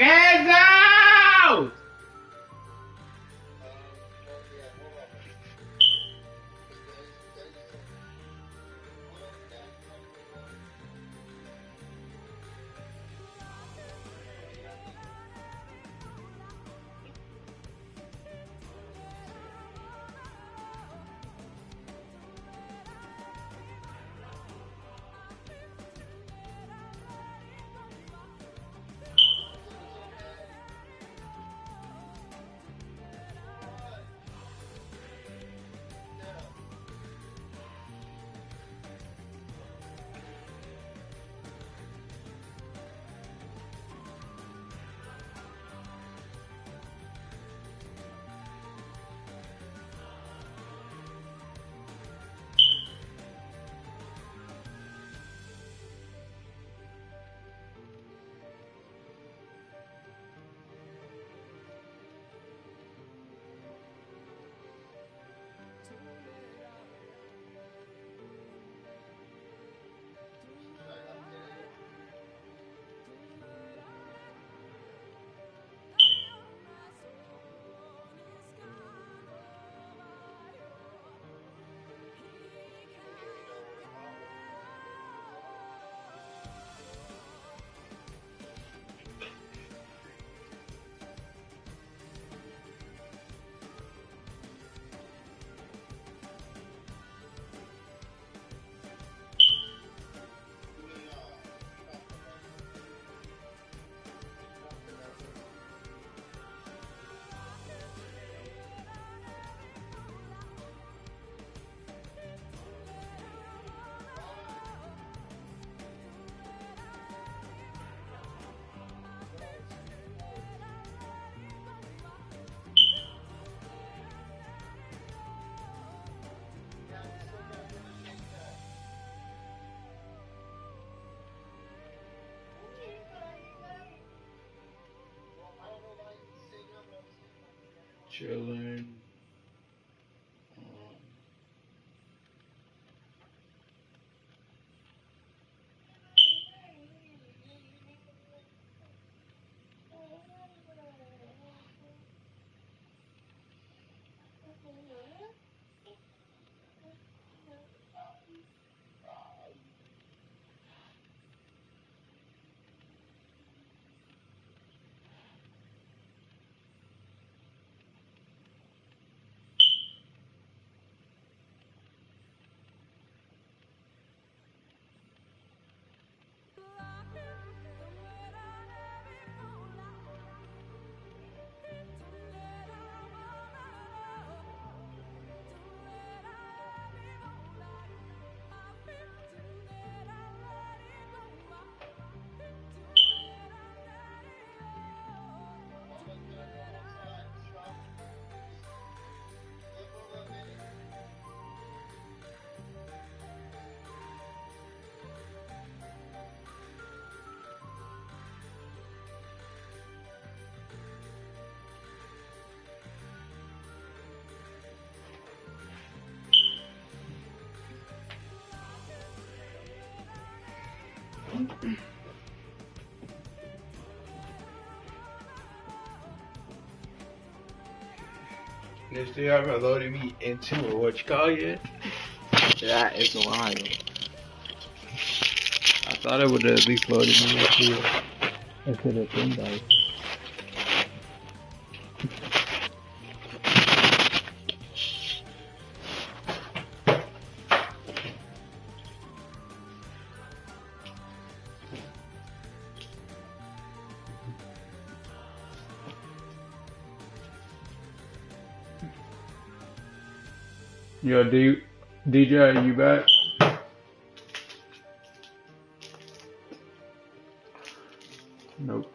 Enzo! chilling. They still haven't loaded me into what you call it. That is wild. I thought it would have at least loaded me into the thing though. Yo, DJ, are you back? Nope.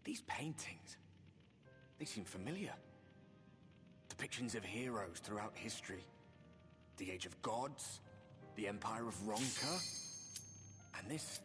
These paintings, they seem familiar. Depictions of heroes throughout history. The Age of Gods, the Empire of Ronka, and this.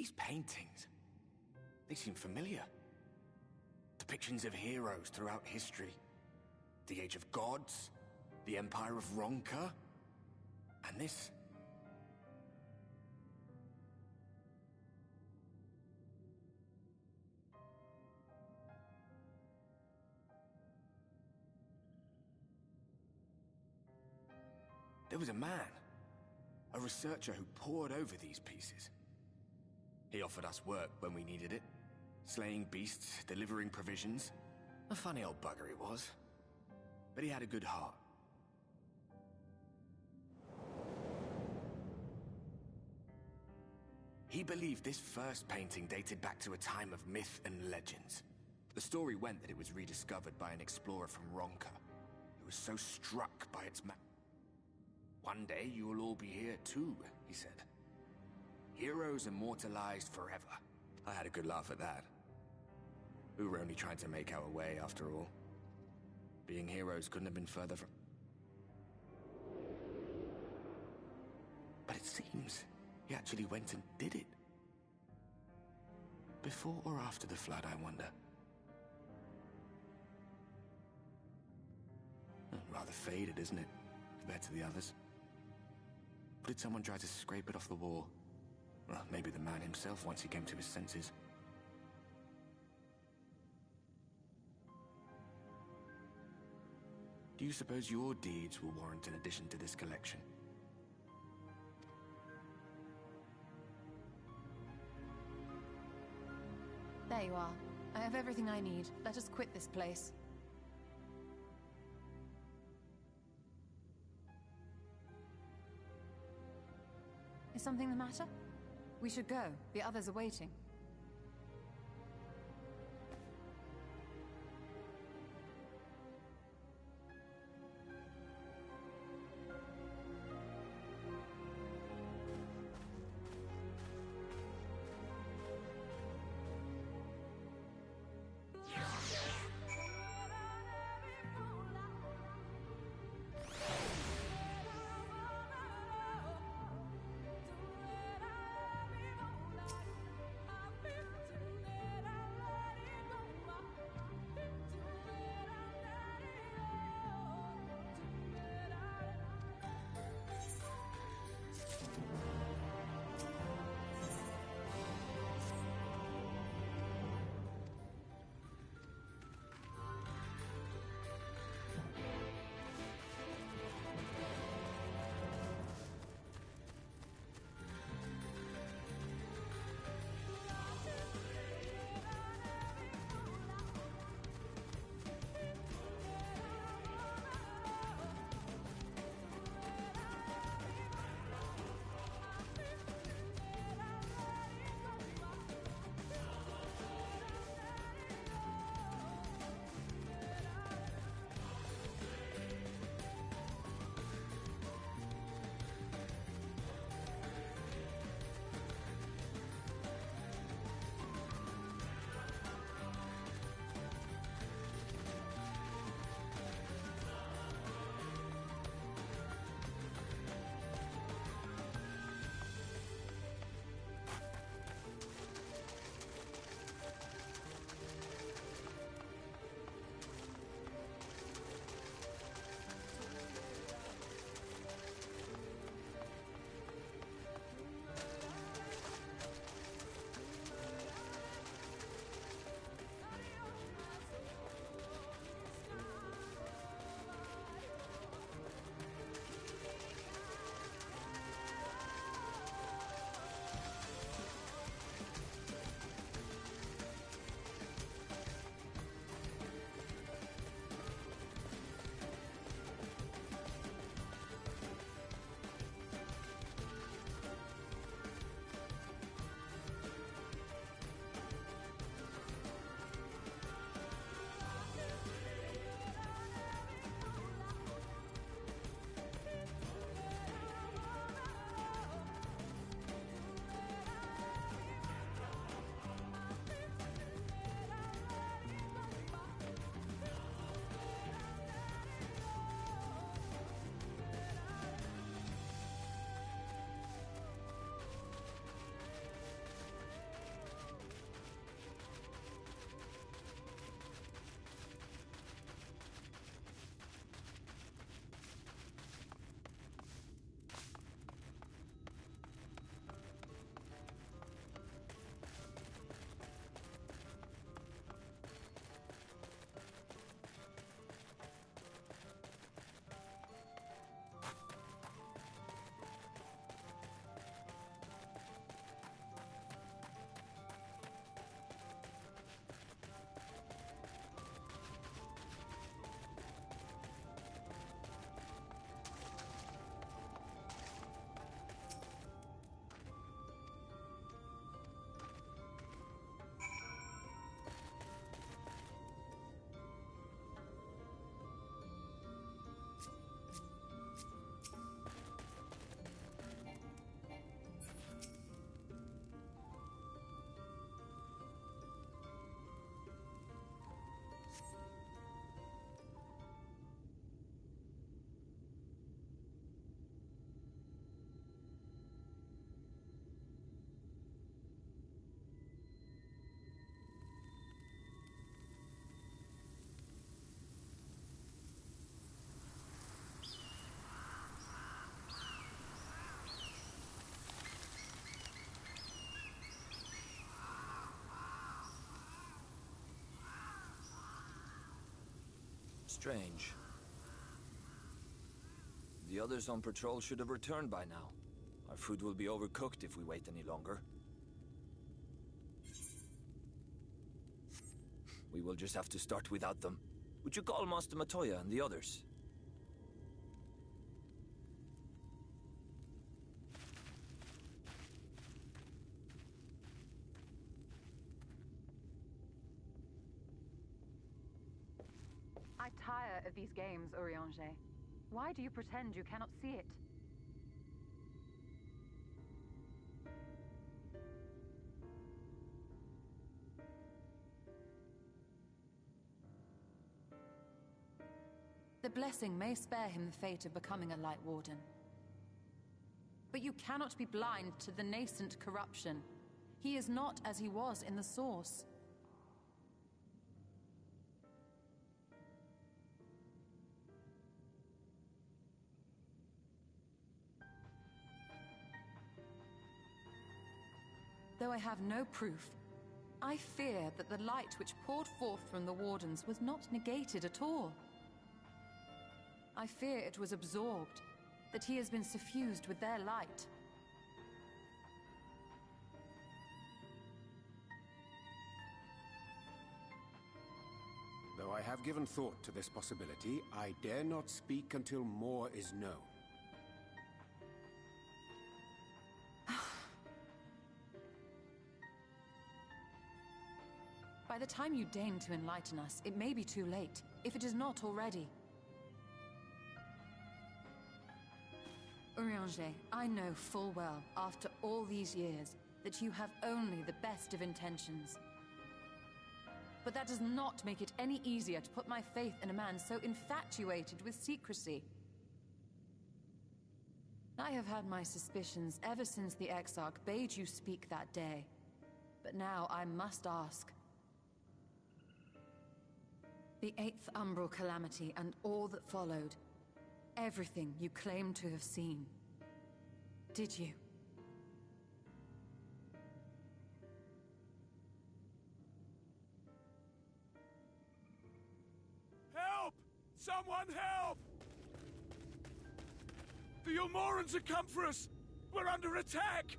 These paintings, they seem familiar. Depictions of heroes throughout history. The Age of Gods, the Empire of Ronka, and this. There was a man, a researcher who pored over these pieces. He offered us work when we needed it, slaying beasts, delivering provisions. A funny old bugger he was, but he had a good heart. He believed this first painting dated back to a time of myth and legends. The story went that it was rediscovered by an explorer from Ronka, who was so struck by its One day you will all be here too, he said. Heroes immortalized forever. I had a good laugh at that. We were only trying to make our way after all. Being heroes couldn't have been further from... But it seems he actually went and did it. Before or after the flood, I wonder. Rather faded, isn't it, compared to the others? Or did someone try to scrape it off the wall? Well, maybe the man himself once he came to his senses. Do you suppose your deeds will warrant an addition to this collection? There you are. I have everything I need. Let us quit this place. Is something the matter? We should go. The others are waiting. Strange. The others on patrol should have returned by now. Our food will be overcooked if we wait any longer. We will just have to start without them. Would you call Master Matoya and the others? I tire of these games, Urianger. Why do you pretend you cannot see it? The blessing may spare him the fate of becoming a Light Warden. But you cannot be blind to the nascent corruption. He is not as he was in the Source. Though I have no proof, I fear that the light which poured forth from the Wardens was not negated at all. I fear it was absorbed, that he has been suffused with their light. Though I have given thought to this possibility, I dare not speak until more is known. By the time you deign to enlighten us, it may be too late, if it is not already. Urianger, I know full well, after all these years, that you have only the best of intentions. But that does not make it any easier to put my faith in a man so infatuated with secrecy. I have had my suspicions ever since the Exarch bade you speak that day. But now I must ask. The 8th Umbral Calamity and all that followed. Everything you claim to have seen. Did you? Help! Someone help! The Ilmorans have come for us! We're under attack!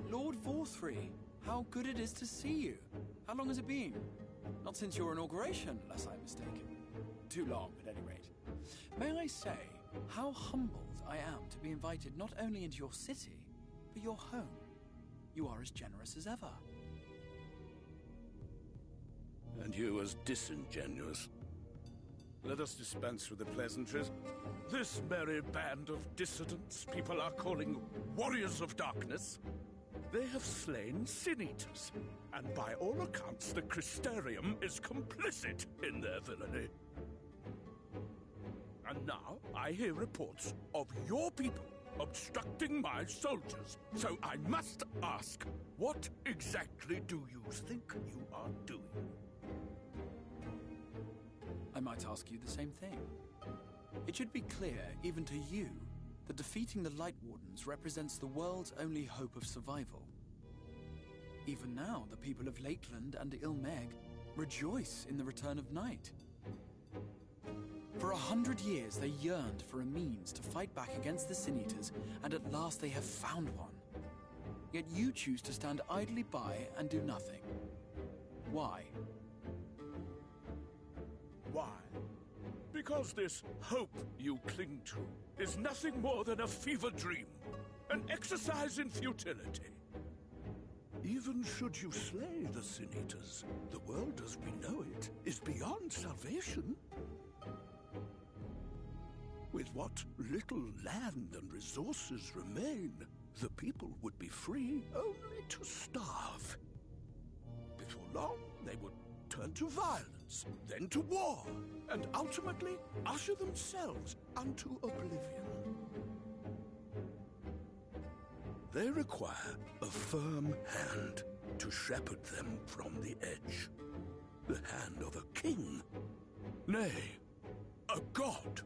Lord Vorthree, how good it is to see you. How long has it been? Not since your inauguration, unless I'm mistaken. Too long, at any rate. May I say how humbled I am to be invited not only into your city, but your home. You are as generous as ever. And you as disingenuous. Let us dispense with the pleasantries. This merry band of dissidents people are calling warriors of darkness. They have slain sin-eaters, and by all accounts the Crystarium is complicit in their villainy. And now I hear reports of your people obstructing my soldiers, so I must ask, what exactly do you think you are doing? I might ask you the same thing. It should be clear, even to you, that defeating the Light Wardens represents the world's only hope of survival. Even now, the people of Lakeland and Ilmeg rejoice in the return of night. For 100 years, they yearned for a means to fight back against the Sin-Eaters, and at last they have found one. Yet you choose to stand idly by and do nothing. Why? Why? Because this hope you cling to is nothing more than a fever dream, an exercise in futility. Even should you slay the Sin Eaters, the world as we know it is beyond salvation. With what little land and resources remain, the people would be free only to starve. Before long, they would turn to violence, then to war, and ultimately usher themselves unto oblivion. They require a firm hand to shepherd them from the edge. The hand of a king, nay, a god.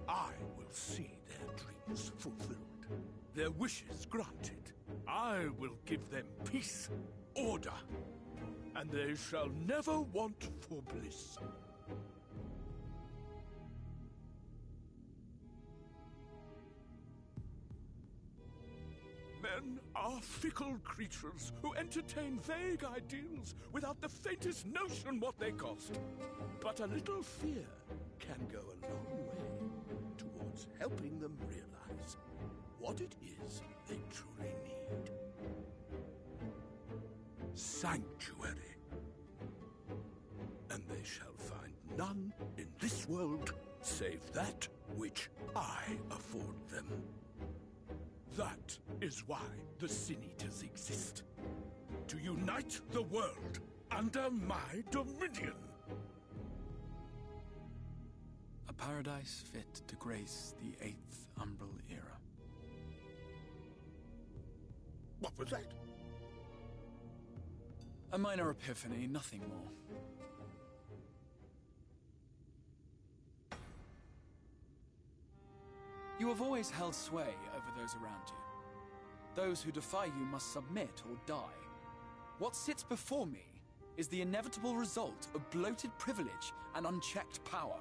I will see their dreams fulfilled, their wishes granted. I will give them peace, order, and they shall never want for bliss. Men are fickle creatures who entertain vague ideals without the faintest notion what they cost. But a little fear can go a long way towards helping them realize what it is they truly need. Sanctuary. And they shall find none in this world save that which I afford them. That is why the Sin Eaters exist. To unite the world under my dominion. A paradise fit to grace the 8th Umbral era. What was that? A minor epiphany, nothing more. You have always held sway over those around you. Those who defy you must submit or die. What sits before me is the inevitable result of bloated privilege and unchecked power.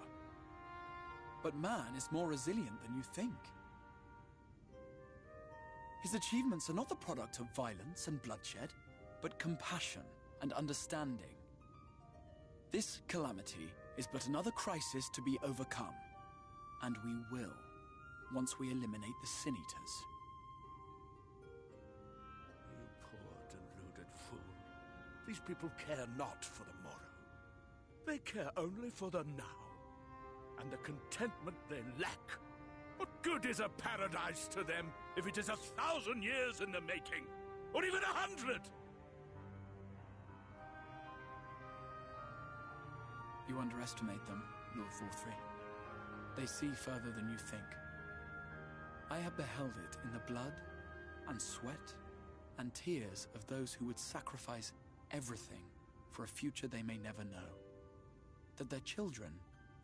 But man is more resilient than you think. His achievements are not the product of violence and bloodshed, but compassion and understanding. This calamity is but another crisis to be overcome, and we will, once we eliminate the Sin Eaters. You poor deluded fool. These people care not for the morrow. They care only for the now, and the contentment they lack. What good is a paradise to them if it is 1,000 years in the making, or even 100? You underestimate them, Lord Thorthree. They see further than you think. I have beheld it in the blood and sweat and tears of those who would sacrifice everything for a future they may never know, that their children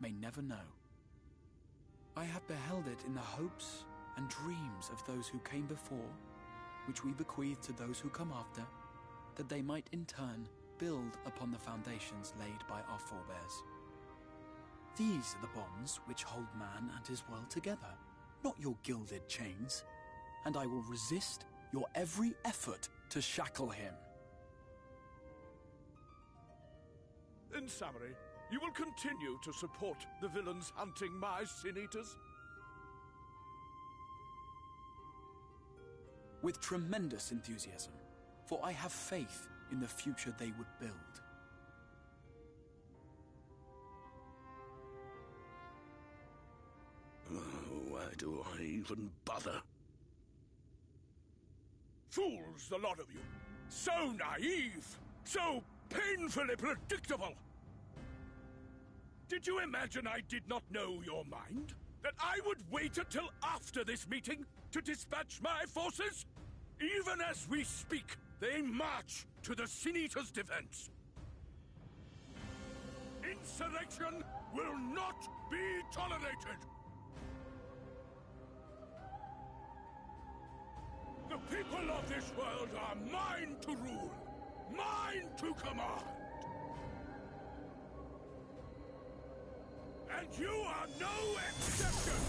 may never know. I have beheld it in the hopes and dreams of those who came before, which we bequeath to those who come after, that they might in turn build upon the foundations laid by our forebears. These are the bonds which hold man and his world together, not your gilded chains, and I will resist your every effort to shackle him. In summary, you will continue to support the villains hunting my Sin Eaters? With tremendous enthusiasm, for I have faith in the future they would build. Why do I even bother? Fools, the lot of you! So naive! So painfully predictable! Did you imagine I did not know your mind? That I would wait until after this meeting to dispatch my forces? Even as we speak, they march to the Sin Eaters' defense. Insurrection will not be tolerated! The people of this world are mine to rule, mine to command. And you are no exception!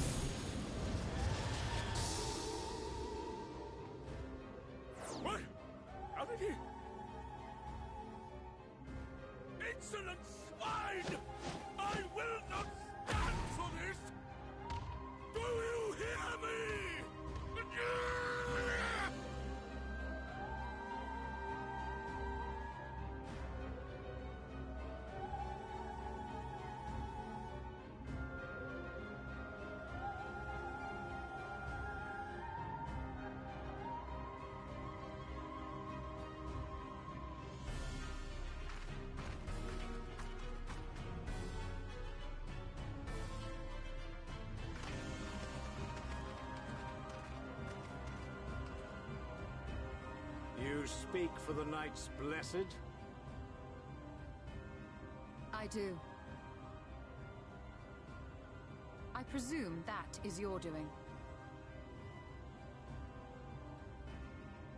What? How did he? Insolent swine! I will not stand for this! Do you hear me? You speak for the Knights Blessed? I do. I presume that is your doing.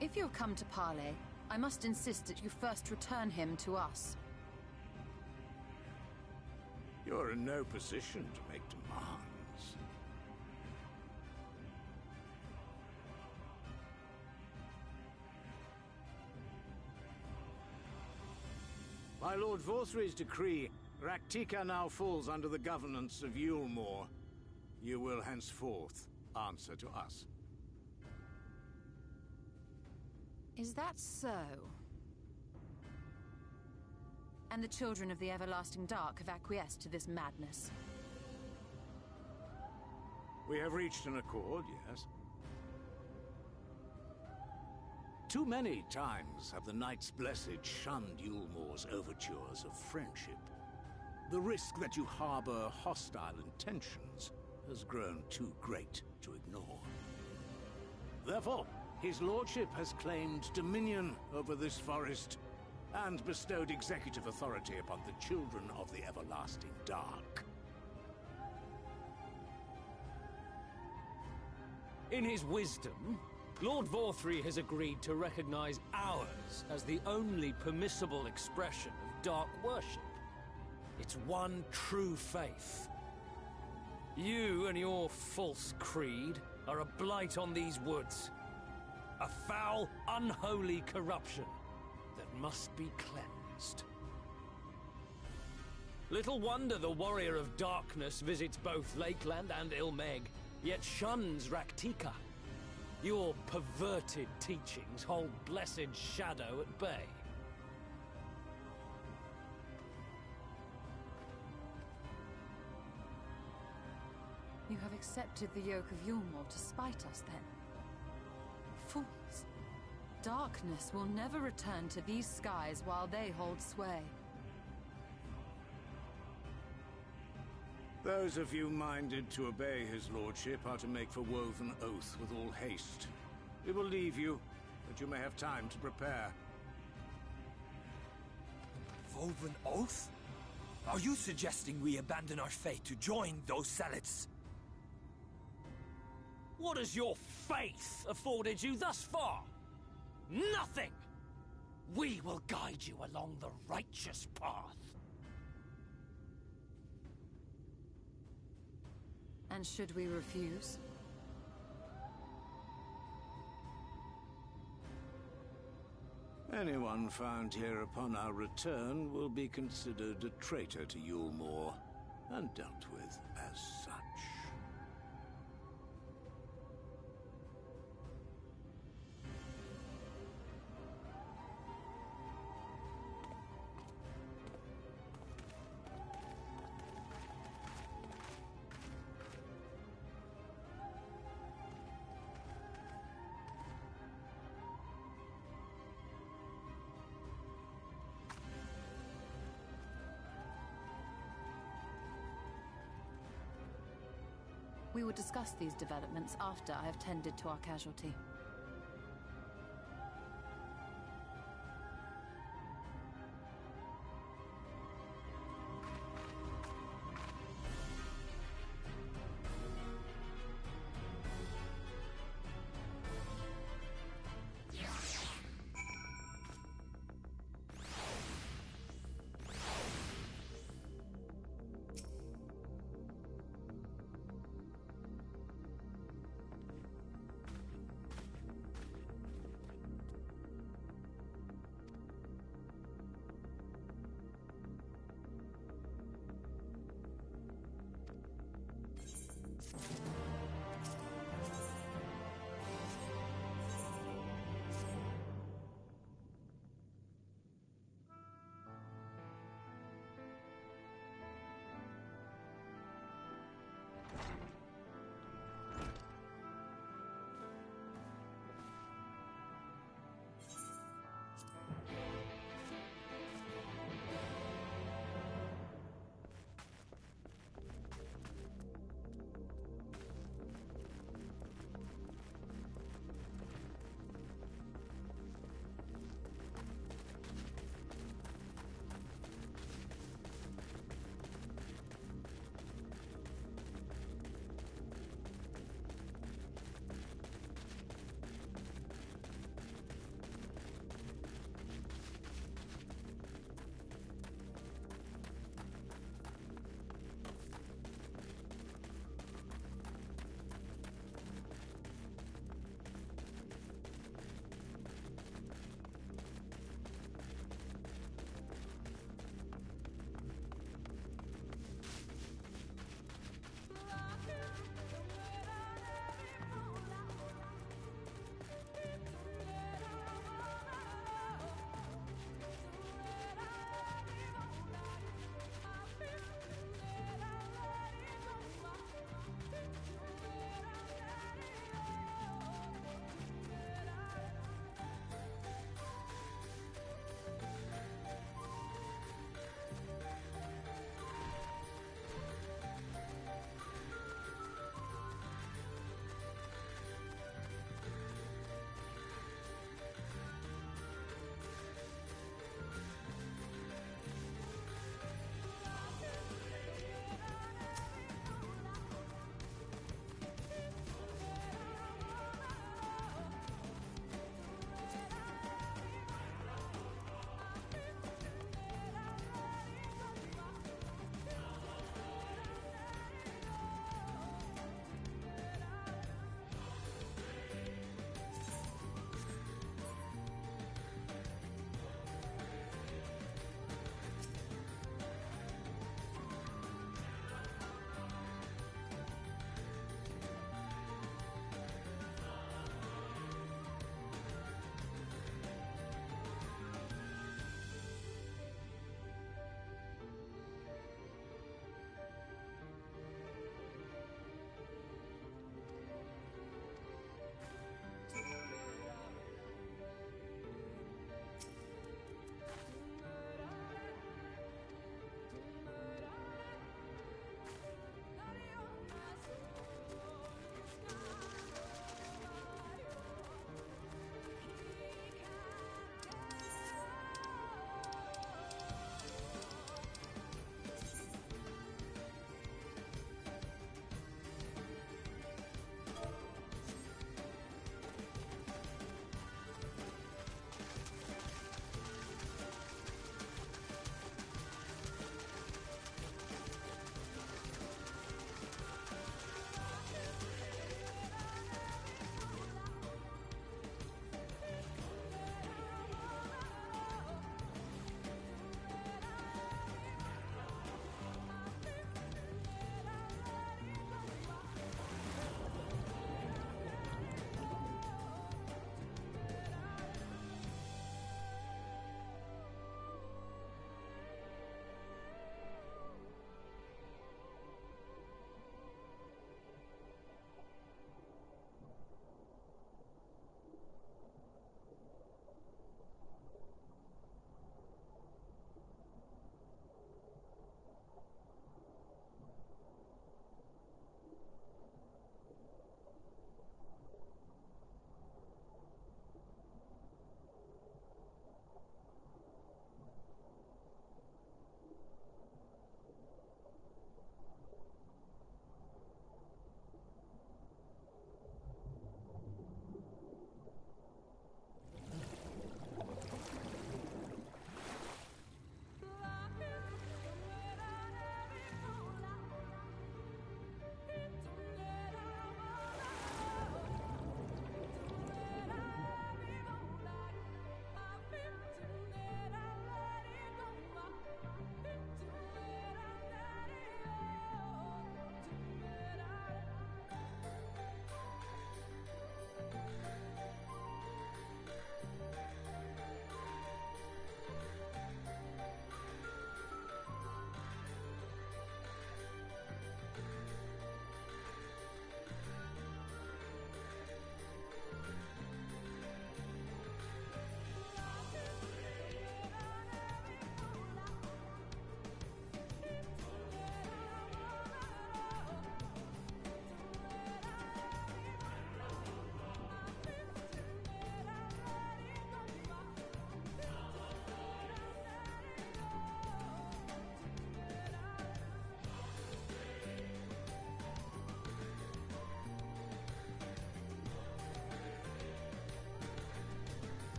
If you have come to parley, I must insist that you first return him to us. You're in no position to make demands. By Lord Vorthry's decree, Raktika now falls under the governance of Yulmore. You will henceforth answer to us. Is that so? And the children of the Everlasting Dark have acquiesced to this madness? We have reached an accord, yes. Too many times have the Knights Blessed shunned Yulmore's overtures of friendship. The risk that you harbor hostile intentions has grown too great to ignore. Therefore, his lordship has claimed dominion over this forest and bestowed executive authority upon the children of the Everlasting Dark. In his wisdom, Lord Vorthry has agreed to recognize ours as the only permissible expression of dark worship. It's one true faith. You and your false creed are a blight on these woods. A foul, unholy corruption that must be cleansed. Little wonder the Warrior of Darkness visits both Lakeland and Ilmeg, yet shuns Raktika. Your perverted teachings hold blessed shadow at bay. You have accepted the yoke of Yulmore to spite us, then? Fools. Darkness will never return to these skies while they hold sway. Those of you minded to obey his lordship are to make for Woven Oath with all haste. We will leave you, that you may have time to prepare. Woven Oath? Are you suggesting we abandon our fate to join those zealots? What has your faith afforded you thus far? Nothing! We will guide you along the righteous path. And should we refuse? Anyone found here upon our return will be considered a traitor to Yulmore, and dealt with as such. We will discuss these developments after I have tended to our casualty.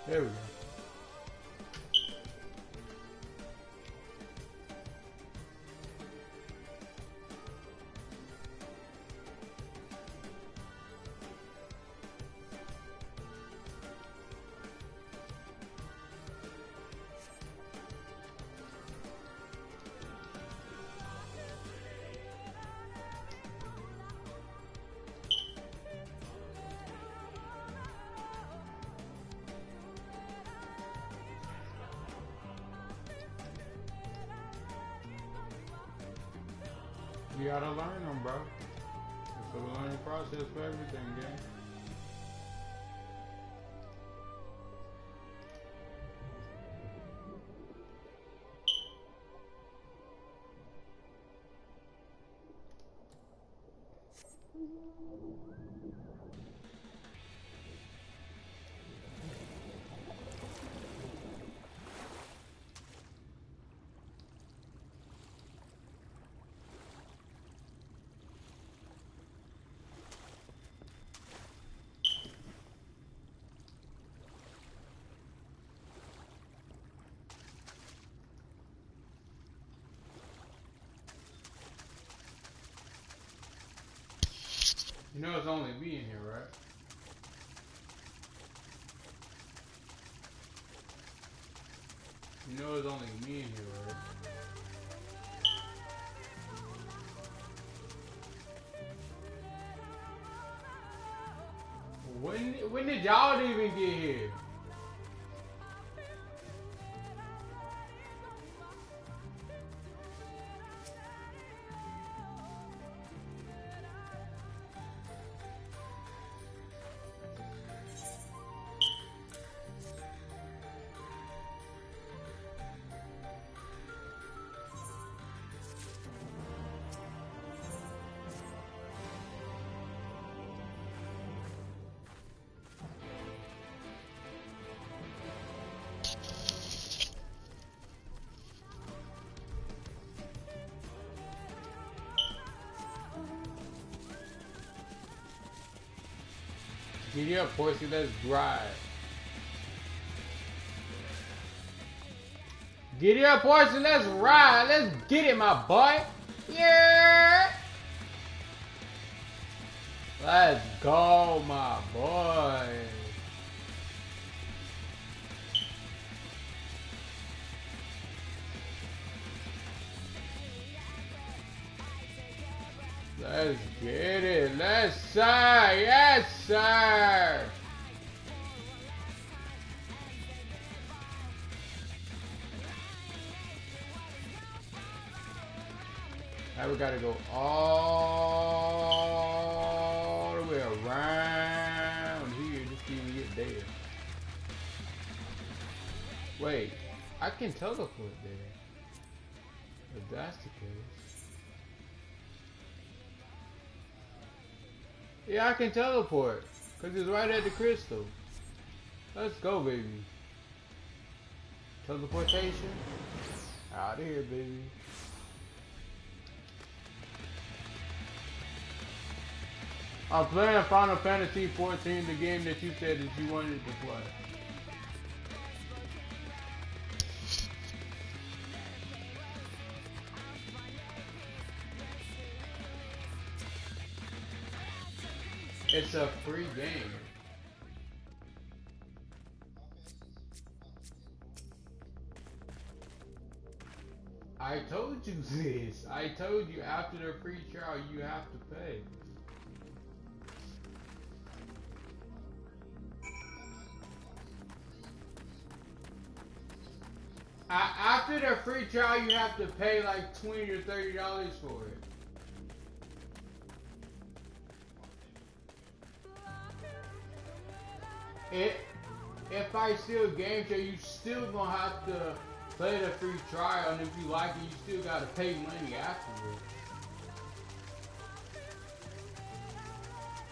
There we go. You gotta learn them, bro. It's a learning process for everything, gang. You know it's only me in here, right? You know it's only me in here, right? When did y'all even get here? Giddy up, horsey, let's ride. Giddy up, horsey, let's ride. Let's get it, my boy. Yeah. Let's go, my boy. Let's get it. Let's sir. Yes, sir. Now we gotta go all the way around here just to even get there. Wait, I can teleport there. If that's the case. Yeah, I can teleport. Because it's right at the crystal. Let's go, baby. Teleportation. Out of here, baby. I'm playing Final Fantasy XIV, the game that you said that you wanted to play. It's a free game. I told you this. I told you after the free trial you have to pay. After the free trial you have to pay like $20 or $30 for it. If I steal game show, you still gonna have to play the free trial, and if you like it, you still gotta pay money afterwards.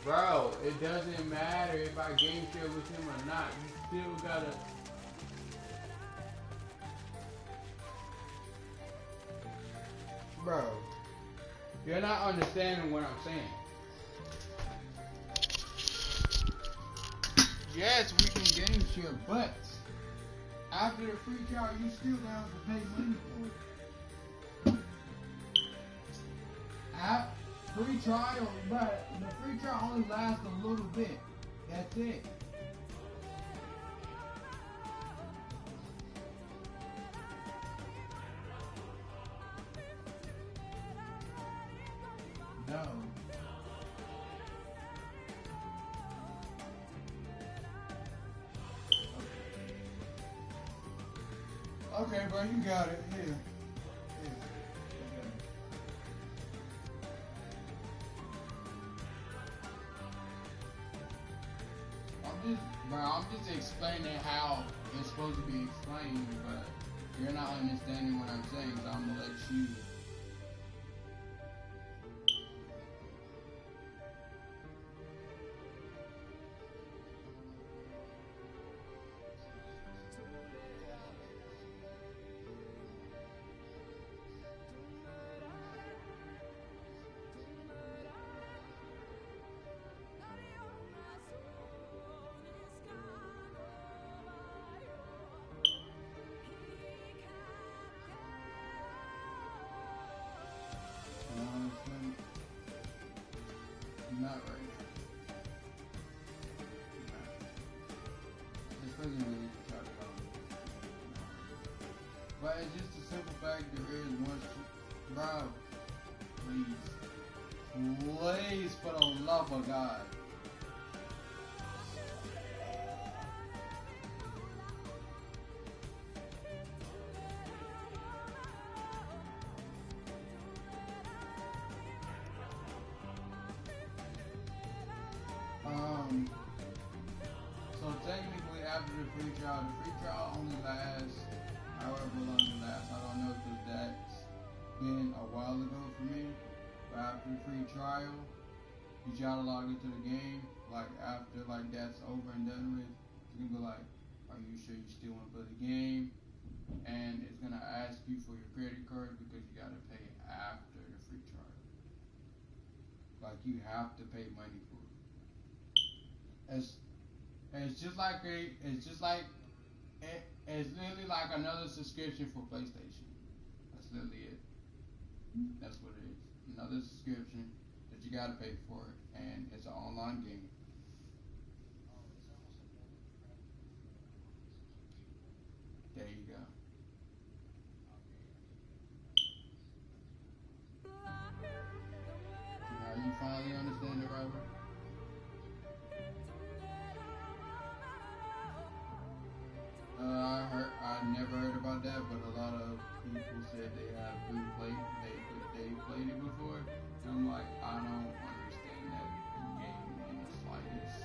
Bro, it doesn't matter if I game share with him or not. You still gotta. Bro, you're not understanding what I'm saying. Yes, we can game share, but after the free trial, you still have to pay money for it. Free trial, but the free trial only lasts a little bit. That's it. No. Okay, bro, you got it. Here. I'm just explaining how it's supposed to be explained, but you're not understanding what I'm saying, so I'm gonna let you. Not right now. This doesn't really try to help. But it's just a simple fact there is one. Bro, please. Please, for the love of God. So technically after the free trial only lasts however long it lasts. I don't know because that's been a while ago for me. But after the free trial, you try to log into the game, like after like that's over and done with, it's gonna be like, are you sure you still want to play the game? And it's gonna ask you for your credit card because you gotta pay after the free trial. Like you have to pay money for it. It's literally like another subscription for PlayStation. That's literally it. That's what it is. Another subscription that you gotta pay for, and it's an online game. There you go. Now you finally understand it, Robert? I never heard about that, but a lot of people said they played it before. And I'm like, I don't understand that game in the slightest.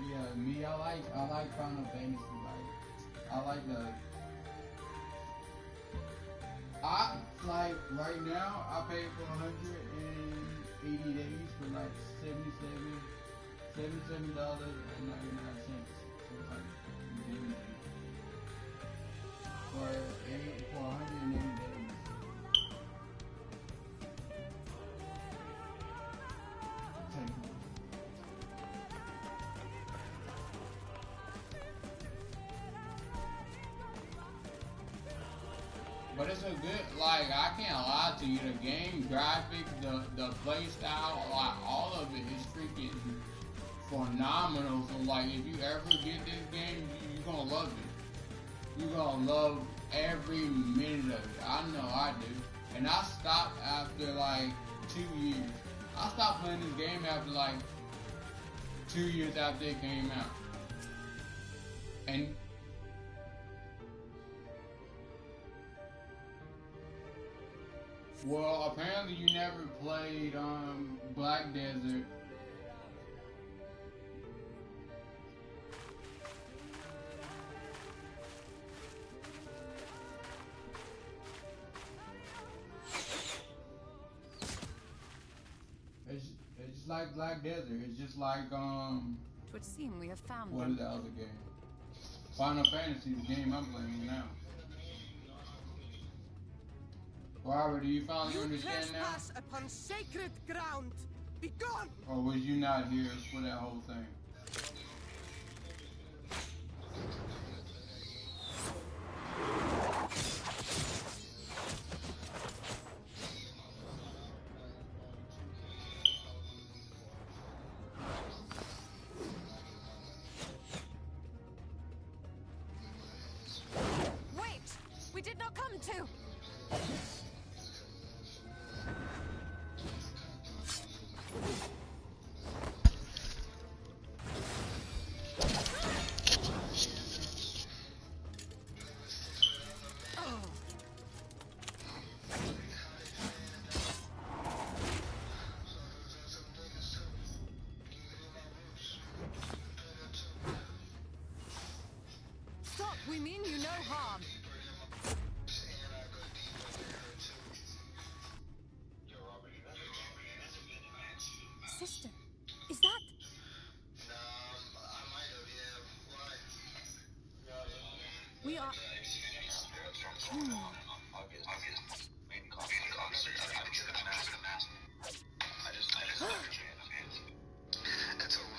Yeah, me, I like Final Fantasy. Right now, I paid for 180 days for like $77.99. For 180 days. But it's a good, like, I can't lie to you, the game graphics, the play style, like, all of it is freaking phenomenal. So, like, if you ever get this game, you're gonna love it. You're gonna love every minute of it. I know I do. And I stopped after, like, 2 years. I stopped playing this game after, like, 2 years after it came out. And well, apparently you never played Black Desert. It's just like Black Desert. It's just like It would seem we have found what is the other game? Final Fantasy, the game I'm playing now. Robert, do you finally understand now? Trespass upon sacred ground. Be gone! Or was you not here for that whole thing? We did not come to. Stop, we mean you no harm. Sister, is that... We are...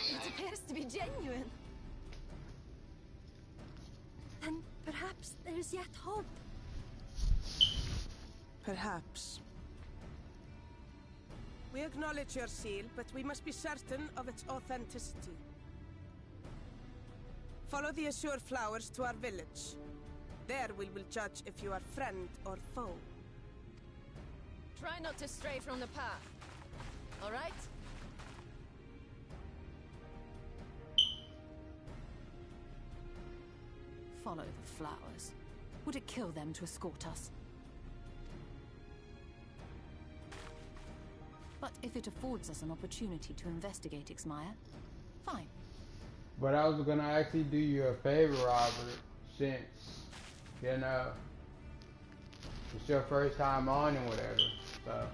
It appears to be genuine. Then perhaps there is yet hope. Perhaps. We acknowledge your seal, but we must be certain of its authenticity. Follow the azure flowers to our village. There we will judge if you are friend or foe. Try not to stray from the path. All right? Follow the flowers. Would it kill them to escort us? But if it affords us an opportunity to investigate Ixmaya, fine. But I was gonna actually do you a favor, Robert, since, you know, it's your first time on and whatever, so.